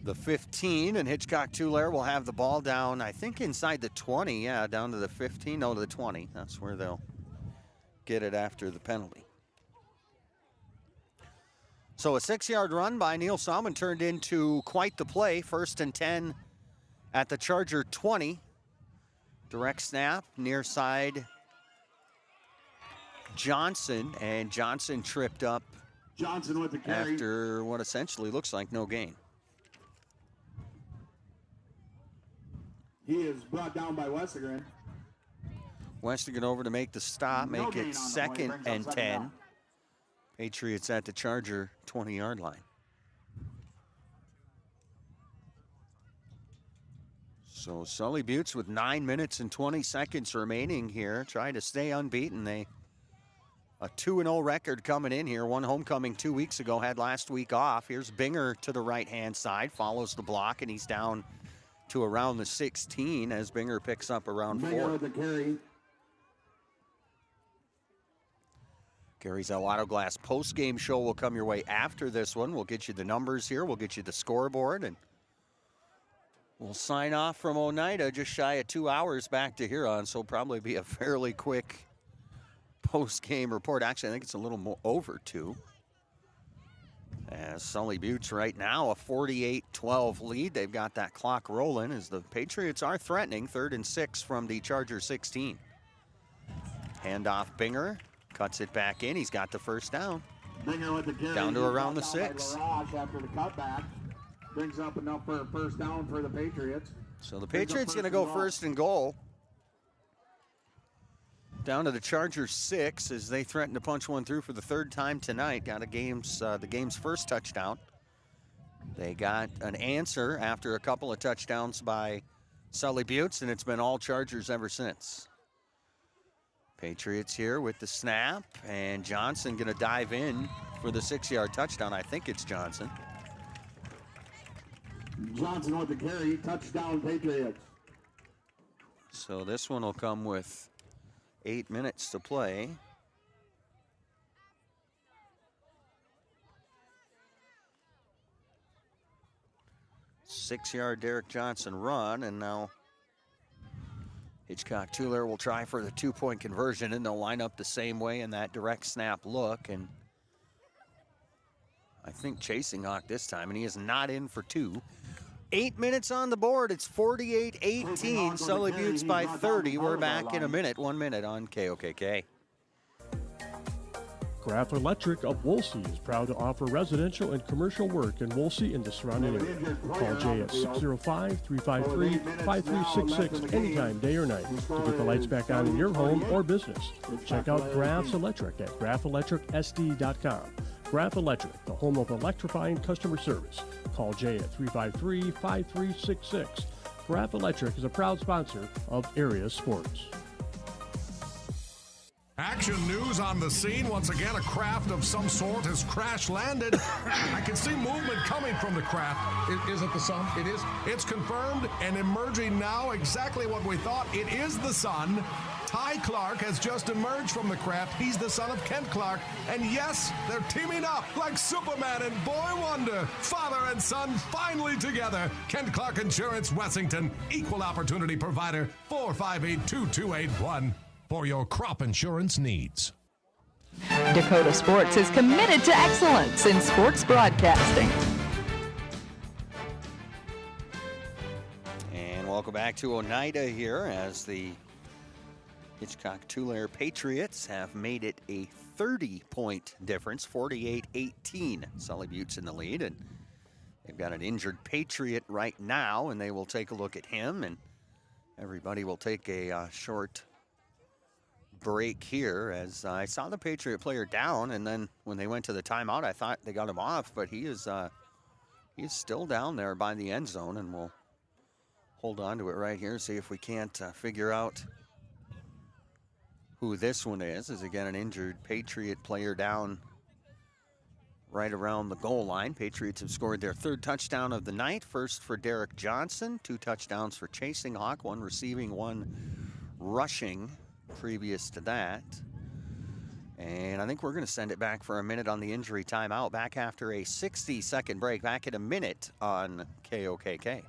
the 15, and Hitchcock Tulare will have the ball down, I think inside the 20, yeah, down to the 15, no, to the 20. That's where they'll get it after the penalty. So a 6-yard run by Neil Salmon turned into quite the play. 1st and 10 at the Charger 20. Direct snap, near side Johnson, and Johnson tripped up Johnson with the carry after what essentially looks like no gain. He is brought down by Westergren. Westergren over to make the stop, make it 2nd and 10. Patriots at the Charger 20-yard line. So Sully Buttes with 9 minutes and 20 seconds remaining here, trying to stay unbeaten. A 2-0 record coming in here. One homecoming 2 weeks ago, had last week off. Here's Binger to the right-hand side, follows the block, and he's down to around the 16 as Binger picks up around 4. With the carry. Gary's El Auto Glass post-game show will come your way after this one. We'll get you the numbers here. We'll get you the scoreboard, and we'll sign off from Oneida just shy of 2 hours back to Huron, so probably be a fairly quick post-game report. Actually, I think it's a little more over 2. As Sully Buttes right now a 48-12 lead. They've got that clock rolling as the Patriots are threatening. 3rd and 6 from the Charger 16. Handoff Binger. Cuts it back in. He's got the first down. Binger with the carry. Down to around the 6. After the cutback. Brings up enough for a first down for the Patriots. So the Patriots going to go 1st and goal. Down to the Chargers 6 as they threaten to punch one through for the 3rd time tonight. Got the game's first touchdown. They got an answer after a couple of touchdowns by Sully Buttes, and it's been all Chargers ever since. Patriots here with the snap, and Johnson going to dive in for the 6-yard touchdown. I think it's Johnson. Johnson with the carry, touchdown Patriots. So this one will come with 8 minutes to play. Six-yard Derek Johnson run, and now Hitchcock Tulare will try for the 2-point conversion, and they'll line up the same way in that direct snap look. And I think chasing Hawk this time, and he is not in for 2. 8 minutes on the board. It's 48-18. Sully Buttes by 30. We're back in a minute. 1 minute on KOKK. Graf Electric of Wolsey is proud to offer residential and commercial work in Wolsey and the surrounding area. Call Jay at 605-353-5366 anytime, day or night, to get the lights back on in your home or business. Check out Graf's Electric at grafelectricsd.com. Graf Electric, the home of electrifying customer service. Call Jay at 353-5366. Graf Electric is a proud sponsor of Area Sports. Action news on the scene. Once again, a craft of some sort has crash landed. I can see movement coming from the craft. Is it the sun? It is. It's confirmed and emerging now exactly what we thought. It is the sun. Ty Clark has just emerged from the craft. He's the son of Kent Clark. And yes, they're teaming up like Superman and Boy Wonder. Father and son finally together. Kent Clark Insurance, Wessington. Equal opportunity provider. 458-2281. For your crop insurance needs. Dakota Sports is committed to excellence in sports broadcasting. And welcome back to Oneida here as the Hitchcock Tulare Patriots have made it a 30-point difference, 48-18. Sully Buttes in the lead, and they've got an injured Patriot right now, and they will take a look at him, and everybody will take a short break here as I saw the Patriot player down, and then when they went to the timeout, I thought they got him off, but he is still down there by the end zone, and we'll hold on to it right here, see if we can't figure out who this one is. Again, an injured Patriot player down right around the goal line. Patriots have scored their 3rd touchdown of the night. First for Derek Johnson, 2 touchdowns for Chasing Hawk, 1 receiving, 1 rushing previous to that. And I think we're going to send it back for a minute on the injury timeout. Back after a 60-second break. Back in a minute on KOKK.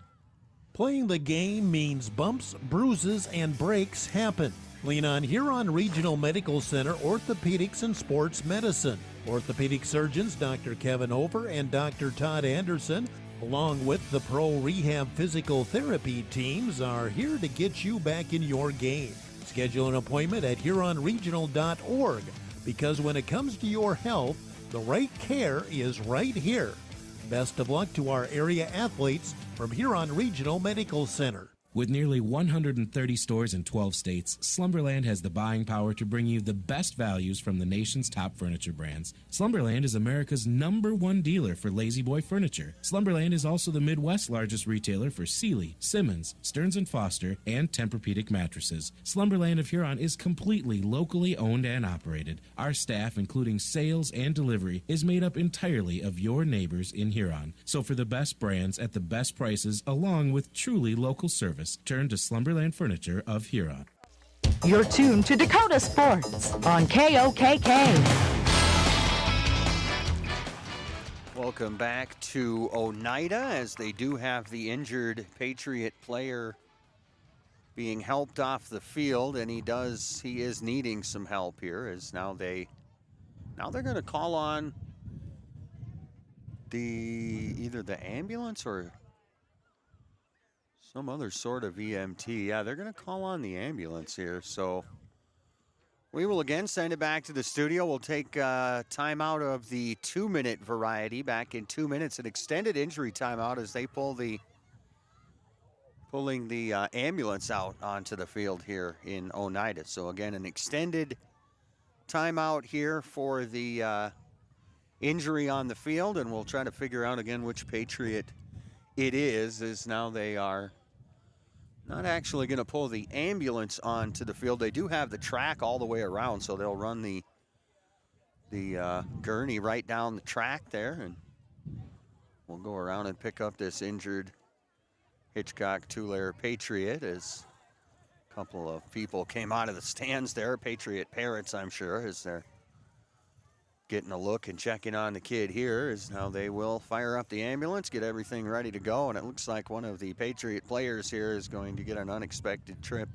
Playing the game means bumps, bruises, and breaks happen. Lean on Huron Regional Medical Center Orthopedics and Sports Medicine. Orthopedic surgeons Dr. Kevin Hofer and Dr. Todd Anderson, along with the Pro Rehab Physical Therapy teams, are here to get you back in your game. Schedule an appointment at HuronRegional.org, because when it comes to your health, the right care is right here. Best of luck to our area athletes from Huron Regional Medical Center. With nearly 130 stores in 12 states, Slumberland has the buying power to bring you the best values from the nation's top furniture brands. Slumberland is America's #1 dealer for Lazy Boy furniture. Slumberland is also the Midwest's largest retailer for Sealy, Simmons, Stearns & Foster, and Tempur-Pedic mattresses. Slumberland of Huron is completely locally owned and operated. Our staff, including sales and delivery, is made up entirely of your neighbors in Huron. So for the best brands at the best prices, along with truly local service, turn to Slumberland Furniture of Huron. You're tuned to Dakota Sports on KOKK. Welcome back to Oneida, as they do have the injured Patriot player being helped off the field, and he is needing some help here, as now they're going to call on either the ambulance or some other sort of EMT. Yeah, they're going to call on the ambulance here. So we will again send it back to the studio. We'll take time out of the 2-minute variety. Back in 2 minutes, an extended injury timeout as they pulling the ambulance out onto the field here in Oneida. So again, an extended timeout here for the injury on the field, and we'll try to figure out again which Patriot it is, as now they are not actually going to pull the ambulance onto the field. They do have the track all the way around, so they'll run the gurney right down the track there, and we'll go around and pick up this injured Hitchcock Tulare Patriot, as a couple of people came out of the stands there, Patriot parents, I'm sure, as they're getting a look and checking on the kid here, as now they will fire up the ambulance, get everything ready to go, and it looks like one of the Patriot players here is going to get an unexpected trip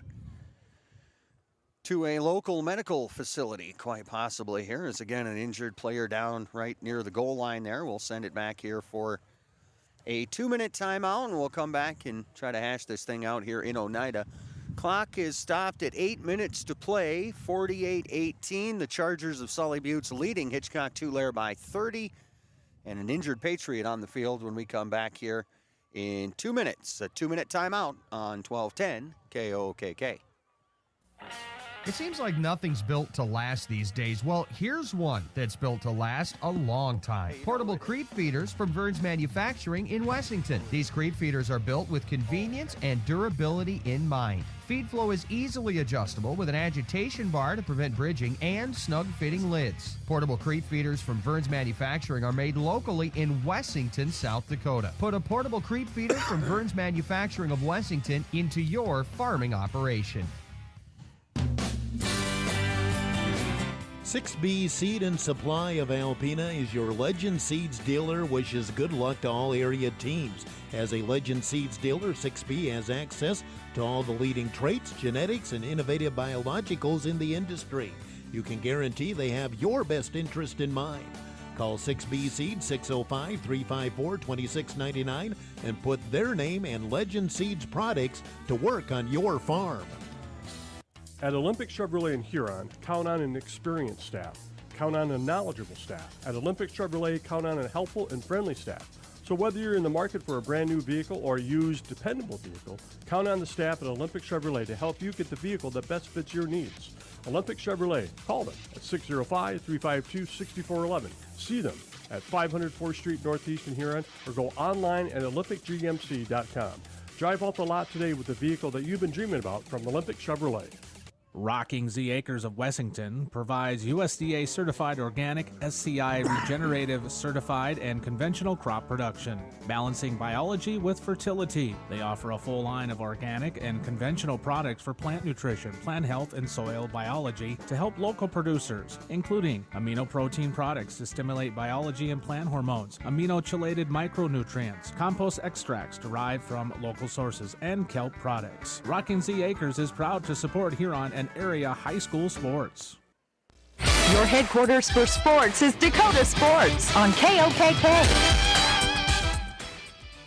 to a local medical facility, quite possibly here, as again an injured player down right near the goal line there. We'll send it back here for a 2-minute timeout, and we'll come back and try to hash this thing out here in Oneida. Clock is stopped at 8 minutes to play, 48-18. The Chargers of Sully Buttes leading Hitchcock Tulare by 30. And an injured Patriot on the field when we come back here in 2 minutes. A 2-minute timeout on 1210 KOKK. It seems like nothing's built to last these days. Well, here's one that's built to last a long time. Portable creep feeders from Burns Manufacturing in Wessington. These creep feeders are built with convenience and durability in mind. Feed flow is easily adjustable with an agitation bar to prevent bridging and snug-fitting lids. Portable creep feeders from Burns Manufacturing are made locally in Wessington, South Dakota. Put a portable creep feeder from Burns Manufacturing of Wessington into your farming operation. 6B Seed and Supply of Alpena is your Legend Seeds dealer. Wishes good luck to all area teams. As a Legend Seeds dealer, 6B has access to all the leading traits, genetics, and innovative biologicals in the industry. You can guarantee they have your best interest in mind. Call 6B Seed 605-354-2699 and put their name and Legend Seeds products to work on your farm. At Olympic Chevrolet in Huron, count on an experienced staff. Count on a knowledgeable staff. At Olympic Chevrolet, count on a helpful and friendly staff. So whether you're in the market for a brand new vehicle or a used, dependable vehicle, count on the staff at Olympic Chevrolet to help you get the vehicle that best fits your needs. Olympic Chevrolet, call them at 605-352-6411. See them at 500 4th Street Northeast in Huron, or go online at olympicgmc.com. Drive off the lot today with the vehicle that you've been dreaming about from Olympic Chevrolet. Rocking Z Acres of Wessington provides USDA certified organic, SCI regenerative certified, and conventional crop production, balancing biology with fertility. They offer a full line of organic and conventional products for plant nutrition, plant health, and soil biology to help local producers, including amino protein products to stimulate biology and plant hormones, amino-chelated micronutrients, compost extracts derived from local sources, and kelp products. Rocking Z Acres is proud to support Huron and area high school sports. Your headquarters for sports is Dakota Sports on KOKK.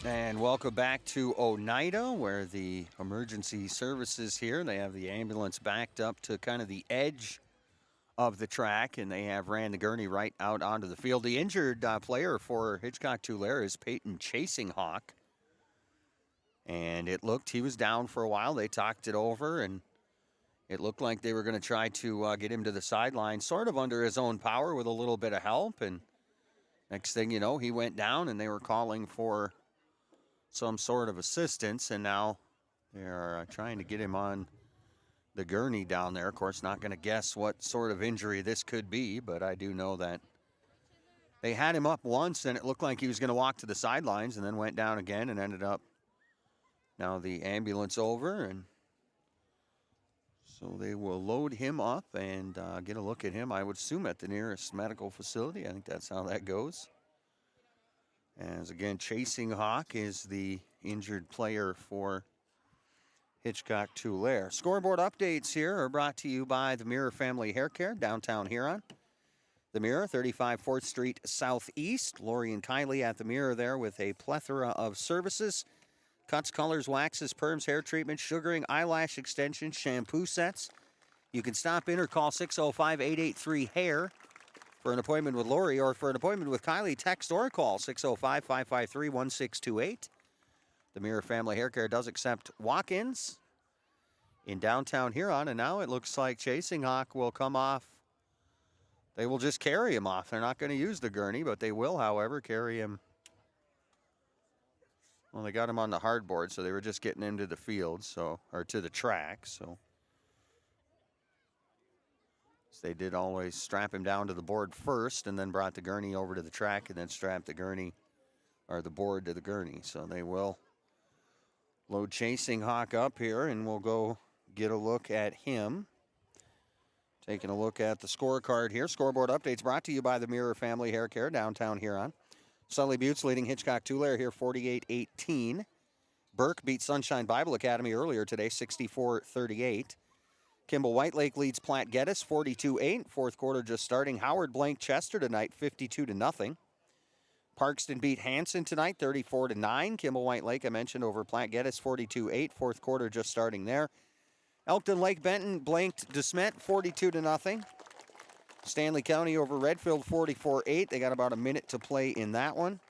And welcome back to Oneida, where the emergency services here. They have the ambulance backed up to kind of the edge of the track, and they have ran the gurney right out onto the field. The injured player for Hitchcock Tulare is Peyton Chasing Hawk. And it looked, he was down for a while. They talked it over, and it looked like they were going to try to get him to the sideline, sort of under his own power with a little bit of help. And next thing you know, he went down, and they were calling for some sort of assistance. And now they're trying to get him on the gurney down there. Of course, not going to guess what sort of injury this could be, but I do know that they had him up once, and it looked like he was going to walk to the sidelines, and then went down again and ended up now the ambulance over, and so they will load him up and get a look at him, I would assume, at the nearest medical facility. I think that's how that goes. As again, Chasing Hawk is the injured player for Hitchcock Tulare. Scoreboard updates here are brought to you by the Mirror Family Hair Care, downtown Huron. The Mirror, 35 4th Street Southeast. Lori and Kylie at the Mirror there with a plethora of services. Cuts, colors, waxes, perms, hair treatments, sugaring, eyelash extensions, shampoo sets. You can stop in or call 605-883-HAIR for an appointment with Lori, or for an appointment with Kylie, text or call 605-553-1628. The Mirror Family Hair Care does accept walk-ins in downtown Huron, and now it looks like Chasing Hawk will come off. They will just carry him off. They're not going to use the gurney, but they will, however, carry him. Well, they got him on the hardboard, so they were just getting him to the field, or to the track. So they did always strap him down to the board first, and then brought the gurney over to the track, and then strapped the gurney or the board to the gurney. So they will load Chasing Hawk up here, and we'll go get a look at him. Taking a look at the scorecard here. Scoreboard updates brought to you by the Mirror Family Hair Care, downtown Huron. Sully Buttes leading Hitchcock Tulare here 48-18. Burke beat Sunshine Bible Academy earlier today, 64-38. Kimball White Lake leads Platte Geddes 42-8. Fourth quarter just starting. Howard blanked Chester tonight 52-0. Parkston beat Hanson tonight 34-9. Kimball White Lake, I mentioned, over Platte Geddes 42-8. Fourth quarter just starting there. Elkton Lake Benton blanked DeSmet 42-0. Stanley County over Redfield 44-8. They got about a minute to play in that one.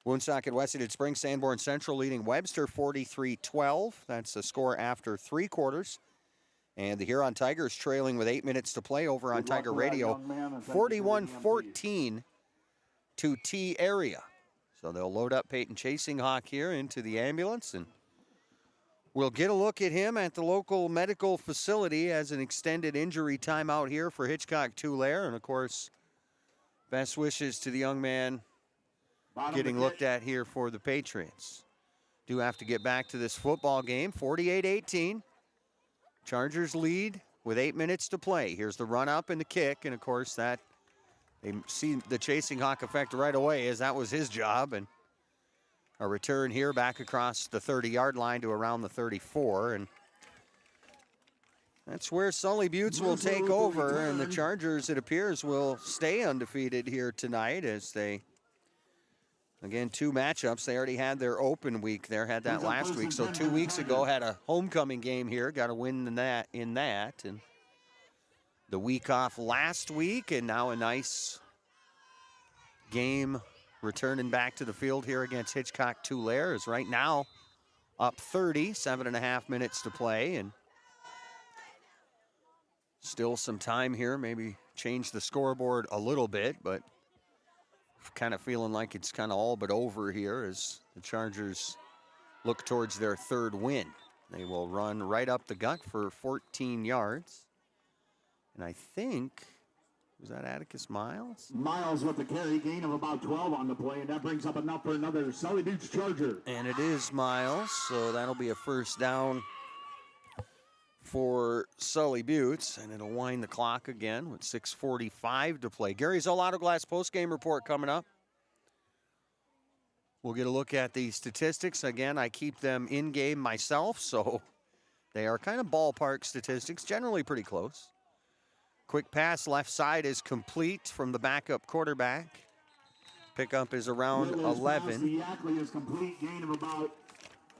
Woonsocket Wested Springs Sanborn Central leading Webster 43-12. That's the score after 3 quarters. And the Huron Tigers trailing with 8 minutes to play over on Tiger Radio 41-14 to T area. So they'll load up Peyton Chasing Hawk here into the ambulance, and we'll get a look at him at the local medical facility as an extended injury timeout here for Hitchcock Tulare. And, of course, best wishes to the young man getting looked at here for the Patriots. Do have to get back to this football game, 48-18. Chargers lead with 8 minutes to play. Here's the run up and the kick, and, of course, that they see the Chasing Hawk effect right away, as that was his job. And a return here back across the 30-yard line to around the 34. And that's where Sully Buttes will take over. And the Chargers, it appears, will stay undefeated here tonight, as they, again, 2 matchups. They already had their open week there, had that last week. So 2 weeks ago, had a homecoming game here. Got a win in that. And the week off last week, and now a nice game returning back to the field here against Hitchcock Tulare, is right now up 30, 7.5 minutes to play, and still some time here. Maybe change the scoreboard a little bit, but kind of feeling like it's kind of all but over here as the Chargers look towards their 3rd win. They will run right up the gut for 14 yards. And I think, was that Atticus Miles? Miles with the carry, gain of about 12 on the play, and that brings up enough for another Sully Buttes Charger. And it is Miles, so that'll be a first down for Sully Buttes, and it'll wind the clock again with 6:45 to play. Gary's All Auto Glass postgame report coming up. We'll get a look at the statistics. Again, I keep them in-game myself, so they are kind of ballpark statistics, generally pretty close. Quick pass left side is complete from the backup quarterback. Pickup is around 11. The Yackley is complete, gain of about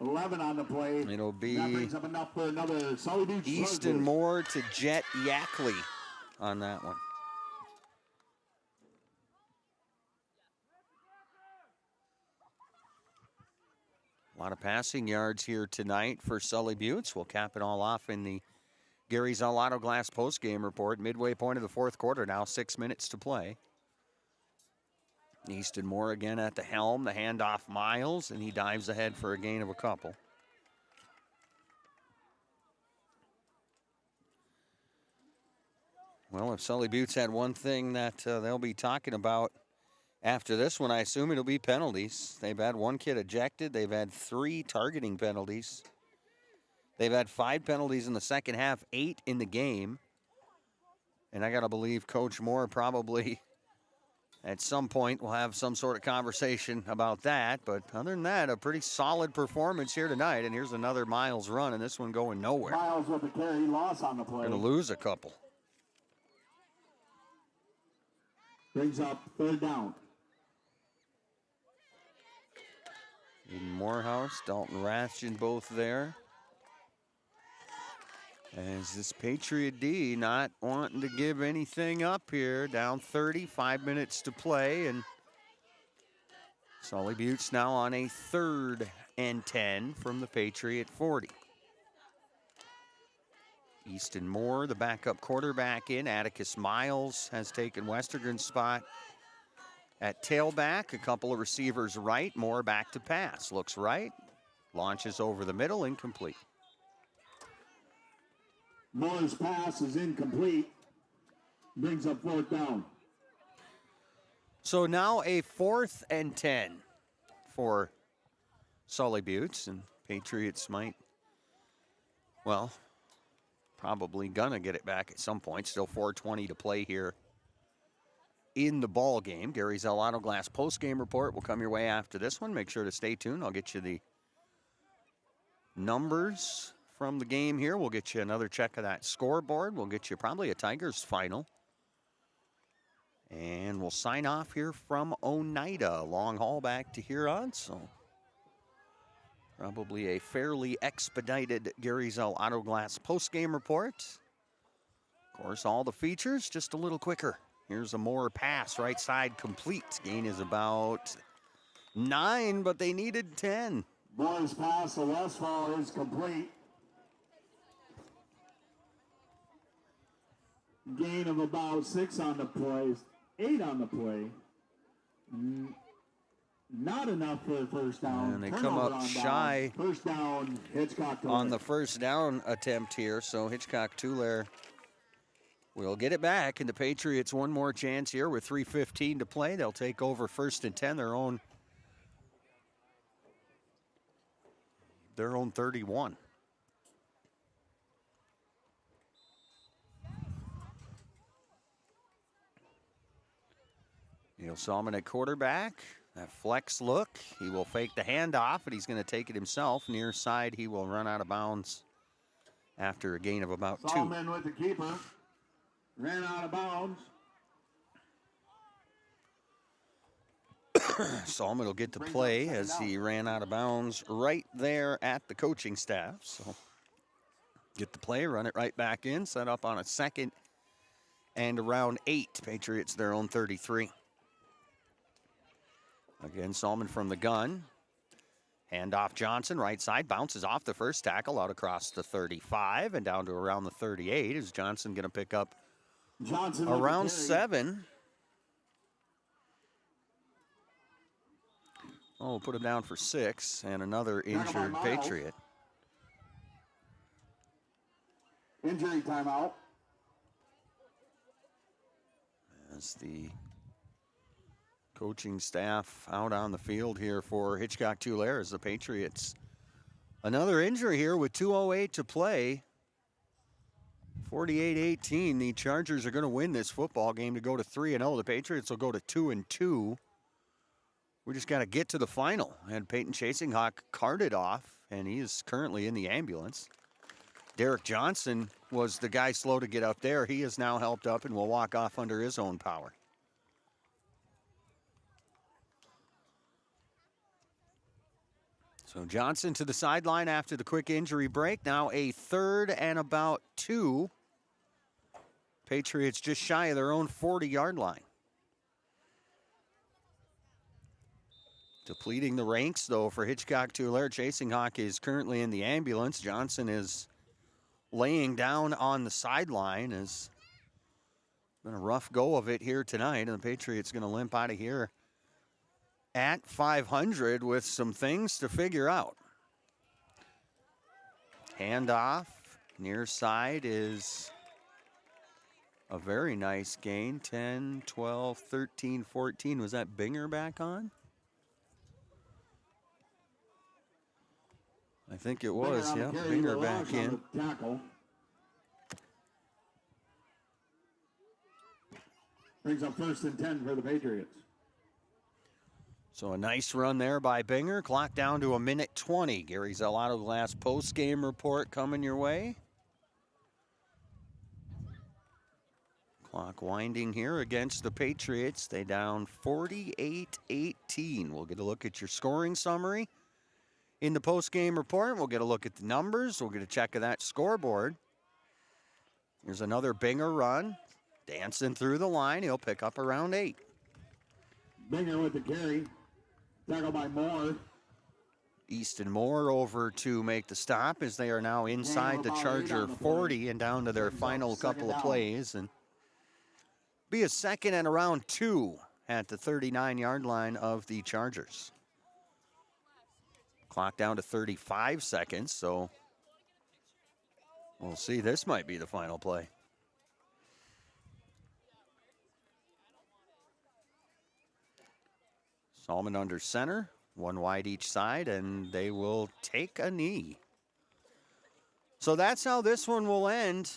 11 on the play. It'll be that brings up enough for another Sully Buttes Easton Charger. Moore to Jet Yackley on that one. A lot of passing yards here tonight for Sully Buttes. We'll cap it all off in the Gary's All Auto Glass postgame report. Midway point of the fourth quarter now, 6 minutes to play. Easton Moore again at the helm. The handoff Miles, and he dives ahead for a gain of a couple. Well, if Sully Buttes had one thing that they'll be talking about after this one, I assume it'll be penalties. They've had one kid ejected. They've had 3 targeting penalties. They've had 5 penalties in the second half, 8 in the game. And I got to believe Coach Moore probably at some point will have some sort of conversation about that. But other than that, a pretty solid performance here tonight. And here's another Miles run, and this one going nowhere. Miles with the carry, loss on the play. Going to lose a couple. Brings up third down. Eden Morehouse, Dalton Rathjen both there. As this Patriot D not wanting to give anything up here. Down 30, 5 minutes to play. And Sully Buttes now on a 3rd and 10 from the Patriot 40. Easton Moore, the backup quarterback in. Atticus Miles has taken Westergren's spot at tailback. A couple of receivers right. Moore back to pass. Looks right. Launches over the middle. Incomplete. Moore's pass is incomplete. Brings up fourth down. So now a 4th and 10 for Sully Buttes. And Patriots might, well, probably gonna get it back at some point. Still 4:20 to play here in the ball game. Gary's El Auto Glass post-game report will come your way after this one. Make sure to stay tuned. I'll get you the numbers from the game here. We'll get you another check of that scoreboard. We'll get you probably a Tigers final. And we'll sign off here from Oneida. Long haul back to Huron, so probably a fairly expedited Gary's El Auto Glass post-game report. Of course, all the features just a little quicker. Here's a Moore pass, right side complete. Gain is about 9, but they needed 10. Moore's pass to Westfall is complete. Gain of about 6 on the play, 8 on the play. Not enough for a first down. And they come up shy First down, Hitchcock Tulare. on the first down attempt here. So Hitchcock Tulare will get it back. And the Patriots one more chance here with 3:15 to play. They'll take over 1st and 10, their own 31. Neil Salmon at quarterback. That flex look. He will fake the handoff, but he's going to take it himself. Near side, he will run out of bounds after a gain of about 2. Salmon with the keeper. Ran out of bounds. Salmon will get to play as he ran out of bounds right there at the coaching staff. So get the play, run it right back in, set up on a 2nd and around 8. Patriots their own 33. Again, Salmon from the gun. Handoff Johnson, right side, bounces off the first tackle out across the 35 and down to around the 38. Is Johnson going to pick up around 7? Oh, we'll put him down for 6 and another injured Patriot. Injury timeout. as the coaching staff out on the field here for Hitchcock Tulare as the Patriots. Another injury here with 2:08 to play. 48-18. The Chargers are going to win this football game to go to 3-0. The Patriots will go to 2-2. We just got to get to the final. And Peyton Chasing Hawk carted off, and he is currently in the ambulance. Derek Johnson was the guy slow to get up there. He is now helped up and will walk off under his own power. So Johnson to the sideline after the quick injury break. Now a 3rd and about 2. Patriots just shy of their own 40-yard line. Depleting the ranks, though, for Hitchcock Tulare. Chasing Hawk is currently in the ambulance. Johnson is laying down on the sideline. It's been a rough go of it here tonight, and the Patriots going to limp out of here at 500 with some things to figure out. Handoff, near side is a very nice gain. 10, 12, 13, 14. Was that Binger back on? I think it was, yeah. Binger back in. Brings up 1st and 10 for the Patriots. So a nice run there by Binger. Clock down to 1:20. Gary Zellotto Glass post-game report coming your way. Clock winding here against the Patriots. They down 48-18. We'll get a look at your scoring summary in the post-game report. We'll get a look at the numbers. We'll get a check of that scoreboard. Here's another Binger run. Dancing through the line. He'll pick up around 8. Binger with the carry. Tackle by Moore. Easton Moore over to make the stop as they are now inside the Charger 40 and down to their final couple of plays. And be a 2nd and around 2 at the 39-yard line of the Chargers. Clock down to 35 seconds, so we'll see. This might be the final play. Salmon under center, 1 wide each side, and they will take a knee. So that's how this one will end.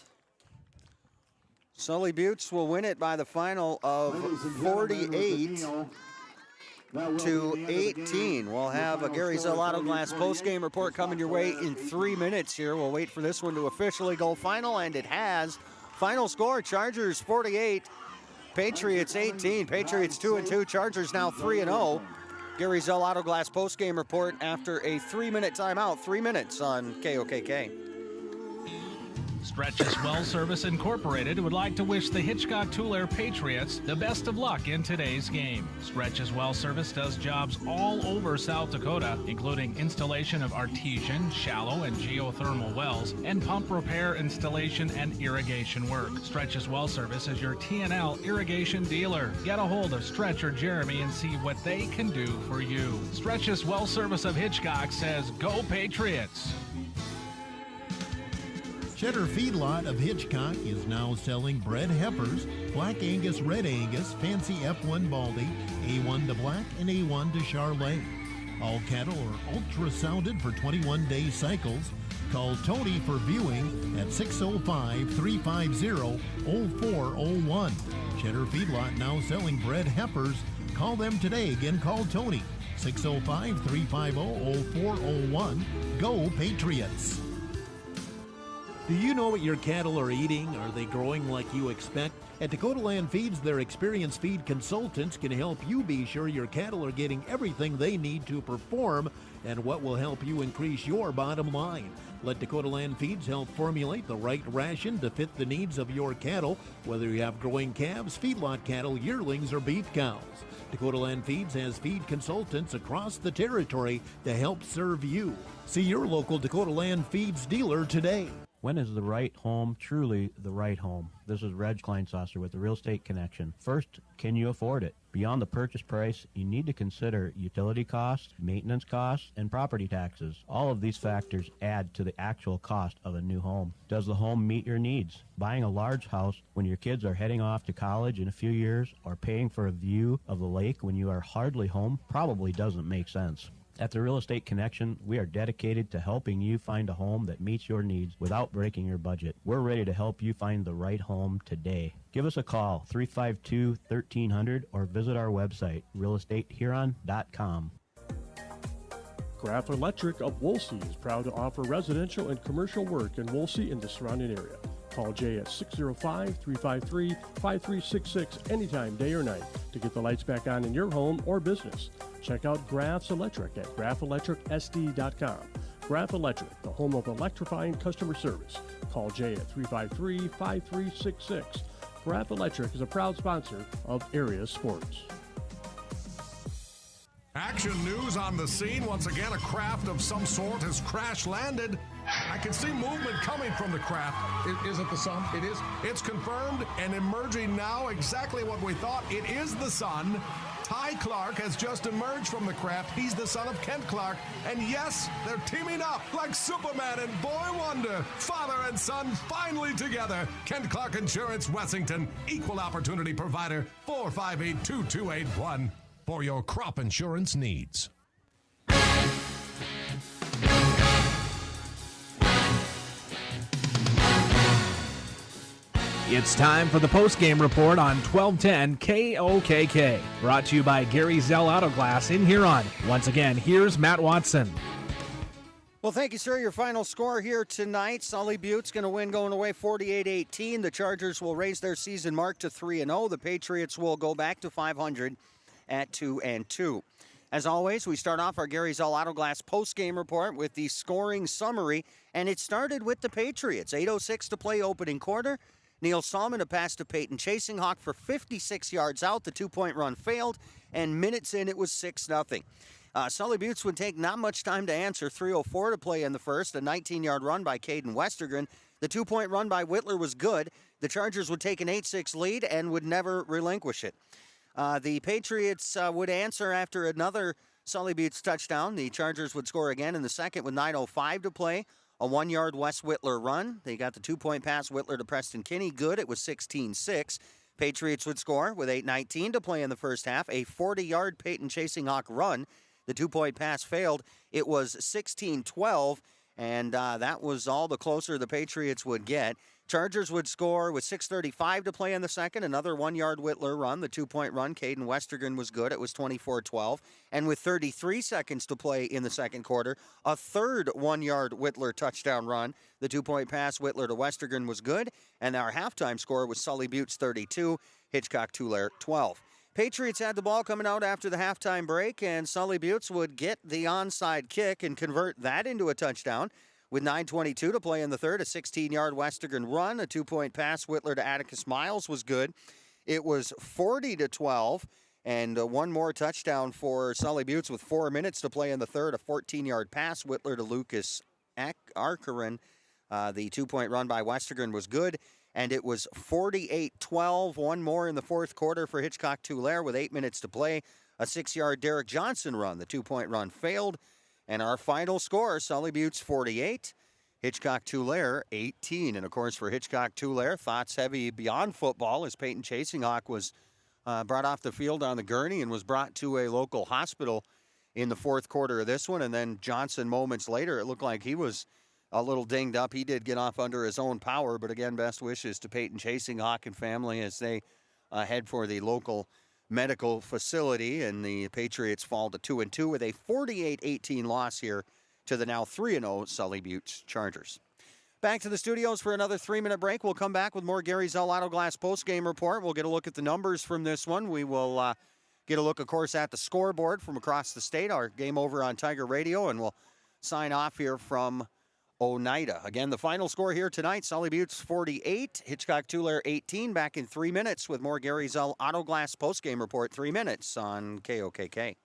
Sully Buttes will win it by the final of 48-18. We'll have a Gary Zellotto Glass postgame report coming your way in 3 minutes here. We'll wait for this one to officially go final, and it has. Final score, Chargers 48. Patriots 18. Patriots 2-2. Chargers now 3-0. Gary Zellotto Glass postgame report after a 3-minute timeout. 3 minutes on KOKK. Stretch's Well Service Incorporated would like to wish the Hitchcock Tulare Patriots the best of luck in today's game. Stretch's Well Service does jobs all over South Dakota, including installation of artesian, shallow, and geothermal wells, and pump repair, installation, and irrigation work. Stretch's Well Service is your TNL irrigation dealer. Get a hold of Stretch or Jeremy and see what they can do for you. Stretch's Well Service of Hitchcock says, "Go Patriots!" Cheddar Feedlot of Hitchcock is now selling bred heifers, Black Angus, Red Angus, Fancy F1 Baldy, A1 to Black, and A1 to Charlet. All cattle are ultrasounded for 21-day cycles. Call Tony for viewing at 605-350-0401. Cheddar Feedlot now selling bred heifers. Call them today. Again, call Tony, 605-350-0401. Go Patriots! Do you know what your cattle are eating? Are they growing like you expect? At Dakota Land Feeds, their experienced feed consultants can help you be sure your cattle are getting everything they need to perform and what will help you increase your bottom line. Let Dakota Land Feeds help formulate the right ration to fit the needs of your cattle, whether you have growing calves, feedlot cattle, yearlings, or beef cows. Dakota Land Feeds has feed consultants across the territory to help serve you. See your local Dakota Land Feeds dealer today. When is the right home truly the right home? This is Reg Kleinsasser with the Real Estate Connection. First, can you afford it? Beyond the purchase price, you need to consider utility costs, maintenance costs, and property taxes. All of these factors add to the actual cost of a new home. Does the home meet your needs? Buying a large house when your kids are heading off to college in a few years or paying for a view of the lake when you are hardly home probably doesn't make sense. At the Real Estate Connection, we are dedicated to helping you find a home that meets your needs without breaking your budget. We're ready to help you find the right home today. Give us a call, 352-1300, or visit our website, realestatehuron.com. Graf Electric of Wolsey is proud to offer residential and commercial work in Wolsey and the surrounding area. Call Jay at 605-353-5366 anytime, day or night, to get the lights back on in your home or business. Check out Graf's Electric at grafelectricsd.com. Graf Electric, the home of electrifying customer service. Call Jay at 353-5366. Graf Electric is a proud sponsor of Area Sports. Action news on the scene. Once again, a craft of some sort has crash landed. I can see movement coming from the craft. Is it the sun? It is. It's confirmed and emerging now exactly what we thought. It is the sun. Ty Clark has just emerged from the craft. He's the son of Kent Clark. And yes, they're teaming up like Superman and Boy Wonder. Father and son finally together. Kent Clark Insurance, Wessington. Equal opportunity provider. 458-2281 for your crop insurance needs. It's time for the post-game report on 1210 KOKK. Brought to you by Gary Zell Auto Glass in Huron. Once again, here's Matt Watson. Well, thank you, sir. Your final score here tonight. Sully Butte's going to win going away 48-18. The Chargers will raise their season mark to 3-0. The Patriots will go back to 500 at 2-2. As always, we start off our Gary Zell Auto Glass post-game report with the scoring summary, and it started with the Patriots. 8:06 to play opening quarter. Neil Salmon, a pass to Peyton Chasing-Hawk for 56 yards out. The two-point run failed, and minutes in, it was 6-0. Sully Butte's would take not much time to answer. 3:04 to play in the first. A 19-yard run by Caden Westergren. The two-point run by Whitler was good. The Chargers would take an 8-6 lead and would never relinquish it. The Patriots would answer after another Sully Butte's touchdown. The Chargers would score again in the second with 9:05 to play. A 1-yard Wes Whitler run. They got the two-point pass, Whitler to Preston Kinney. Good. It was 16-6. Patriots would score with 8:19 to play in the first half. A 40-yard Peyton Chasing-Hawk run. The two-point pass failed. It was 16-12, and that was all the closer the Patriots would get. Chargers would score with 6:35 to play in the second. Another 1-yard Whitler run. The two-point run, Caden Westergren was good. It was 24-12. And with 33 seconds to play in the second quarter, a third 1-yard Whitler touchdown run. The two-point pass, Whitler to Westergren, was good. And our halftime score was Sully Butte's 32, Hitchcock Tulare 12. Patriots had the ball coming out after the halftime break, and Sully Butte's would get the onside kick and convert that into a touchdown. With 9:22 to play in the third, a 16-yard Westergren run, a two-point pass, Whitler to Atticus Miles was good. It was 40-12, and one more touchdown for Sully Butte's with 4 minutes to play in the third, a 14-yard pass, Whitler to Lucas Arcarin. The two-point run by Westergren was good, and it was 48-12. One more in the fourth quarter for Hitchcock Tulare with 8 minutes to play. A 6-yard Derek Johnson run. The two-point run failed. And our final score, Sully Butte's 48, Hitchcock Tulare 18. And, of course, for Hitchcock Tulare, thoughts heavy beyond football as Peyton Chasing-Hawk was brought off the field on the gurney and was brought to a local hospital in the fourth quarter of this one. And then Johnson, moments later, it looked like he was a little dinged up. He did get off under his own power. But, again, best wishes to Peyton Chasing-Hawk and family as they head for the local medical facility, and the Patriots fall to 2-2 with a 48-18 loss here to the now 3-0 Sully Butte's Chargers. Back to the studios for another 3-minute break. We'll come back with more Gary Zell Auto Glass post-game report. We'll get a look at the numbers from this one. We will get a look, of course, at the scoreboard from across the state, our game over on Tiger Radio, and we'll sign off here from Oneida. Again, the final score here tonight, Sully Butte's 48, Hitchcock Tulare 18. Back in 3 minutes with more Gary Zell Auto Glass postgame report. 3 minutes on KOKK.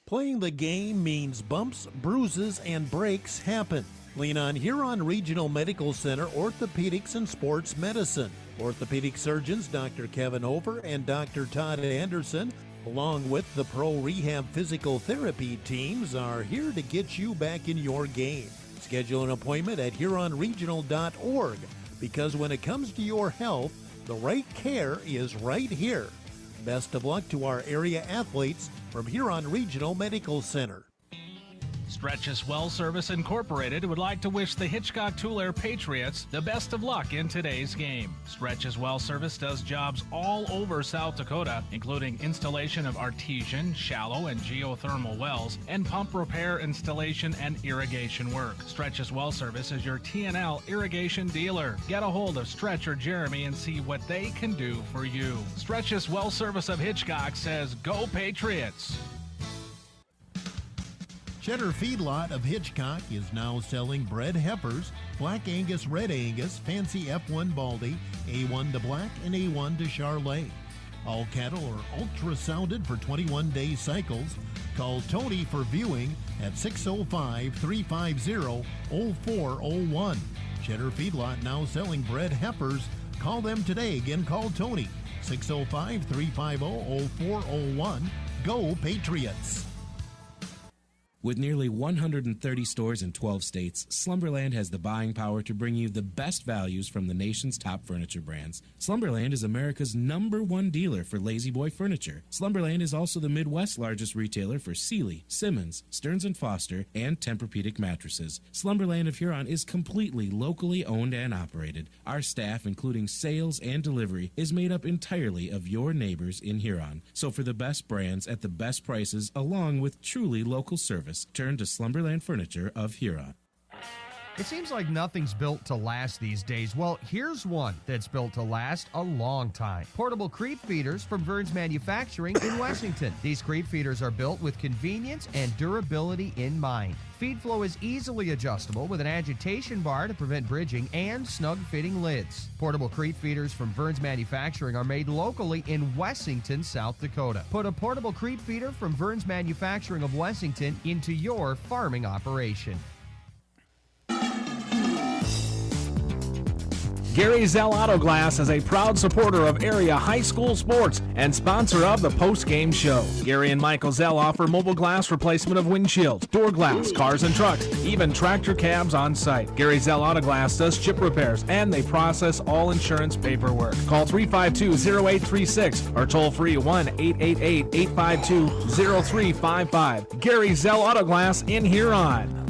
Playing the game means bumps, bruises, and breaks happen. Lean on Huron Regional Medical Center Orthopedics and Sports Medicine. Orthopedic surgeons Dr. Kevin Over and Dr. Todd Anderson, along with the Pro Rehab Physical Therapy teams, are here to get you back in your game. Schedule an appointment at huronregional.org, because when it comes to your health, the right care is right here. Best of luck to our area athletes from Huron Regional Medical Center. Stretch's Well Service Incorporated would like to wish the Hitchcock Tulare Patriots the best of luck in today's game. Stretch's Well Service does jobs all over South Dakota, including installation of artesian, shallow, and geothermal wells, and pump repair, installation, and irrigation work. Stretch's Well Service is your TNL irrigation dealer. Get a hold of Stretch or Jeremy and see what they can do for you. Stretch's Well Service of Hitchcock says, "Go Patriots!" Cheddar Feedlot of Hitchcock is now selling bred heifers, Black Angus, Red Angus, Fancy F1 Baldy, A1 to Black, and A1 to Charlet. All cattle are ultrasounded for 21-day cycles. Call Tony for viewing at 605-350-0401. Cheddar Feedlot now selling bred heifers. Call them today. Again, call Tony, 605-350-0401. Go Patriots! With nearly 130 stores in 12 states, Slumberland has the buying power to bring you the best values from the nation's top furniture brands. Slumberland is America's #1 dealer for Lazy Boy furniture. Slumberland is also the Midwest's largest retailer for Sealy, Simmons, Stearns & Foster, and Tempur-Pedic mattresses. Slumberland of Huron is completely locally owned and operated. Our staff, including sales and delivery, is made up entirely of your neighbors in Huron. So for the best brands at the best prices, along with truly local service, turn to Slumberland Furniture of Huron. It seems like nothing's built to last these days. Well, here's one that's built to last a long time. Portable creep feeders from Vern's Manufacturing in Wessington. These creep feeders are built with convenience and durability in mind. Feed flow is easily adjustable with an agitation bar to prevent bridging and snug-fitting lids. Portable creep feeders from Vern's Manufacturing are made locally in Wessington, South Dakota. Put a portable creep feeder from Vern's Manufacturing of Wessington into your farming operation. Gary Zell Auto Glass is a proud supporter of area high school sports and sponsor of the post-game show. Gary and Michael Zell offer mobile glass replacement of windshields, door glass, cars and trucks, even tractor cabs on site. Gary Zell Auto Glass does chip repairs and they process all insurance paperwork. Call 352-0836 or toll free 1-888-852-0355. Gary Zell Auto Glass in Huron.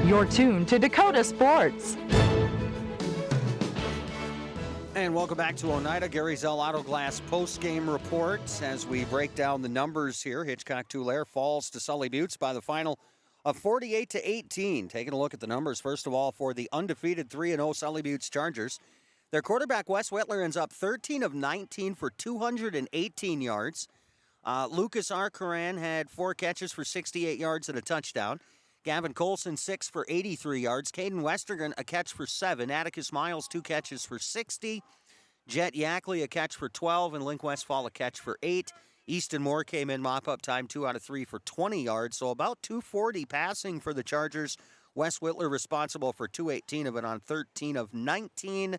You're tuned to Dakota Sports. And welcome back to Oneida. Gary Zell Auto Glass post-game report as we break down the numbers here. Hitchcock Tulare falls to Sully Buttes by the final of 48-18. Taking a look at the numbers, first of all, for the undefeated 3-0 Sully Buttes Chargers. Their quarterback, Wes Whitler, ends up 13 of 19 for 218 yards. Lucas Arcaran had 4 catches for 68 yards and a touchdown. Gavin Colson, 6 for 83 yards. Caden Westergren, a catch for 7. Atticus Miles, 2 catches for 60. Jet Yackley, a catch for 12. And Link Westfall, a catch for 8. Easton Moore came in mop-up time, 2 out of 3 for 20 yards. So about 240 passing for the Chargers. Wes Whitler responsible for 218 of it on 13 of 19.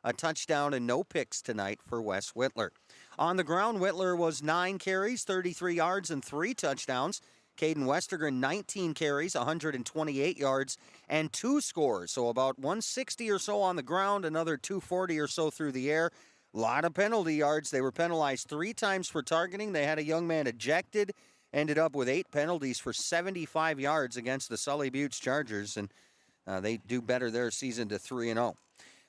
A touchdown and no picks tonight for Wes Whitler. On the ground, Whitler was 9 carries, 33 yards, and 3 touchdowns. Caden Westergren, 19 carries, 128 yards, and 2 scores. So about 160 or so on the ground, another 240 or so through the air. A lot of penalty yards. They were penalized 3 times for targeting. They had a young man ejected, ended up with 8 penalties for 75 yards against the Sully Buttes Chargers, and they do better their season to 3-0.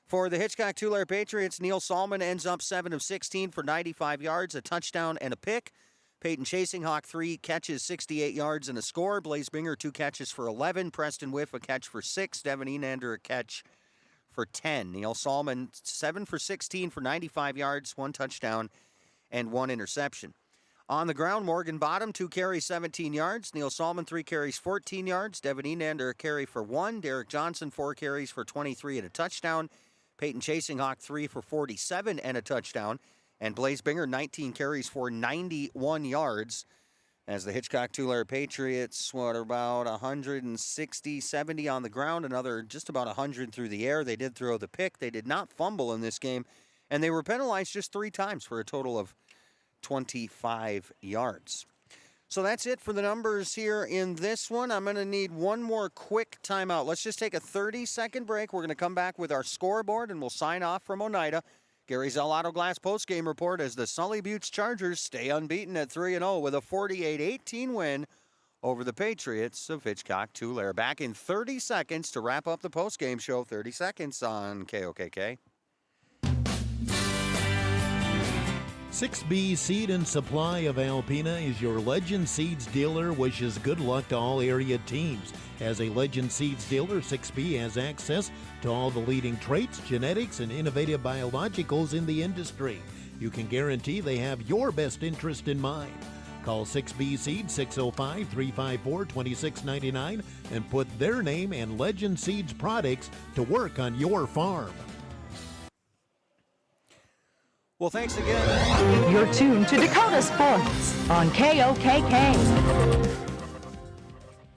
For the Hitchcock Tulare Patriots, Neil Salmon ends up 7 of 16 for 95 yards, a touchdown and a pick. Peyton Chasinghawk, 3 catches, 68 yards, and a score. Blaze Binger, 2 catches for 11. Preston Whiff, a catch for 6. Devin Enander, a catch for 10. Neil Salmon, 7 for 16 for 95 yards, 1 touchdown, and 1 interception. On the ground, Morgan Bottom, 2 carries, 17 yards. Neil Salmon, 3 carries, 14 yards. Devin Enander, a carry for 1. Derek Johnson, 4 carries for 23 and a touchdown. Peyton Chasinghawk, 3 for 47 and a touchdown. And Blaze Binger, 19 carries for 91 yards. as the Hitchcock Tulare Patriots, about 160, 70 on the ground, another just about 100 through the air. They did throw the pick. They did not fumble in this game, and they were penalized just 3 times for a total of 25 yards. So that's it for the numbers here in this one. I'm going to need one more quick timeout. Let's just take a 30-second break. We're going to come back with our scoreboard, and we'll sign off from Oneida. Gary Zell Auto Glass postgame report as the Sully Buttes Chargers stay unbeaten at 3-0 with a 48-18 win over the Patriots of Hitchcock Tulare. Back in 30 seconds to wrap up the postgame show. 30 seconds on KOKK. 6B Seed and Supply of Alpena is your Legend Seeds dealer. Wishes good luck to all area teams. As a Legend Seeds dealer, 6B has access to all the leading traits, genetics, and innovative biologicals in the industry. You can guarantee they have your best interest in mind. Call 6B Seed 605-354-2699 and put their name and Legend Seeds products to work on your farm. Well, thanks again. You're tuned to Dakota Sports on KOKK.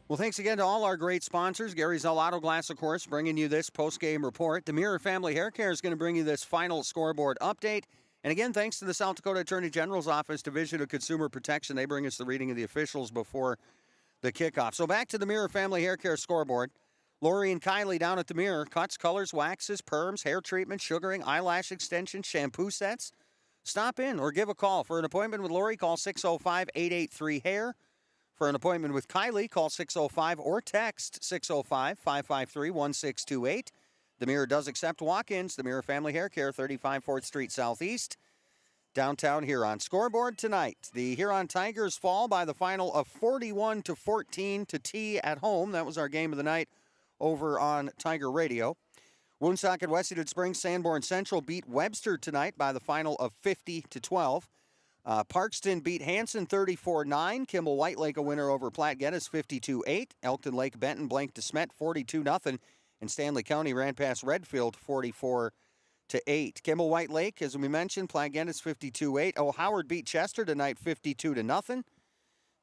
Well, thanks again to all our great sponsors. Gary Zell Auto Glass, of course, bringing you this post-game report. The Muir Family Hair Care is going to bring you this final scoreboard update. And again, thanks to the South Dakota Attorney General's Office, Division of Consumer Protection. They bring us the reading of the officials before the kickoff. So back to the Muir Family Hair Care scoreboard. Lori and Kylie down at the Mirror. Cuts, colors, waxes, perms, hair treatment, sugaring, eyelash extensions, shampoo sets. Stop in or give a call. For an appointment with Lori, call 605-883-HAIR. For an appointment with Kylie, call 605 or text 605-553-1628. The Mirror does accept walk-ins. The Mirror Family Hair Care, 35 4th Street Southeast, downtown Huron. Scoreboard tonight. The Huron Tigers fall by the final of 41-14 to T at home. That was our game of the night over on Tiger Radio. Woonsocket Wesleyan Springs Sanborn Central beat Webster tonight by the final of 50-12. Parkston beat Hanson 34-9. Kimball White Lake a winner over Platte Geddes 52-8. Elkton Lake Benton blanked DeSmet 42-0. And Stanley County ran past Redfield 44-8. Kimball White Lake, as we mentioned, Platte Geddes 52-8. Oh, Howard beat Chester tonight 52-0.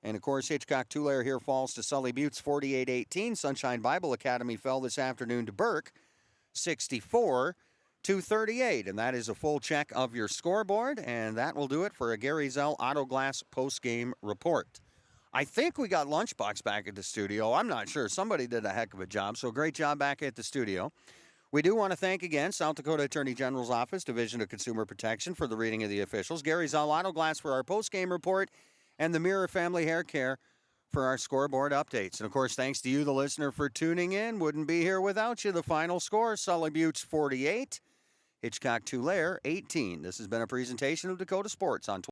And, of course, Hitchcock Tulare here falls to Sully Buttes 48-18. Sunshine Bible Academy fell this afternoon to Burke 64-38. And that is a full check of your scoreboard. And that will do it for a Gary Zell Auto Glass postgame report. I think we got Lunchbox back at the studio. I'm not sure. Somebody did a heck of a job. So great job back at the studio. We do want to thank again South Dakota Attorney General's Office, Division of Consumer Protection for the reading of the officials. Gary Zell Auto Glass for our postgame report. And the Mirror Family Hair Care for our scoreboard updates. And, of course, thanks to you, the listener, for tuning in. Wouldn't be here without you. The final score, Sully Buttes 48, Hitchcock Tulare 18. This has been a presentation of Dakota Sports on